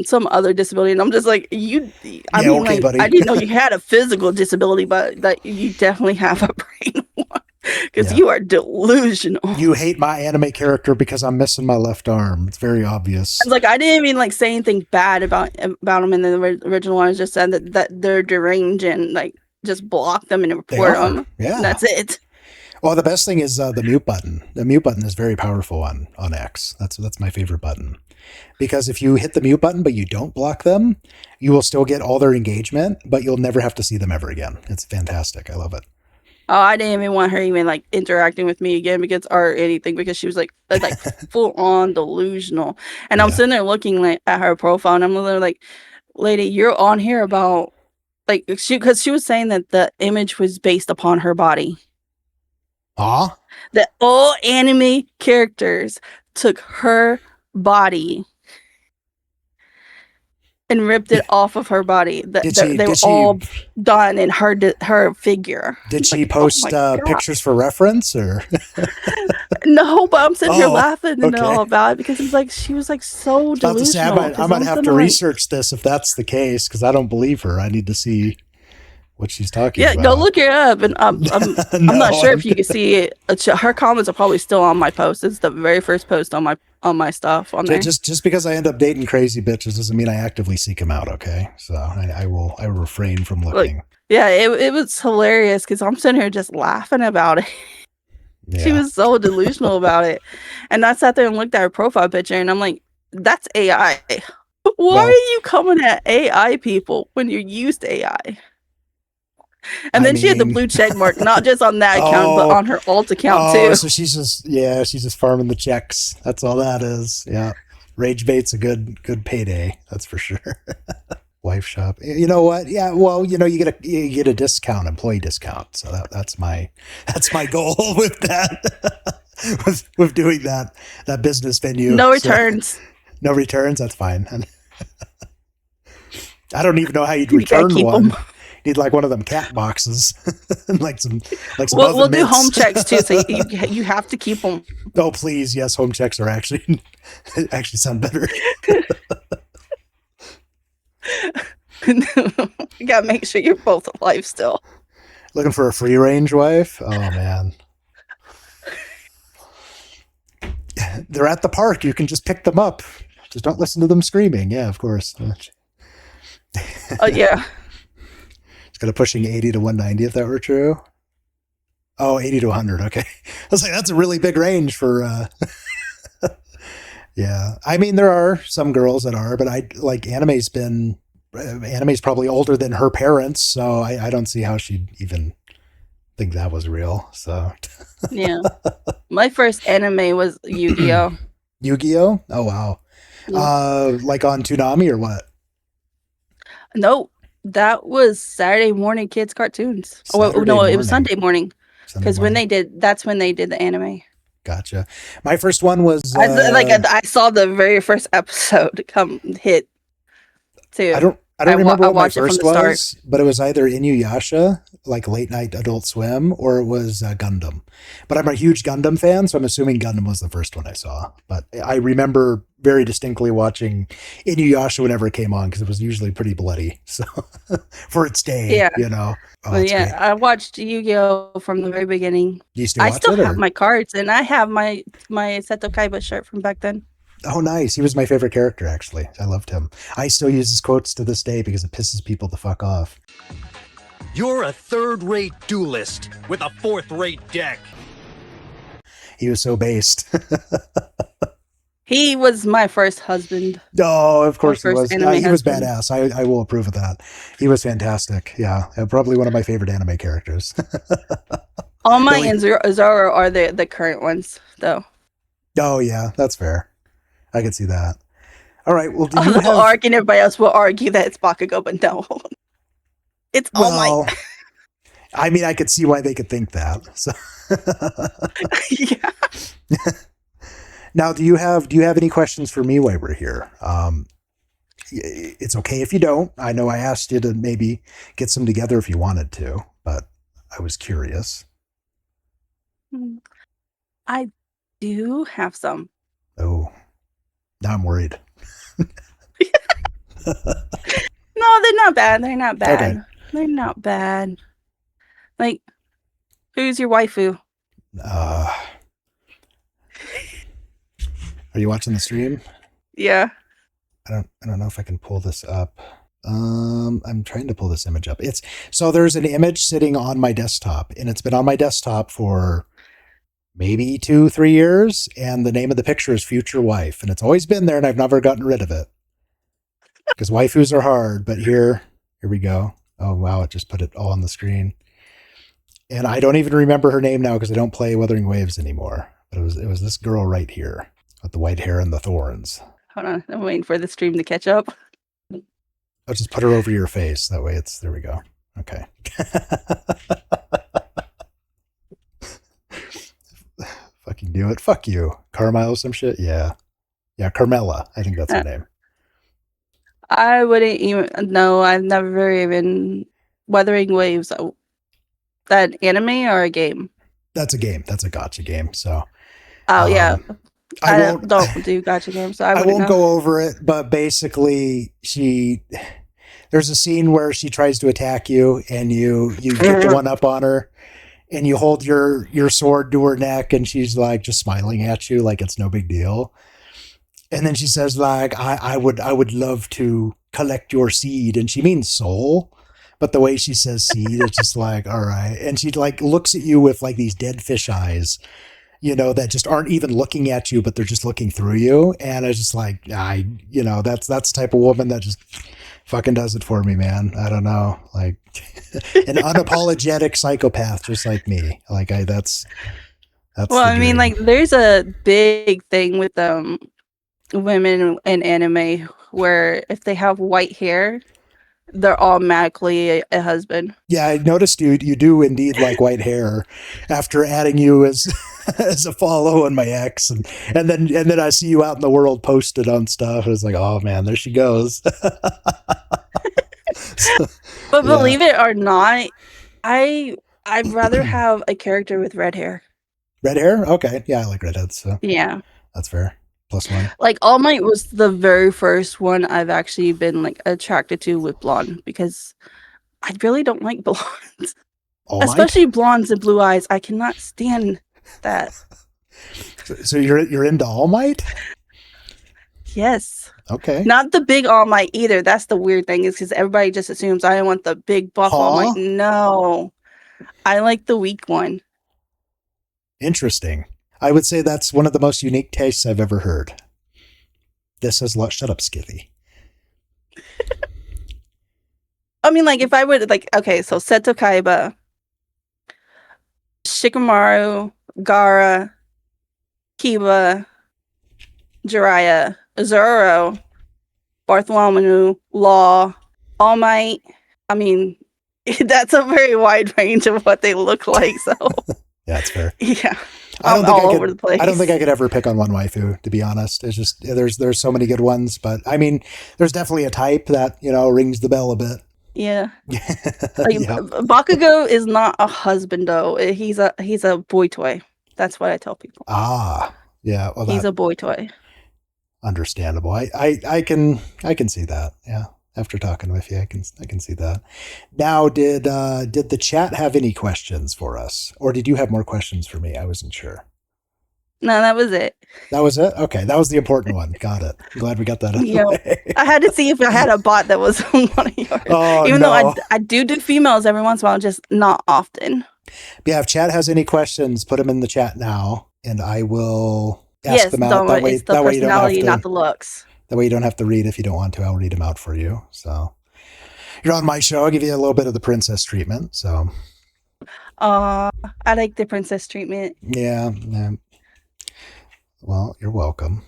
some other disability, and I'm just like, I Yeah, mean, okay, like, I buddy. didn't know you had a physical disability, but that you definitely have a brain one, because Yeah. you are delusional. You hate my anime character because I'm missing my left arm. It's very obvious. It's like, I didn't even like say anything bad about them in the original one. I just said that they're deranged and like just block them and They report are. them. And Yeah. that's it. Well, the best thing is the mute button. The mute button is very powerful on X. That's my favorite button. Because if you hit the mute button but you don't block them, you will still get all their engagement, but you'll never have to see them ever again. It's fantastic. I love it. Oh, I didn't even want her even like interacting with me again because or anything, because she was like full on delusional. And I'm Yeah. sitting there looking like at her profile, and I'm literally like, lady, you're on here about like, because she was saying that the image was based upon her body. Huh? That all anime characters took her body and ripped it off of her body. Did They were she all done in her figure. did she Like, oh post my god. pictures for reference or? No, but I'm sitting here Oh, laughing and okay. all about it because it's like she was like so About to say delusional. I Because might I'm have sitting to there like, research this if that's the case because I don't believe her. I need to see what she's talking yeah, go about. look her up. And I'm not No, sure if you can see it. Her comments are probably still on my post. It's the very first post on my stuff on there. just because I end up dating crazy bitches doesn't mean I actively seek them out. Okay, so I will refrain from Like, looking. yeah, it was hilarious because I'm sitting here just laughing about it. She Yeah. was so delusional about it. And I sat there and looked at her profile picture and I'm like, that's AI. Why are Well, you coming at AI people when you used AI? And I then she had the mean, blue check mark, not just on that account, but oh, on her alt account oh, too. so she's just farming the checks. That's all that is. Yeah, rage bait's a good payday. That's for sure. Wife shop. You know what? Yeah. Well, you get a discount, employee discount. So that's my goal with that. with doing that business venue. No So returns. no returns. That's fine. And I don't even know how you'd You gotta return keep them. one. Need like one of them cat boxes, and like some We'll oven do home mitts. checks too, so you have to keep them. Oh please, yes, home checks are actually actually sound better. You gotta make sure you're both alive still. Looking for a free range wife? Oh man. They're at the park. You can just pick them up. Just don't listen to them screaming. Yeah, of course. Oh yeah. It's kind of pushing 80 to 190 if that were true. Oh, 80 to 100. Okay. I was like, that's a really big range for yeah. I mean, there are some girls that are, but I like anime's probably older than her parents, so I don't see how she'd even think that was real. So Yeah. My first anime was Yu-Gi-Oh. Yu-Gi-Oh? Oh wow. Yeah. Like on Toonami or what? No, that was Saturday morning kids cartoons. Oh, well, Saturday no, it was morning. Sunday morning Sunday because when morning. that's when they did the anime. Gotcha. My first one was I saw the very first episode come hit too. I don't remember I what my watched it from first the start. was, but it was either Inuyasha, like late night Adult Swim, or it was Gundam. But I'm a huge Gundam fan, so I'm assuming Gundam was the first one I saw. But I remember very distinctly watching Inuyasha whenever it came on because it was usually pretty bloody. So for its day, Yeah, Oh, well, it's yeah, great. I watched Yu-Gi-Oh from the very beginning. Do you still I watch still it have or? my cards, and I have my Seto Kaiba shirt from back then. Oh, nice. He was my favorite character, actually. I loved him. I still use his quotes to this day because it pisses people the fuck off. You're a third-rate duelist with a fourth-rate deck. He was so based. He was my first husband, Oh, of my course he first was. anime He was husband. badass. I will approve of that. He was fantastic. Yeah, probably one of my favorite anime characters. All my Billy. and Zoro are the current ones, though. Oh yeah, that's fair. I can see that. All right. Well, do you Although have? Ark and everybody else will argue that it's Bakugo, but no, it's All Might. Well, I mean, I could see why they could think that. So. Yeah. Now, do you have any questions for me while we're here? It's okay if you don't. I know I asked you to maybe get some together if you wanted to, but I was curious. I do have some. Oh, now I'm worried. No, they're not bad. They're not bad. Okay. They're not bad. Like, who's your waifu? Are you watching the stream? Yeah. I don't know if I can pull this up. I'm trying to pull this image up. So there's an image sitting on my desktop, and it's been on my desktop for maybe 2-3 years, and the name of the picture is Future Wife, and it's always been there, and I've never gotten rid of it because waifus are hard. But here we go. Oh wow, it just put it all on the screen, and I don't even remember her name now because I don't play Wuthering Waves anymore. But it was this girl right here with the white hair and the thorns. Hold on. I'm waiting for the stream to catch up. I'll just put her over your face. That way there we go. Okay. knew it. Fuck you. Carmile some shit? Yeah. Yeah, Carmella. I think that's her name. I wouldn't even know. I've never even Wuthering Waves. That anime or a game? That's a game. That's a gotcha game. So Oh yeah, I I won't don't do gacha games, so I I wouldn't won't know. go over it, but basically there's a scene where she tries to attack you and you get the one up on her and you hold your sword to her neck and she's like just smiling at you like it's no big deal. And then she says like I would love to collect your seed, and she means soul, but the way she says seed it's just like all right, and she like looks at you with like these dead fish eyes, that just aren't even looking at you, but they're just looking through you. And I was just like, that's the type of woman that just fucking does it for me, man. I don't know, like an unapologetic psychopath, just like me. Like that's Well, the I mean, dream. like, there's a big thing with women in anime where if they have white hair, they're automatically a husband. Yeah, I noticed you do indeed like white hair after adding you as as a follow on my ex, and then I see you out in the world posted on stuff. I was like, oh man, there she goes. So, But yeah. believe it or not, I'd rather have a character with red hair. Red hair? Okay. Yeah, I like redheads, so Yeah. that's fair. +1. Like All Might was the very first one I've actually been like attracted to with blonde, because I really don't like blondes. All Might? Especially blondes and blue eyes. I cannot stand that. So you're into All Might? Yes. Okay. Not the big All Might either. That's the weird thing, is because everybody just assumes I want the big buff All Might. No. I like the weak one. Interesting. I would say that's one of the most unique tastes I've ever heard. This is shut up, Skithy. I mean, like, if I would, like, okay, so Seto Kaiba, Shikamaru, Gaara, Kiba, Jiraiya, Zoro, Bartholomew, Law, All Might. I mean, that's a very wide range of what they look like, so. Yeah, that's fair. Yeah. I don't think all I could, over the place. I don't think I could ever pick on one waifu, to be honest. It's just there's so many good ones, but I mean, there's definitely a type that rings the bell a bit. Yeah, like Yep. Bakugo is not a husband though. He's a boy toy. That's what I tell people. Ah, yeah. Well, He's a boy toy. Understandable. I can see that. Yeah. After talking with you, I can see that. Now, did the chat have any questions for us, or did you have more questions for me? I wasn't sure. No, that was it. That was it. Okay, that was the important one. Got it. I'm glad we got that out of the way. I had to see if I had a bot that was one of yours. Oh, Even no. though I do females every once in a while, just not often. Yeah, if chat has any questions, put them in the chat now, and I will ask them out. That way, it's the way you don't have personality, to, not the looks. That way you don't have to read if you don't want to. I'll read them out for you. So you're on my show. I'll give you a little bit of the princess treatment. So I like the princess treatment. Yeah. Well, you're welcome.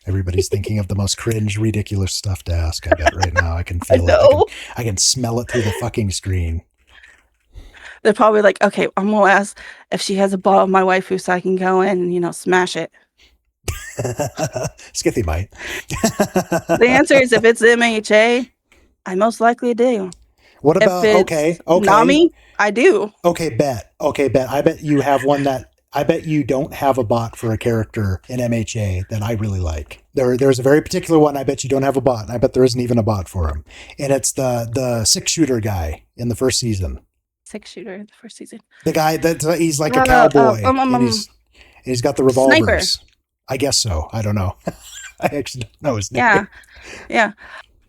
Everybody's thinking of the most cringe, ridiculous stuff to ask. I bet right now. I can feel it. I can smell it through the fucking screen. They're probably like, okay, I'm gonna ask if she has a ball of my waifu so I can go in and smash it. Skithy might. The answer is, if it's MHA, I most likely do. What about okay? Nami? I do. Okay, bet. I bet you have one that I bet you don't have a bot for a character in MHA that I really like. There's a very particular one I bet you don't have a bot, and I bet there isn't even a bot for him. And it's the 6-shooter guy in the first season. 6-shooter in the first season. The guy he's like a cowboy. And he's got the revolvers. Sniper. I guess so. I don't know. I actually don't know his name. Yeah.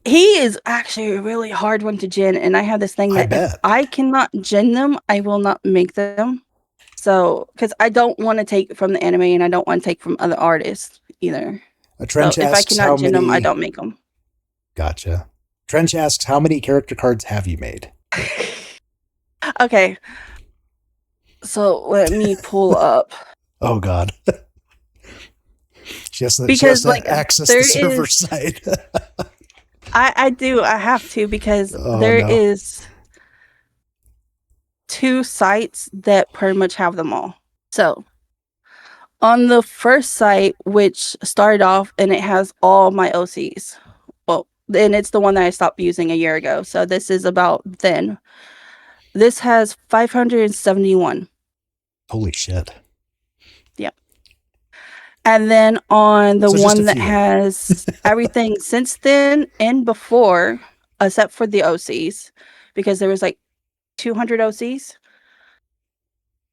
He is actually a really hard one to gen, and I have this thing that if I cannot gen them, I will not make them. So, because I don't want to take from the anime, and I don't want to take from other artists either. Trench if I cannot gen them, I don't make them. Gotcha. Trench asks, how many character cards have you made? Okay. So let me pull up. Oh God. She has to access the server site. I do. I have to, because there is 2 sites that pretty much have them all. So On the first site, which started off and it has all my OCs. Well, and it's the one that I stopped using a year ago. So this is about then. This has 571. Holy shit. Yep. And then on the So just a one that few. has everything since then and before, except for the OCs, because there was like 200 OCs.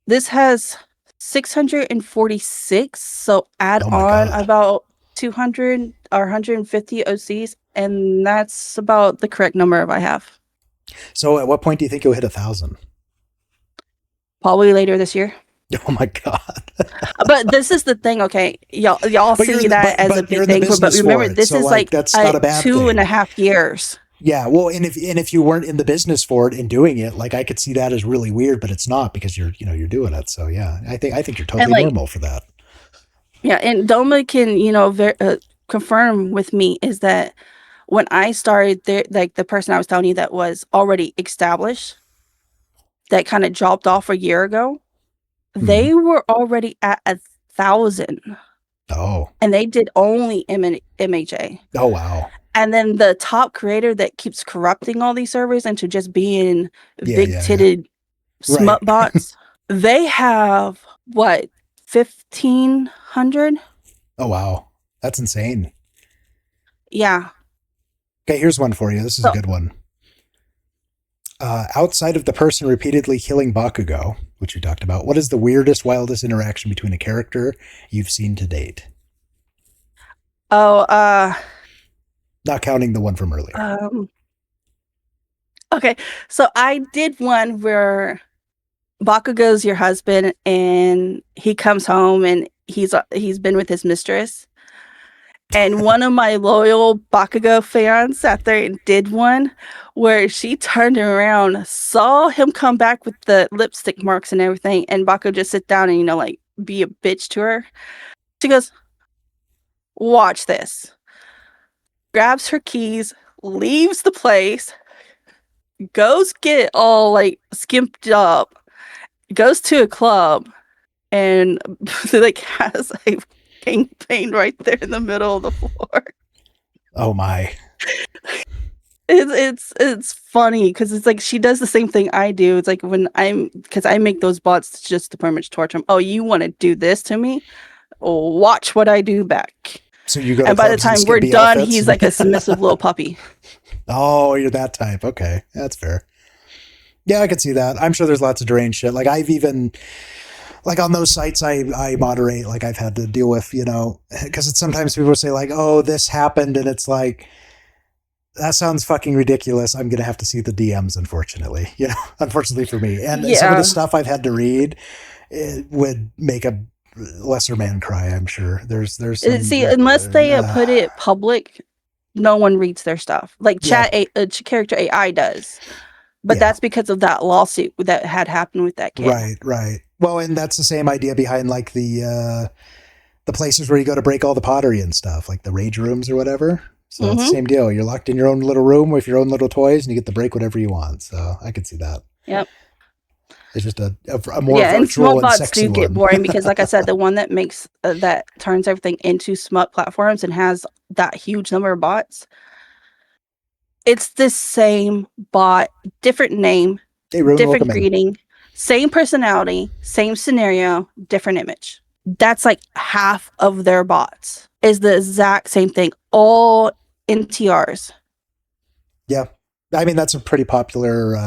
This has 646. So add Oh my on God. about 200 or 150 OCs, and that's about the correct number I have. So at what point do you think you'll hit 1,000? Probably later this year. Oh my God. But this is the thing, okay? Y'all But you're see in the, that as a but you're big in the thing, but business remember, for it. this So is like, like that's not a bad two and a thing. half years. Yeah. Well, and if you weren't in the business for it and doing it, like I could see that as really weird, but it's not because you're doing it. So yeah, I think you're And totally like, normal for that. yeah, and Doma can, confirm with me is that when I started there, like the person I was telling you that was already established, that kind of dropped off a year ago, Mhm. they were already at 1,000 Oh. and they did only MHA. Oh wow. And then the top creator that keeps corrupting all these servers into just being big Yeah. titted Right. smut bots, they have what, 1,500? Oh wow. That's insane. Yeah. Okay, here's one for you. This is a So, good one. Outside of the person repeatedly killing Bakugo, which you talked about, what is the weirdest, wildest interaction between a character you've seen to date? oh, Not counting the one from earlier. okay. So I did one where Bakugo's your husband and he comes home and he's been with his mistress. And one of my loyal Bakugo fans sat there and did one where she turned around, saw him come back with the lipstick marks and everything, and Bakugo just sit down and, like, be a bitch to her. She goes, watch this. Grabs her keys, leaves the place, goes get all, like, skimped up, goes to a club, and, like, has a pain right there in the middle of the floor. Oh my. It's funny because it's like she does the same thing I do. It's like because I make those bots just to pretty much torture him. Oh, you want to do this to me? Oh, watch what I do back. So you go to And by the clubs in time we're skimpy done, outfits? he's like a submissive little puppy. Oh, you're that type. Okay, that's fair. Yeah, I could see that. I'm sure there's lots of deranged shit. Like I've even like on those sites I moderate, like I've had to deal with, because it's sometimes people say like, oh, this happened, and it's like, that sounds fucking ridiculous. I'm gonna have to see the DMs, unfortunately. Unfortunately for me. And some of the Yeah. stuff I've had to read, it would make a lesser man cry. I'm sure. There's some. See, unless they put it public, no one reads their stuff. Like Yeah. character AI does, but Yeah. that's because of that lawsuit that had happened with that kid. Right. Well, and that's the same idea behind like the places where you go to break all the pottery and stuff, like the rage rooms or whatever. So it's the same deal. You're locked in your own little room with your own little toys, and you get to break whatever you want. So I could see that. Yep. It's just a more and virtual smut and bots sexy do get one. boring because, like I said, the one that makes that turns everything into smut platforms and has that huge number of bots, it's the same bot, different name, Hey, Rune, different welcome in. greeting, same personality, same scenario, different image. That's like half of their bots is the exact same thing, all NTRs. Yeah. I mean, that's a pretty popular.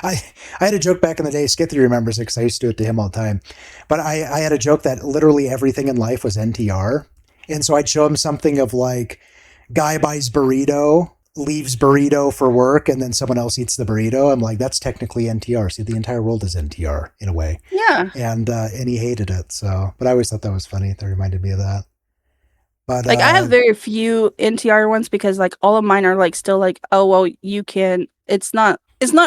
I had a joke back in the day. Skithy remembers it because I used to do it to him all the time. But I had a joke that literally everything in life was NTR. And so I'd show him something of like, guy buys burrito, leaves burrito for work, and then someone else eats the burrito. I'm like, that's technically NTR. See, the entire world is NTR in a way. Yeah. And he hated it. So, but I always thought that was funny. That reminded me of that. But like I have very few NTR ones because like all of mine are like still like, oh well, you can. It's not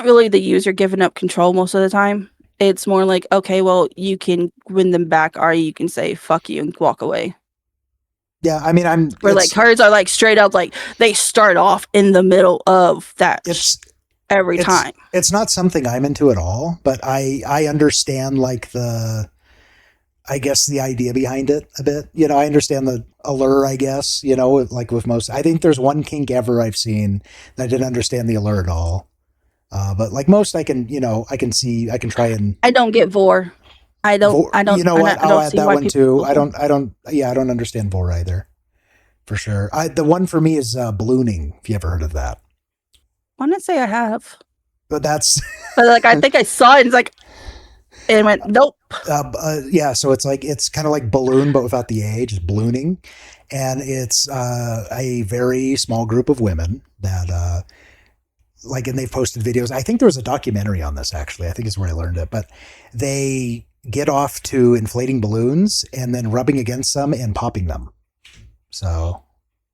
really the user giving up control most of the time. It's more like, okay, well, you can win them back, or you can say fuck you and walk away. yeah, I mean, Where like hers are like straight up like they start off in the middle of that every time. It's not something I'm into at all, but I understand like the I guess the idea behind it a bit. You know, I understand the allure, I guess, you know, like with most, I think there's one kink ever I've seen that I didn't understand the allure at all. But like most, I can, you know, I can see, I can try and, I don't get vor. you know what? I I'll don't add see that why one too. people. I don't understand vor either, for sure. The one for me is ballooning, if you ever heard of that. I want to say I have, But that's, but like I think I saw it. And it's like, and it went nope. yeah, so it's kind of like balloon, but without the A, just ballooning. And it's a very small group of women that, like, and they've posted videos. I think there was a documentary on this, actually. I think is where I learned it. But they get off to inflating balloons and then rubbing against them and popping them. So.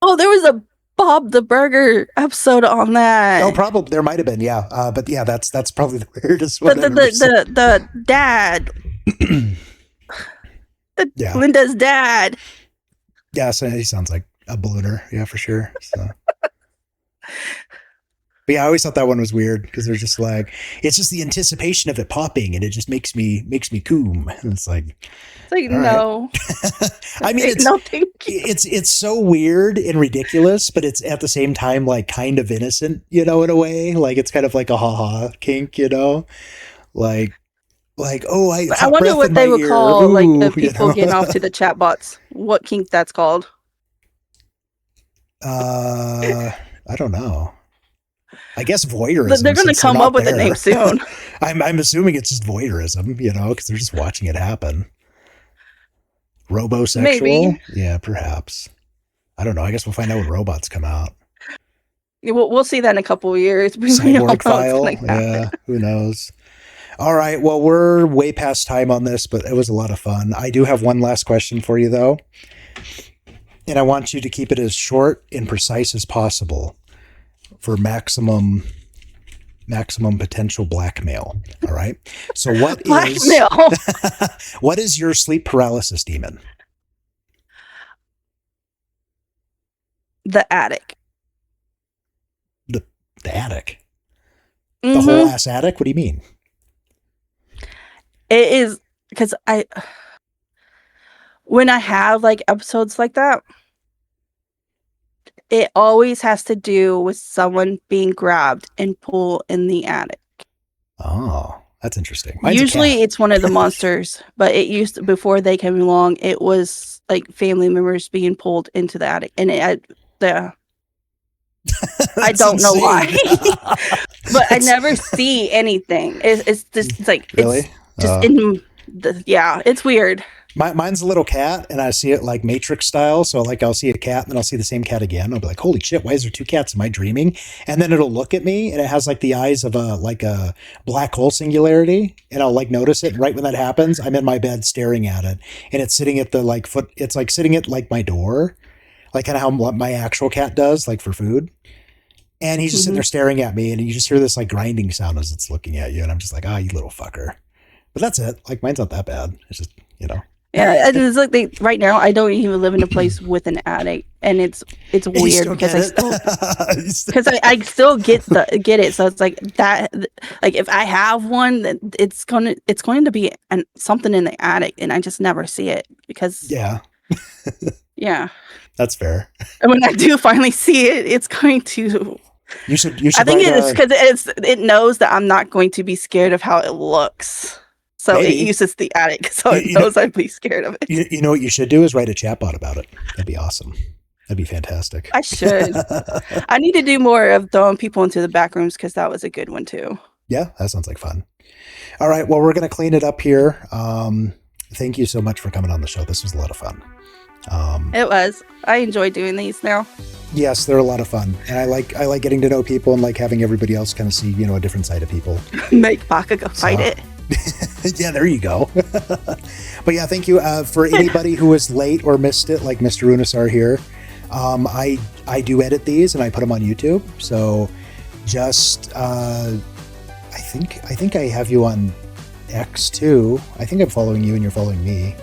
Oh, there was a Bob the Burger episode on that. Oh, probably there might have been, yeah. But yeah, that's probably the weirdest one. The dad, Yeah. Linda's dad. Yeah, so he sounds like a ballooner, yeah, for sure. So. But yeah, I always thought that one was weird because they're just like, it's just the anticipation of it popping, and it just makes me coom. And it's like No. I mean, it's so weird and ridiculous, but it's at the same time like kind of innocent, you know, in a way. Like it's kind of like a haha kink, you know, like oh, I wonder what they would call like the people getting off to the chatbots. What kink that's called? I don't know. I guess voyeurism. They're going to come up with a name soon. I'm assuming it's just voyeurism, you know, because they're just watching it happen. Robosexual? Maybe. Yeah, perhaps. I don't know. I guess we'll find out when robots come out. We'll see that in a couple of years. Cyborg file? Yeah, who knows? All right. Well, we're way past time on this, but it was a lot of fun. I do have one last question for you, though. And I want you to keep it as short and precise as possible for maximum potential blackmail. All right. So what blackmail? What is your sleep paralysis demon? The attic. The attic. Mm-hmm. The whole ass attic? What do you mean? It is because when I have like episodes like that, it always has to do with someone being grabbed and pulled in the attic. Oh, that's interesting. Usually it's one of the monsters, but it used to, before they came along, it was like family members being pulled into the attic. And I don't know why, but I never see anything. It's just it's like, really? It's just in yeah, it's weird. Mine's a little cat, and I see it like Matrix style. So like I'll see a cat, and then I'll see the same cat again. I'll be like, "Holy shit! Why is there two cats? Am I dreaming?" And then it'll look at me, and it has like the eyes of a black hole singularity, and I'll like notice it. And right when that happens, I'm in my bed staring at it, and it's sitting at the like foot. It's like sitting at like my door, like kind of how my actual cat does, like for food. And he's just sitting there staring at me, and you just hear this like grinding sound as it's looking at you, and I'm just like, "Ah, you little fucker." But that's it. Like mine's not that bad. It's just, you know. Yeah, it's like right now I don't even live in a place with an attic, and it's weird because I still get it. So it's like that. Like if I have one, then it's going to be something in the attic, and I just never see it because yeah, that's fair. And when I do finally see it, it's going to. You should. I think it is because it knows that I'm not going to be scared of how it looks. So maybe. It uses the attic, so it knows I'd be scared of it. You know what you should do is write a chatbot about it. That'd be awesome. That'd be fantastic. I should. I need to do more of throwing people into the back rooms because that was a good one too. Yeah, that sounds like fun. All right, well, we're going to clean it up here. Thank you so much for coming on the show. This was a lot of fun. It was. I enjoy doing these now. Yes, they're a lot of fun, and I like getting to know people and like having everybody else kind of see a different side of people. Make Baka go fight it. Yeah, there you go. But yeah, thank you for anybody who was late or missed it, like Mr. Runasar here. I do edit these and I put them on YouTube. So just I think I have you on X too. I think I'm following you and you're following me.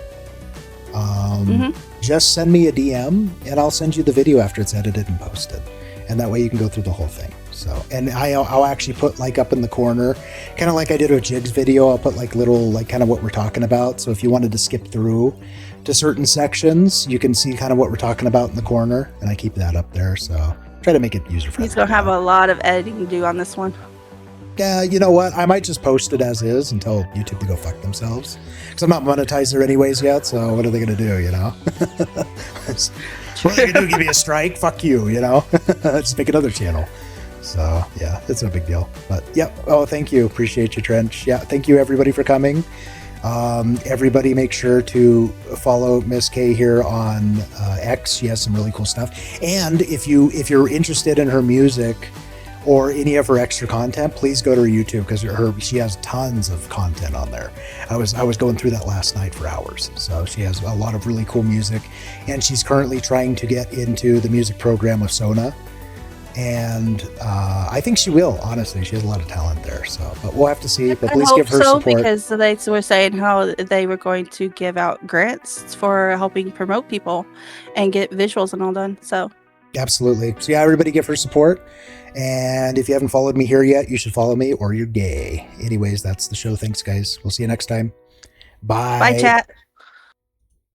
Just send me a DM and I'll send you the video after it's edited and posted, and that way you can go through the whole thing. So, and I'll actually put like up in the corner, kind of like I did with Jig's video, I'll put like little, like kind of what we're talking about. So if you wanted to skip through to certain sections, you can see kind of what we're talking about in the corner, and I keep that up there. So try to make it user friendly. He's gonna have a lot of editing to do on this one. Yeah, you know what? I might just post it as is and tell YouTube to go fuck themselves. Because I'm not monetized there anyways yet, so what are they going to do, you know? What are they going to do? Give me a strike? Fuck you, you know? Just make another channel. So, yeah, it's no big deal. But, yep. Oh, thank you. Appreciate you, Trench. Yeah, thank you, everybody, for coming. Everybody make sure to follow Miss K here on X. She has some really cool stuff. And if you're interested in her music or any of her extra content, please go to her YouTube, because she has tons of content on there. I was going through that last night for hours. So she has a lot of really cool music, and she's currently trying to get into the music program of Sona. And I think she will, honestly. She has a lot of talent there. So, but we'll have to see. But please give her support. Because they were saying how they were going to give out grants for helping promote people and get visuals and all done. So Absolutely. So yeah, everybody give her support. And if you haven't followed me here yet, you should follow me, or you're gay. Anyways, that's the show. Thanks, guys. We'll see you next time. Bye. bye, chat.